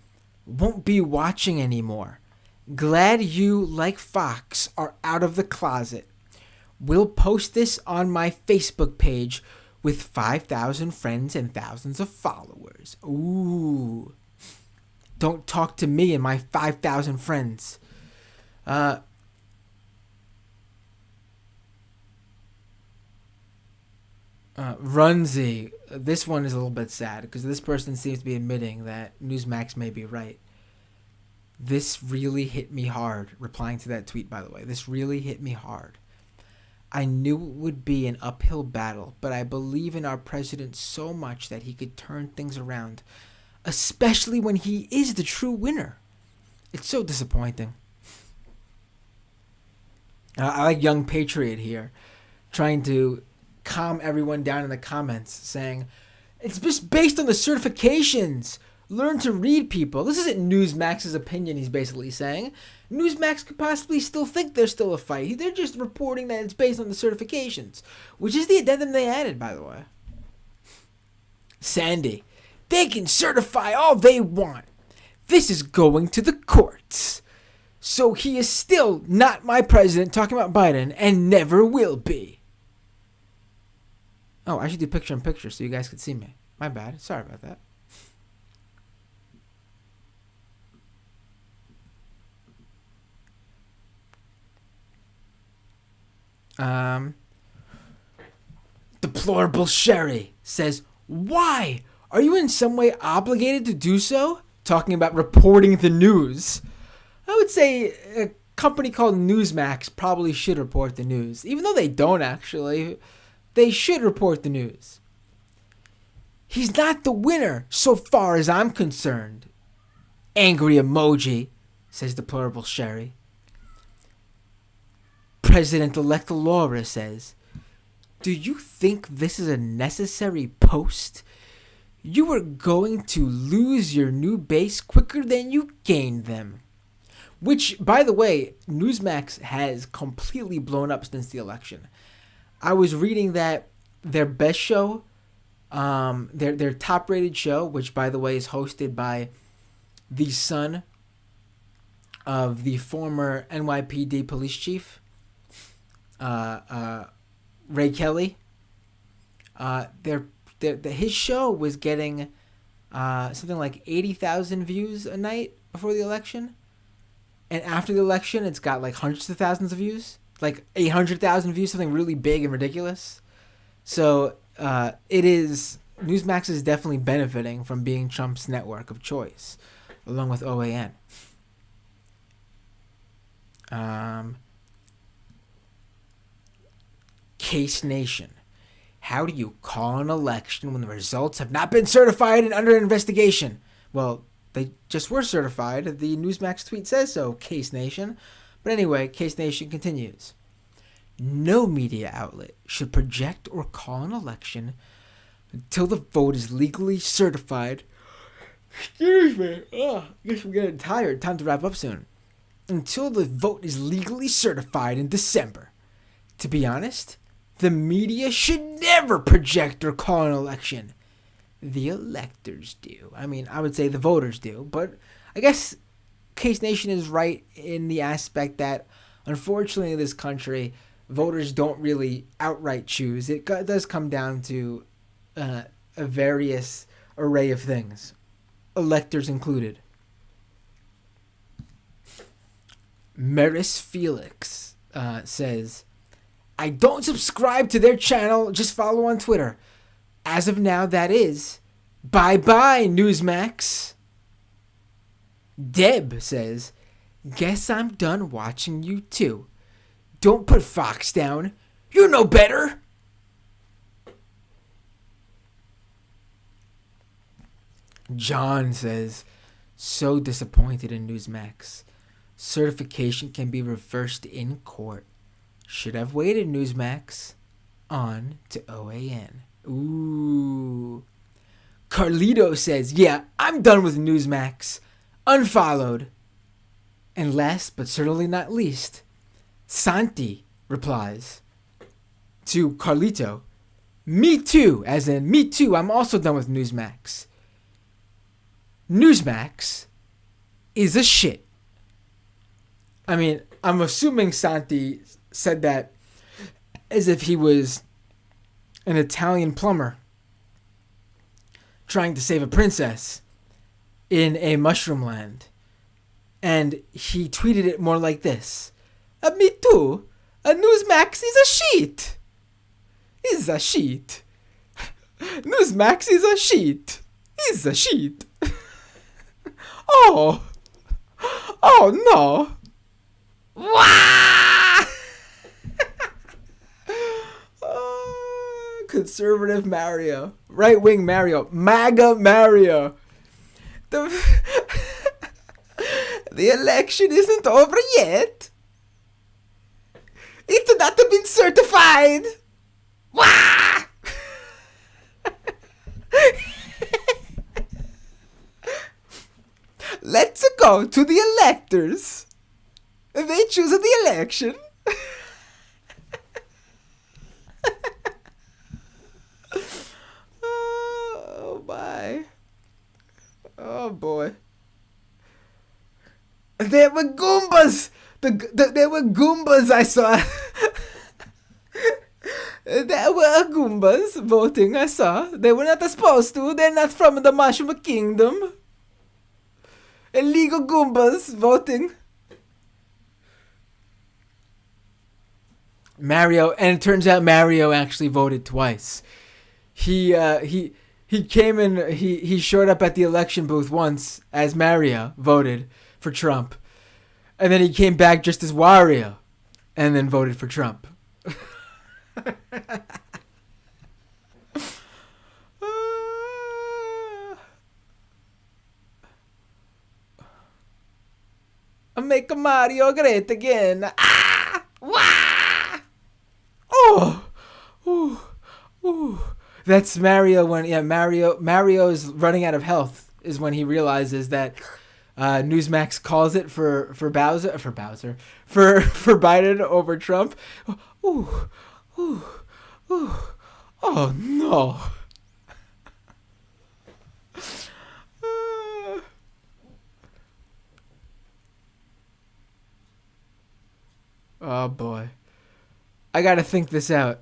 won't be watching anymore. Glad you, like Fox, are out of the closet. We'll post this on my Facebook page with 5,000 friends and thousands of followers. Ooh. Don't talk to me and my 5,000 friends. Runzi, this one is a little bit sad because this person seems to be admitting that Newsmax may be right. This really hit me hard. Replying to that tweet, by the way. This really hit me hard. I knew it would be an uphill battle, but I believe in our president so much that he could turn things around, especially when he is the true winner. It's so disappointing. I like Young Patriot here, trying to calm everyone down in the comments, saying, it's just based on the certifications. Learn to read, people. This isn't Newsmax's opinion, he's basically saying. Newsmax could possibly still think there's still a fight. They're just reporting that it's based on the certifications, which is the addendum they added, by the way. Sandy, they can certify all they want. This is going to the courts. So he is still not my president, talking about Biden, and never will be. Oh, I should do picture-in-picture so you guys could see me. My bad. Sorry about that. Deplorable Sherry says, why? Are you in some way obligated to do so? Talking about reporting the news. I would say a company called Newsmax probably should report the news. Even though they don't actually. They should report the news. He's not the winner, so far as I'm concerned. Angry emoji, says Deplorable Sherry. President-elect Laura says, do you think this is a necessary post? You are going to lose your new base quicker than you gained them. Which, by the way, Newsmax has completely blown up since the election. I was reading that their best show, their top-rated show, which, by the way, is hosted by the son of the former NYPD police chief, Ray Kelly. His show was getting something like 80,000 views a night before the election. And after the election, it's got like hundreds of thousands of views. Like 800,000 views, something really big and ridiculous. So Newsmax is definitely benefiting from being Trump's network of choice, along with OAN. Case Nation. How do you call an election when the results have not been certified and under investigation? Well, they just were certified. The Newsmax tweet says so, Case Nation. But anyway, Case Nation continues. No media outlet should project or call an election until the vote is legally certified. Excuse me. I guess I'm getting tired. Time to wrap up soon. Until the vote is legally certified in December. To be honest, the media should never project or call an election. The electors do. I mean, I would say the voters do. But I guess Case Nation is right in the aspect that, unfortunately, in this country, voters don't really outright choose. It does come down to a various array of things, electors included. Maris Felix says, I don't subscribe to their channel, just follow on Twitter. As of now, that is. Bye-bye, Newsmax. Deb says, guess I'm done watching you too. Don't put Fox down. You know better. John says, so disappointed in Newsmax. Certification can be reversed in court. Should have waited, Newsmax. On to OAN. Ooh. Carlito says, yeah, I'm done with Newsmax. Unfollowed. And last but certainly not least, Santi replies to Carlito, me too, as in me too, I'm also done with Newsmax. Newsmax is a shit. I mean, I'm assuming Santi said that as if he was an Italian plumber trying to save a princess in a mushroom land. And he tweeted it more like this. Me too. A Newsmax is a sheet. Is a sheet. Newsmax is a sheet. Is a sheet. Oh. Oh no. Wah! Conservative Mario. Right wing Mario. MAGA Mario. The election isn't over yet. It's not been certified. Wah! Let's go to the electors. They choose the election. Oh my. Oh boy. There were Goombas. There were Goombas I saw. There were Goombas voting, I saw. They were not supposed to. They're not from the Mushroom Kingdom. Illegal Goombas voting. Mario, and it turns out Mario actually voted twice. He came in, he showed up at the election booth once as Mario voted for Trump. And then he came back just as Wario and then voted for Trump. Make Mario great again. Ah! Wah! Oh! Ooh! Ooh! That's Mario when Mario's running out of health is when he realizes that Newsmax calls it for Biden over Trump. Ooh! Ooh! Ooh! Oh no! Oh boy. I gotta think this out.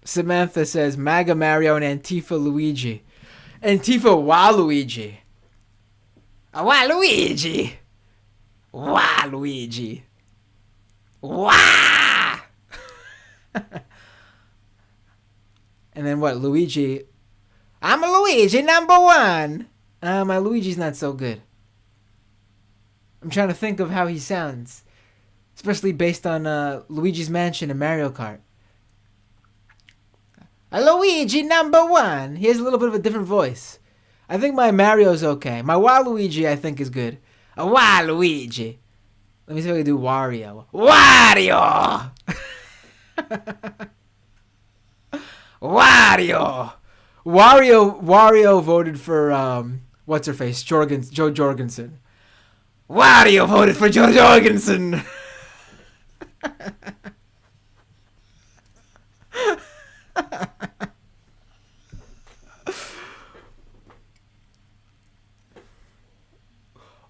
Samantha says MAGA Mario and Antifa Luigi. Antifa Waluigi. Waluigi. Waluigi. Wah! And then what? Luigi. I'm a Luigi #1. My Luigi's not so good. I'm trying to think of how he sounds. Especially based on Luigi's Mansion and Mario Kart. Luigi number one. He has a little bit of a different voice. I think my Mario's okay. My Waluigi, I think, is good. A Waluigi. Let me see if I can do Wario. Wario! Wario! Wario voted for, what's her face? Jo Jorgensen. Wario voted for Jo Jorgensen!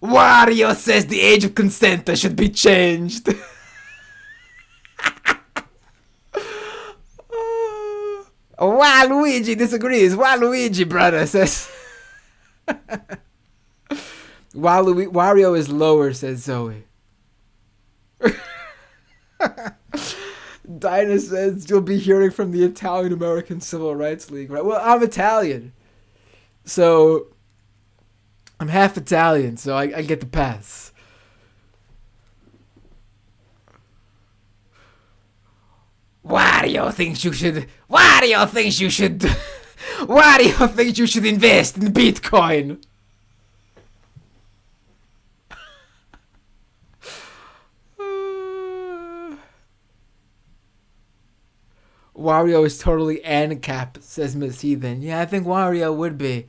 Wario says the age of consent should be changed. Waluigi disagrees. Waluigi, brother, says. Wario is lower, says Zoe. Dinah says you'll be hearing from the Italian American Civil Rights League. Right? Well, I'm Italian. So I'm half Italian, so I get the pass. Wario thinks you should invest in Bitcoin. Wario is totally ANCAP, says Miss Heathen. Yeah, I think Wario would be.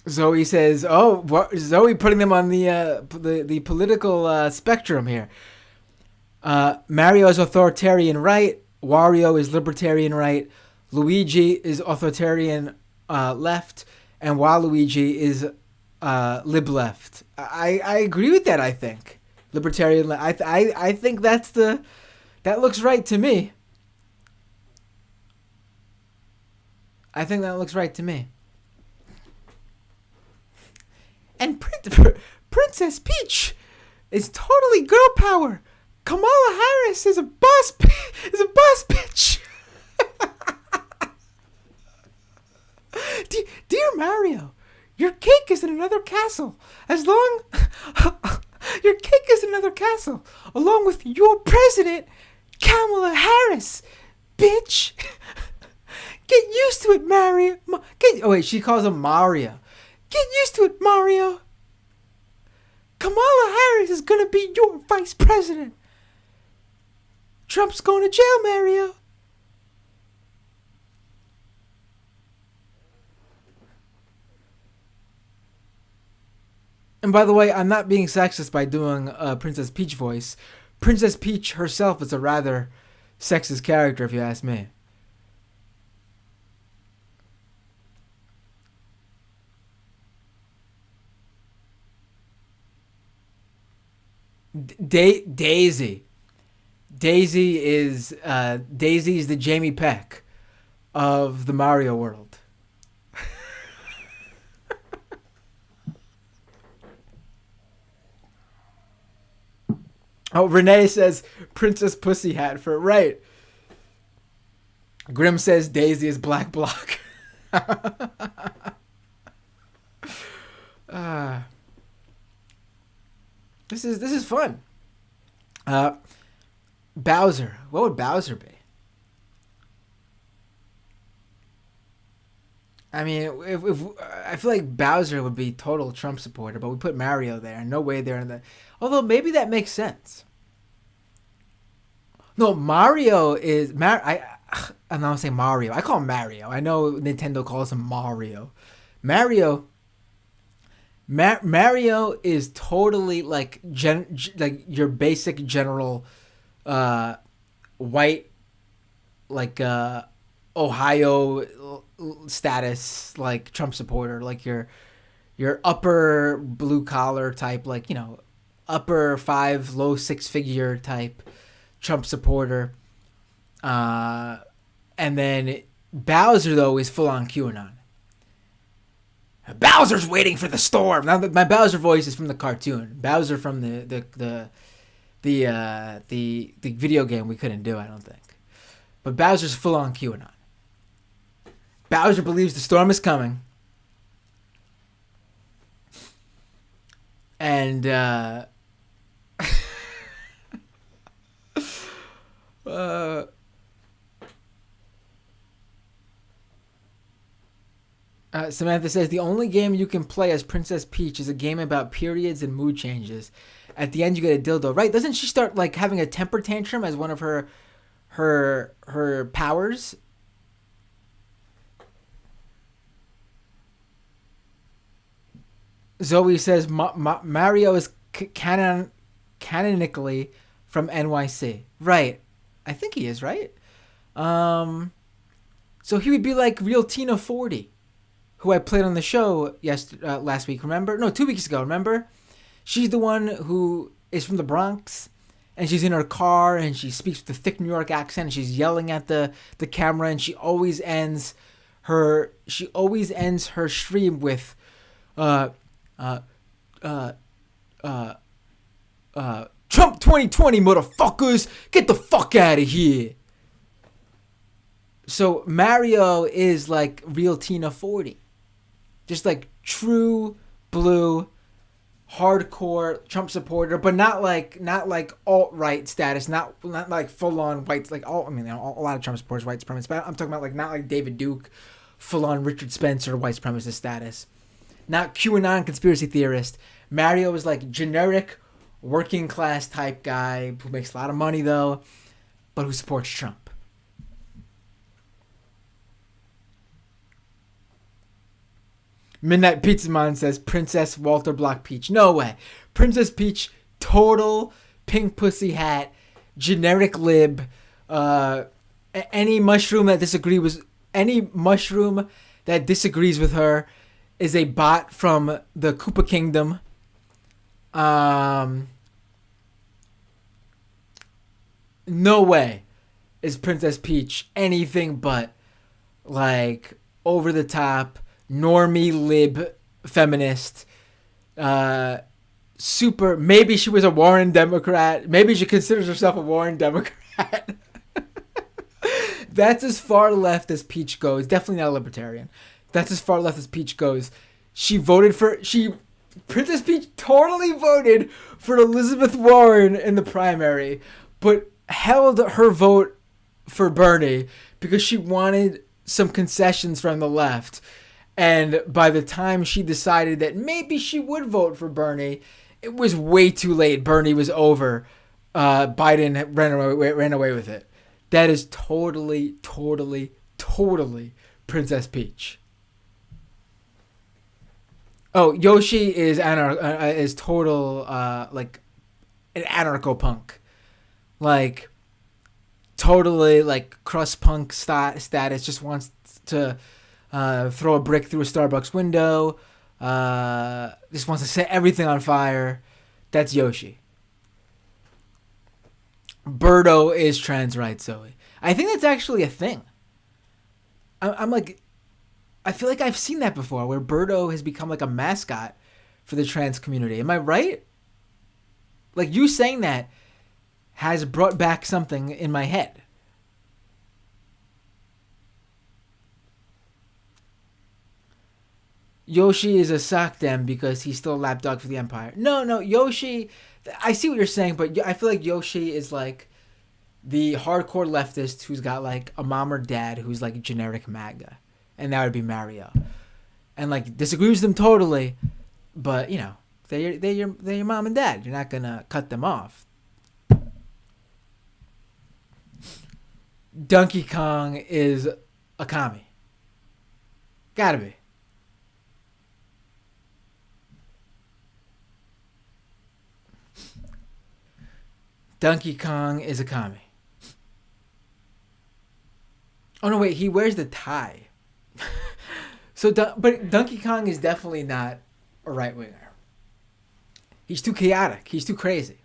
Zoe says, Zoe putting them on the political spectrum here. Mario is authoritarian right. Wario is libertarian right. Luigi is authoritarian left. And Waluigi is lib left. I agree with that, I think. Libertarian left. I think that looks right to me. I think that looks right to me. And Princess Peach is totally girl power. Kamala Harris is a boss bitch. Dear Mario, your cake is in another castle. Your cake is in another castle, along with your president, Kamala Harris, bitch. Get used to it, Mario. She calls him Mario. Get used to it, Mario. Kamala Harris is gonna be your vice president. Trump's going to jail, Mario. And by the way, I'm not being sexist by doing a Princess Peach voice. Princess Peach herself is a rather sexist character, if you ask me. Daisy. Daisy is the Jamie Peck of the Mario world. Oh, Renee says Princess Pussy Hat for right. Grim says Daisy is Black Block. This is fun. Bowser. What would Bowser be? I mean, if I feel like Bowser would be total Trump supporter, but we put Mario there. No way they're in the. Although maybe that makes sense. No, Mario is I'm not saying Mario. I call him Mario. I know Nintendo calls him Mario. Mario is totally like like your basic general white, like Ohio status, like Trump supporter, like your upper blue collar type, like, you know, upper 5 low 6 figure type Trump supporter. And then Bowser though is full on QAnon. Bowser's waiting for the storm. Now my Bowser voice is from the cartoon. Bowser from the video game we couldn't do, I don't think. But Bowser's full on QAnon. Bowser believes the storm is coming. And Samantha says the only game you can play as Princess Peach is a game about periods and mood changes. At the end, you get a dildo, right? Doesn't she start like having a temper tantrum as one of her powers? Zoe says Mario is canonically from NYC, right? I think he is, right? So he would be like real Tina 40, who I played on the show last week. Remember? No, 2 weeks ago. Remember? She's the one who is from the Bronx, and she's in her car, and she speaks with a thick New York accent, and she's yelling at the camera, and she always ends her stream with, Trump 2020, motherfuckers, get the fuck out of here. So Mario is like real Tina 40. Just like true blue, hardcore Trump supporter, but not like alt-right status, not like full-on white, like a lot of Trump supporters white supremacists, but I'm talking about like not like David Duke, full-on Richard Spencer white supremacist status. Not QAnon conspiracy theorist. Mario is like generic working class type guy who makes a lot of money though, but who supports Trump. Midnight Pizza Man says Princess Walter Block Peach. No way. Princess Peach, total pink pussy hat, generic lib. Any mushroom that disagrees with her is a bot from the Koopa Kingdom. No way is Princess Peach anything but like over the top normie lib feminist. Super. Maybe she was a Warren Democrat. Maybe she considers herself a Warren Democrat. That's as far left as Peach goes. Definitely not a libertarian. That's as far left as Peach goes. Princess Peach totally voted for Elizabeth Warren in the primary, but held her vote for Bernie because she wanted some concessions from the left. And by the time she decided that maybe she would vote for Bernie, it was way too late. Bernie was over. Biden ran away with it. That is totally Princess Peach. Oh, Yoshi is total like an anarcho-punk. Like totally like crust punk status, just wants to throw a brick through a Starbucks window. Just wants to set everything on fire. That's Yoshi. Birdo is trans rights, Zoe. I think that's actually a thing. I'm like, I feel like I've seen that before, where Birdo has become like a mascot for the trans community. Am I right? Like you saying that has brought back something in my head. Yoshi is a sockdem because he's still a lapdog for the Empire. No, Yoshi, I see what you're saying, but I feel like Yoshi is like the hardcore leftist who's got like a mom or dad who's like generic MAGA. And that would be Mario. And like disagrees with them totally, but you know, they're your mom and dad. You're not gonna cut them off. Donkey Kong is a commie. Gotta be. Donkey Kong is a commie. Oh no, wait, he wears the tie. But Donkey Kong is definitely not a right winger. He's too chaotic. He's too crazy.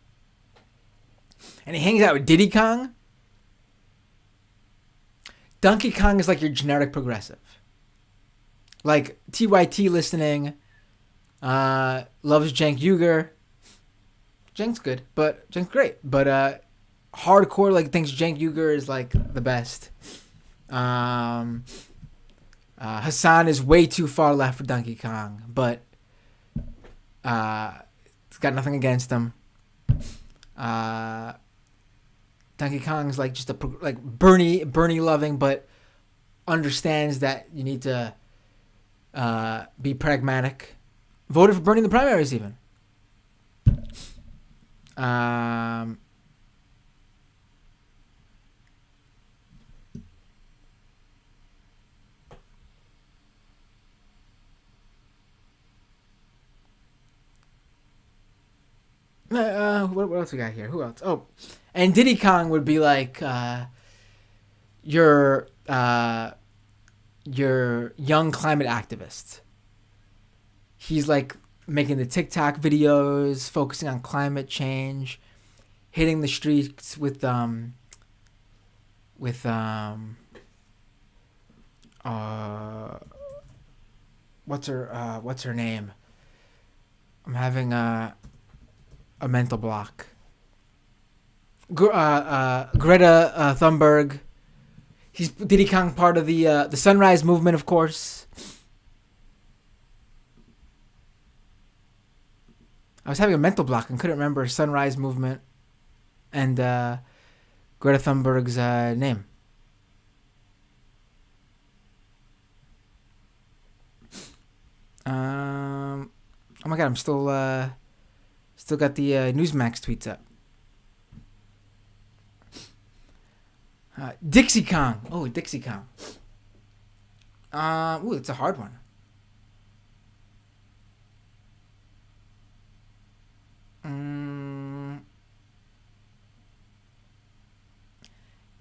And he hangs out with Diddy Kong. Donkey Kong is like your generic progressive. Like TYT listening. Loves Cenk Uygur. Cenk's good, but Cenk's great. But hardcore like thinks Cenk Uygur is like the best. Hassan is way too far left for Donkey Kong, but it's got nothing against him. Donkey Kong's like just like Bernie loving, but understands that you need to be pragmatic. Voted for Bernie in the primaries even. What else we got here? Who else? Oh, and Diddy Kong would be like your young climate activist. He's like making the TikTok videos, focusing on climate change, hitting the streets with what's her name? I'm having a mental block. Greta Thunberg. He's Diddy Kong, part of the Sunrise Movement, of course. I was having a mental block and couldn't remember Sunrise Movement and Greta Thunberg's name. Oh my god, I'm still got the Newsmax tweets up. Dixie Kong. Oh, Dixie Kong. Ooh, it's a hard one.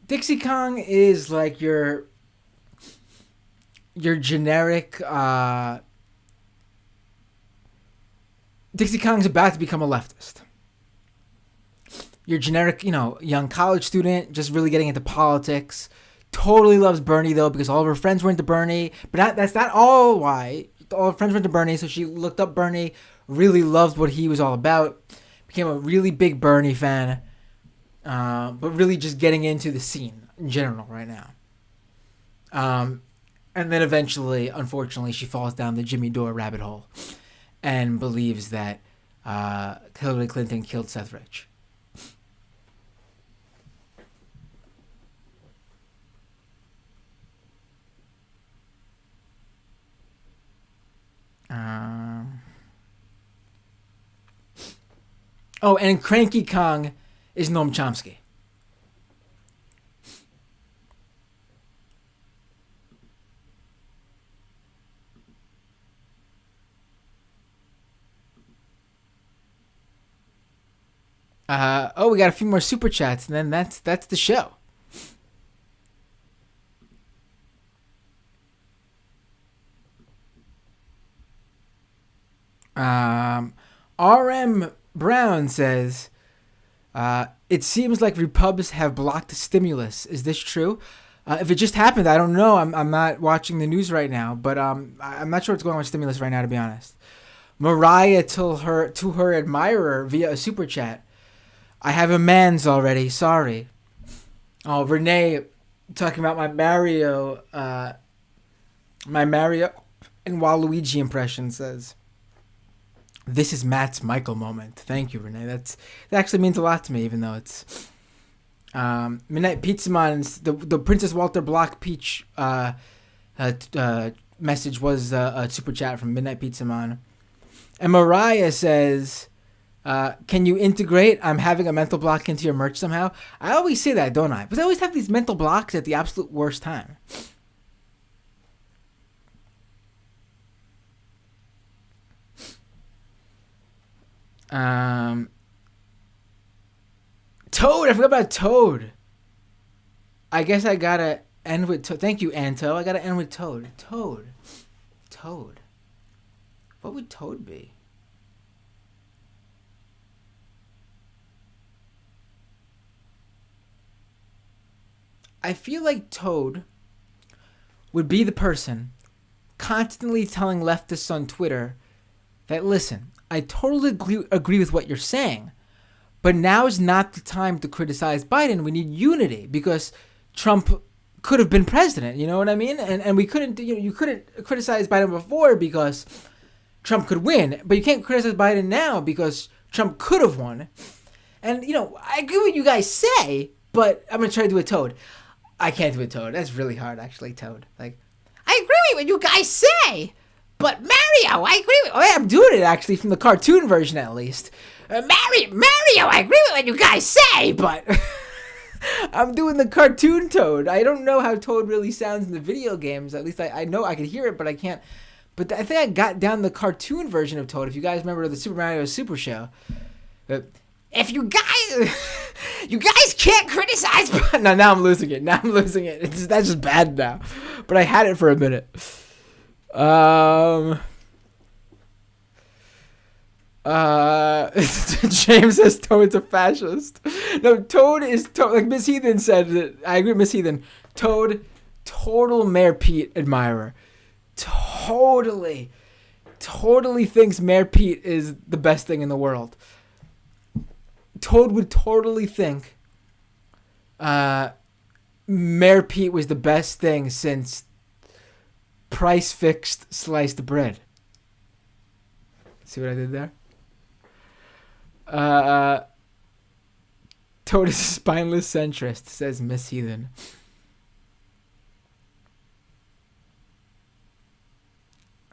Dixie Kong is like your generic. Dixie Kong's about to become a leftist. Your generic, young college student, just really getting into politics. Totally loves Bernie, though, because all of her friends were into Bernie. But that's not all why. All her friends were into Bernie, so she looked up Bernie, really loved what he was all about, became a really big Bernie fan, but really just getting into the scene in general right now. And then eventually, unfortunately, she falls down the Jimmy Dore rabbit hole and believes that Hillary Clinton killed Seth Rich. Oh, and Cranky Kong is Noam Chomsky. We got a few more super chats, and then that's the show. RM Brown says, it seems like Repubs have blocked the stimulus. Is this true? If it just happened, I don't know. I'm not watching the news right now, but I'm not sure what's going on with stimulus right now, to be honest. Mariah to her admirer via a super chat, I have a mans already, sorry. Oh, Renee talking about my Mario and Waluigi impression says, this is Matt's Michael moment. Thank you, Renee. That actually means a lot to me, even though it's Midnight Pizza Man's the Princess Walter Block Peach message was a super chat from Midnight Pizza Man. And Mariah says, can you integrate I'm having a mental block into your merch somehow? I always say that, don't I? Because I always have these mental blocks at the absolute worst time. Toad, I forgot about Toad. I guess I gotta end with Toad. Thank you, Anto. I gotta end with Toad. Toad. What would Toad be? I feel like Toad would be the person constantly telling leftists on Twitter that, listen, I totally agree with what you're saying, but now is not the time to criticize Biden. We need unity because Trump could have been president. You know what I mean? And we couldn't. You couldn't criticize Biden before because Trump could win, but you can't criticize Biden now because Trump could have won. And I agree with what you guys say, But I'm gonna try to do a Toad. I can't do a Toad. That's really hard, actually. Toad. Like, I agree with what you guys say, but Mario, I agree with. Oh yeah, I'm doing it actually from the cartoon version at least. Mario, I agree with what you guys say, but I'm doing the cartoon Toad. I don't know how Toad really sounds in the video games. At least I know I can hear it, but I can't. But I think I got down the cartoon version of Toad. If you guys remember the Super Mario Super Show. If you guys can't criticize. No, now I'm losing it. That's just bad now. But I had it for a minute. James says Toad's a fascist. No, Toad is like Miss Heathen said. That, I agree with Miss Heathen. Toad, total Mayor Pete admirer. Totally thinks Mayor Pete is the best thing in the world. Toad would totally think Mayor Pete was the best thing since price fixed sliced bread. See what I did there? Toad is a spineless centrist, says Miss Heathen.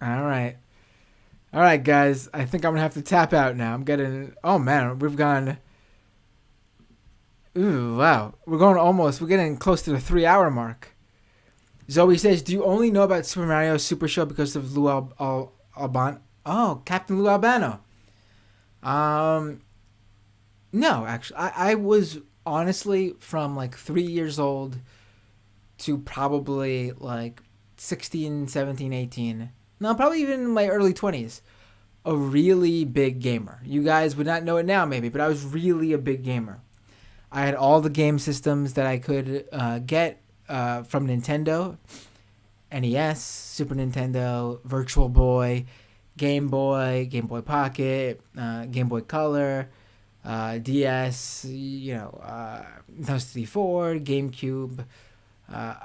All right, guys. I think I'm gonna have to tap out now. I'm getting. Oh man, we've gone. Ooh, wow. We're getting close to the 3-hour mark. Zoe says, do you only know about Super Mario Super Show because of Lou Albano? Oh, Captain Lou Albano. No, actually. I was honestly from like 3 years old to probably like 16, 17, 18. No, probably even in my early 20s. A really big gamer. You guys would not know it now maybe, but I was really a big gamer. I had all the game systems that I could get from Nintendo. NES, Super Nintendo, Virtual Boy, Game Boy Pocket, Game Boy Color, DS, Nintendo 64, GameCube.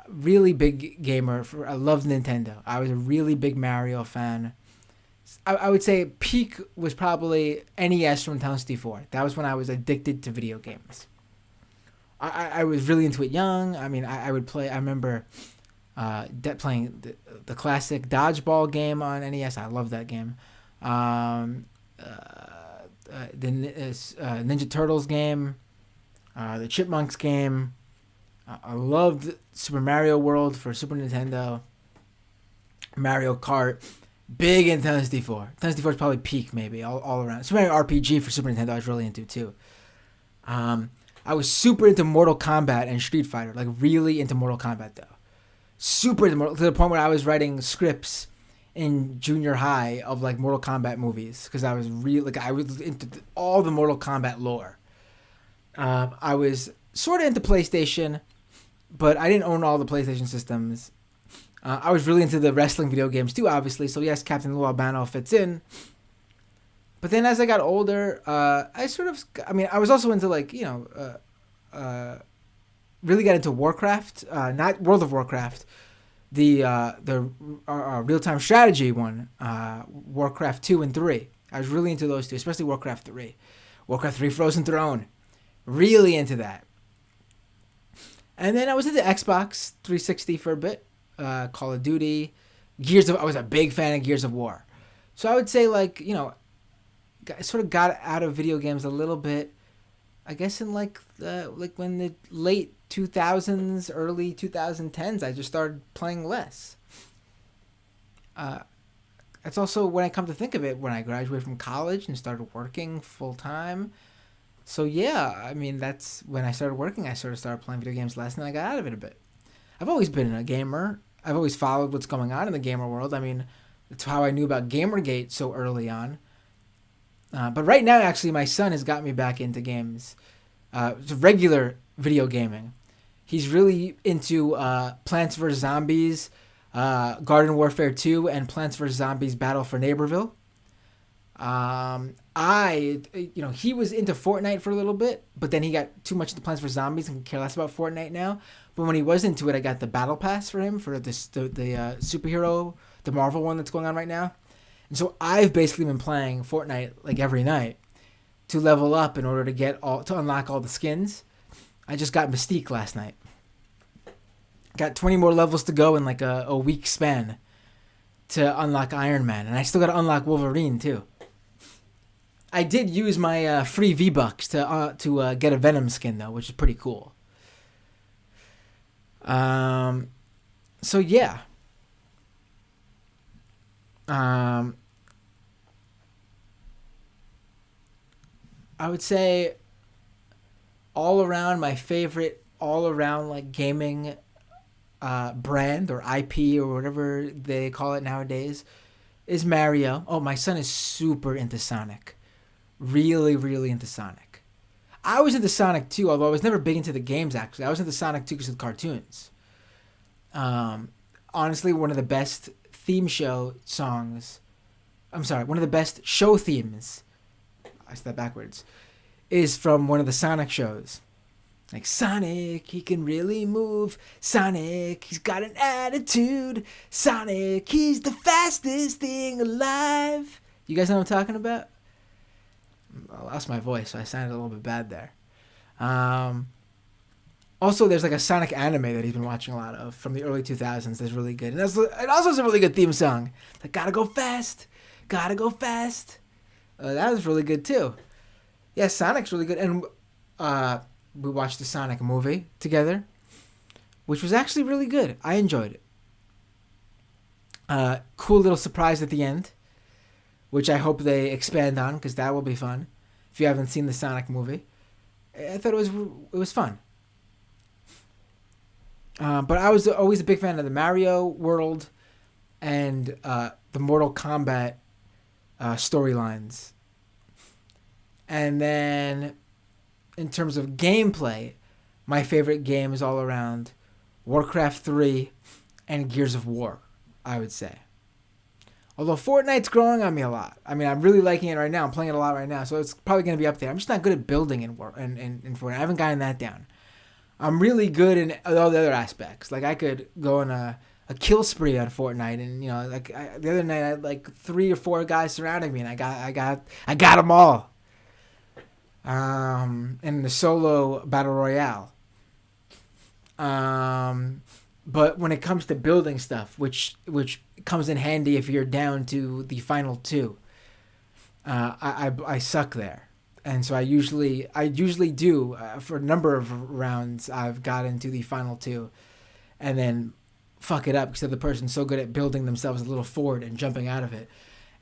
Really big gamer. I loved Nintendo. I was a really big Mario fan. I would say peak was probably NES from Nintendo 64. That was when I was addicted to video games. I was really into it young. I mean, I would play. I remember playing the classic dodgeball game on NES. I love that game. The Ninja Turtles game, the Chipmunks game. I loved Super Mario World for Super Nintendo. Mario Kart. Big into Nintendo 64. Nintendo 64 is probably peak maybe all around. Super Mario RPG for Super Nintendo I was really into too. I was super into Mortal Kombat and Street Fighter, like really into Mortal Kombat though. Super into to the point where I was writing scripts in junior high of like Mortal Kombat movies because I was I was into all the Mortal Kombat lore. I was sort of into PlayStation, but I didn't own all the PlayStation systems. I was really into the wrestling video games too, obviously. So yes, Captain Lou Albano fits in. But then as I got older, I was also into really got into Warcraft, not World of Warcraft, the real-time strategy one, Warcraft 2 and 3. I was really into those two, especially Warcraft 3. Warcraft 3 Frozen Throne. Really into that. And then I was into Xbox 360 for a bit, Call of Duty, I was a big fan of Gears of War. So I would say I sort of got out of video games a little bit, I guess in when the late 2000s, early 2010s, I just started playing less. That's also when I come to think of it, when I graduated from college and started working full time. So yeah, I mean, that's when I started working, I sort of started playing video games less and I got out of it a bit. I've always been a gamer. I've always followed what's going on in the gamer world. I mean, that's how I knew about Gamergate so early on. But right now, actually, my son has got me back into games. Regular video gaming. He's really into Plants vs. Zombies, Garden Warfare 2, and Plants vs. Zombies Battle for Neighborville. He was into Fortnite for a little bit, but then he got too much into Plants vs. Zombies and care less about Fortnite now. But when he was into it, I got the Battle Pass for him for the superhero, the Marvel one that's going on right now. And so I've basically been playing Fortnite like every night to level up in order to unlock all the skins. I just got Mystique last night. Got 20 more levels to go in like a week span to unlock Iron Man. And I still got to unlock Wolverine too. I did use my free V-Bucks to get a Venom skin though, which is pretty cool. So yeah. I would say all around my favorite all around like gaming brand or IP or whatever they call it nowadays is Mario. Oh, my son is super into Sonic. Really, really into Sonic. I was into Sonic 2, although I was never big into the games actually. I was into Sonic 2 because of the cartoons. Honestly, one of the best theme show songs. I'm sorry, one of the best show themes. I said that backwards. Is from one of the Sonic shows. Like, Sonic, he can really move. Sonic, he's got an attitude. Sonic, he's the fastest thing alive. You guys know what I'm talking about? I lost my voice, so I sounded a little bit bad there. Also, there's like a Sonic anime that he's been watching a lot of from the early 2000s that's really good. And it also has a really good theme song. Like, gotta go fast. Gotta go fast. That was really good, too. Yeah, Sonic's really good. And we watched the Sonic movie together, which was actually really good. I enjoyed it. Cool little surprise at the end, which I hope they expand on because that will be fun. If you haven't seen the Sonic movie, I thought it was fun. But I was always a big fan of the Mario world and the Mortal Kombat storylines. And then in terms of gameplay, my favorite game is all around Warcraft 3 and Gears of War, I would say. Although Fortnite's growing on me a lot. I mean, I'm really liking it right now. I'm playing it a lot right now, so it's probably going to be up there. I'm just not good at building in Fortnite. I haven't gotten that down. I'm really good in all the other aspects. Like, I could go on a kill spree on Fortnite, and the other night I had like 3 or 4 guys surrounding me, and I got them all. In the solo battle royale. But when it comes to building stuff, which comes in handy if you're down to the final 2, I suck there. And so I usually do for a number of rounds. I've got into the final 2, and then fuck it up because the other person's so good at building themselves a little fort and jumping out of it,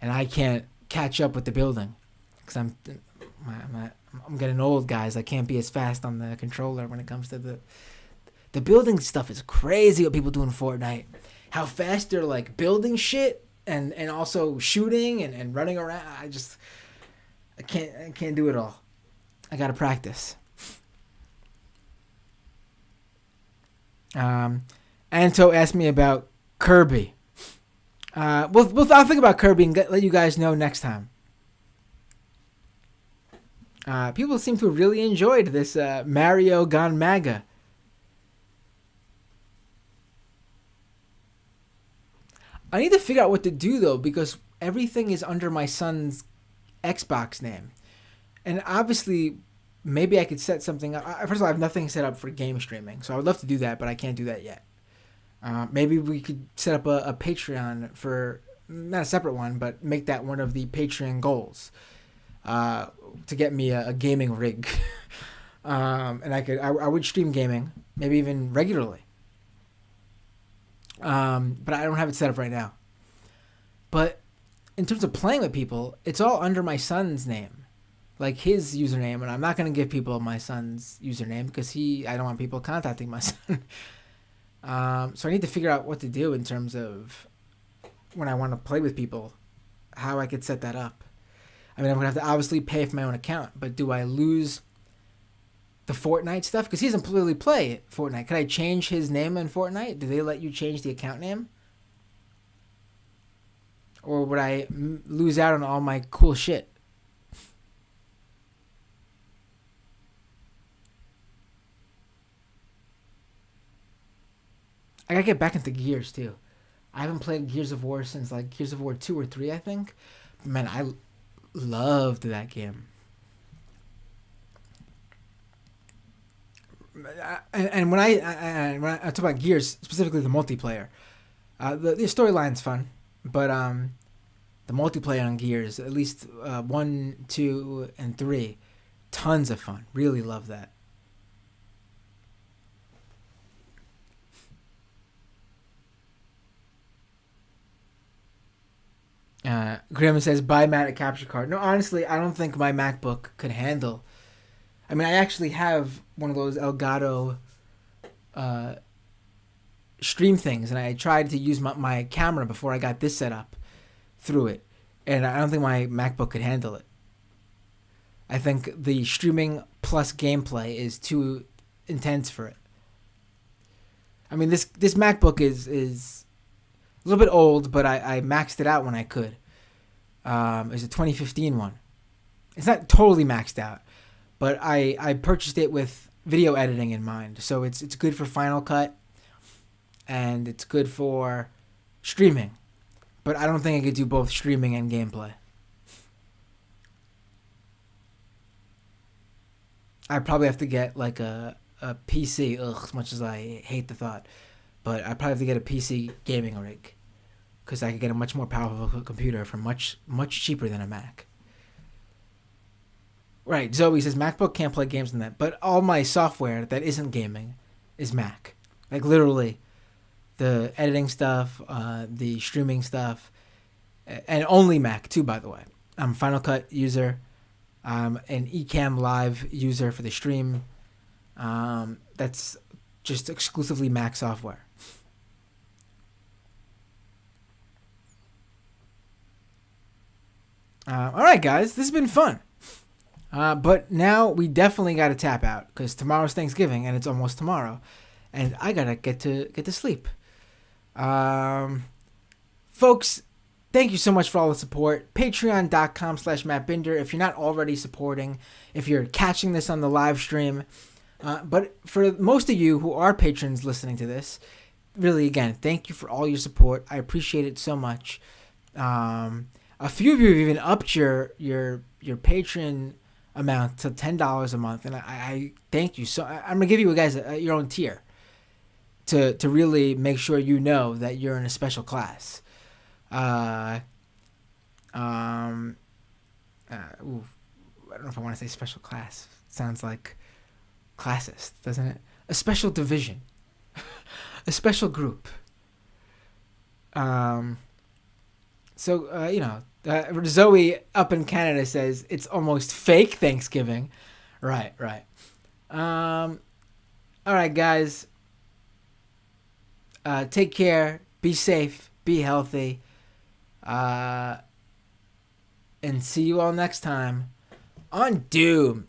and I can't catch up with the building because I'm getting old, guys. I can't be as fast on the controller when it comes to the building stuff. Is crazy what people do in Fortnite. How fast they're like building shit and also shooting and running around. I can't do it all. I gotta practice. Anto asked me about Kirby. I'll think about Kirby and let you guys know next time. People seem to have really enjoyed this Mario Gone MAGA. I need to figure out what to do though, because everything is under my son's Xbox name, and obviously maybe I could set something up. First of all, I have nothing set up for game streaming, so I would love to do that, but I can't do that yet. Maybe we could set up a Patreon for, not a separate one, but make that one of the Patreon goals to get me a gaming rig. And I would stream gaming, maybe even regularly. But I don't have it set up right now. But in terms of playing with people, it's all under my son's name, like his username, and I'm not going to give people my son's username because I don't want people contacting my son. So I need to figure out what to do in terms of when I want to play with people, how I could set that up. I mean, I'm going to have to obviously pay for my own account, but do I lose the Fortnite stuff? Because he doesn't really play Fortnite. Could I change his name in Fortnite? Do they let you change the account name? Or would I lose out on all my cool shit? I gotta get back into Gears too. I haven't played Gears of War since like Gears of War 2 or 3, I think. Man, I loved that game. and when I talk about Gears, specifically the multiplayer, the storyline's fun, but the multiplayer on Gears, at least 1, 2, and 3, tons of fun. Really love that. Graham says, buy Matt a capture card. No, honestly, I don't think my MacBook could handle. I mean, I actually have one of those Elgato stream things, and I tried to use my camera before I got this set up through it, and I don't think my MacBook could handle it. I think the streaming plus gameplay is too intense for it. I mean, this MacBook is a little bit old, but I maxed it out when I could. It's a 2015 one. It's not totally maxed out, but I purchased it with video editing in mind. So it's good for Final Cut, and it's good for streaming. But I don't think I could do both streaming and gameplay. I probably have to get like a PC, as much as I hate the thought. But I probably have to get a PC gaming rig, because I could get a much more powerful computer for much cheaper than a Mac. Right, Zoe says MacBook can't play games on that, but all my software that isn't gaming is Mac. Like literally, the editing stuff, the streaming stuff, and only Mac too. By the way, I'm a Final Cut user. I'm an Ecamm Live user for the stream. That's just exclusively Mac software. All right, guys, this has been fun. But now we definitely got to tap out, because tomorrow's Thanksgiving and it's almost tomorrow, and I gotta get to sleep. Folks, thank you so much for all the support. Patreon.com/MattBinder if you're not already supporting, if you're catching this on the live stream. But for most of you who are patrons listening to this, really, again, thank you for all your support. I appreciate it so much. A few of you have even upped your Patreon amount to $10 a month, and I thank you. So I'm gonna give you guys your own tier to really make sure you know that you're in a special class. I don't know if I want to say special class. It sounds like classist, doesn't it? A special division, a special group. So Zoe up in Canada says it's almost fake Thanksgiving. Right. All right, guys. Take care. Be safe. Be healthy. And see you all next time on Doom.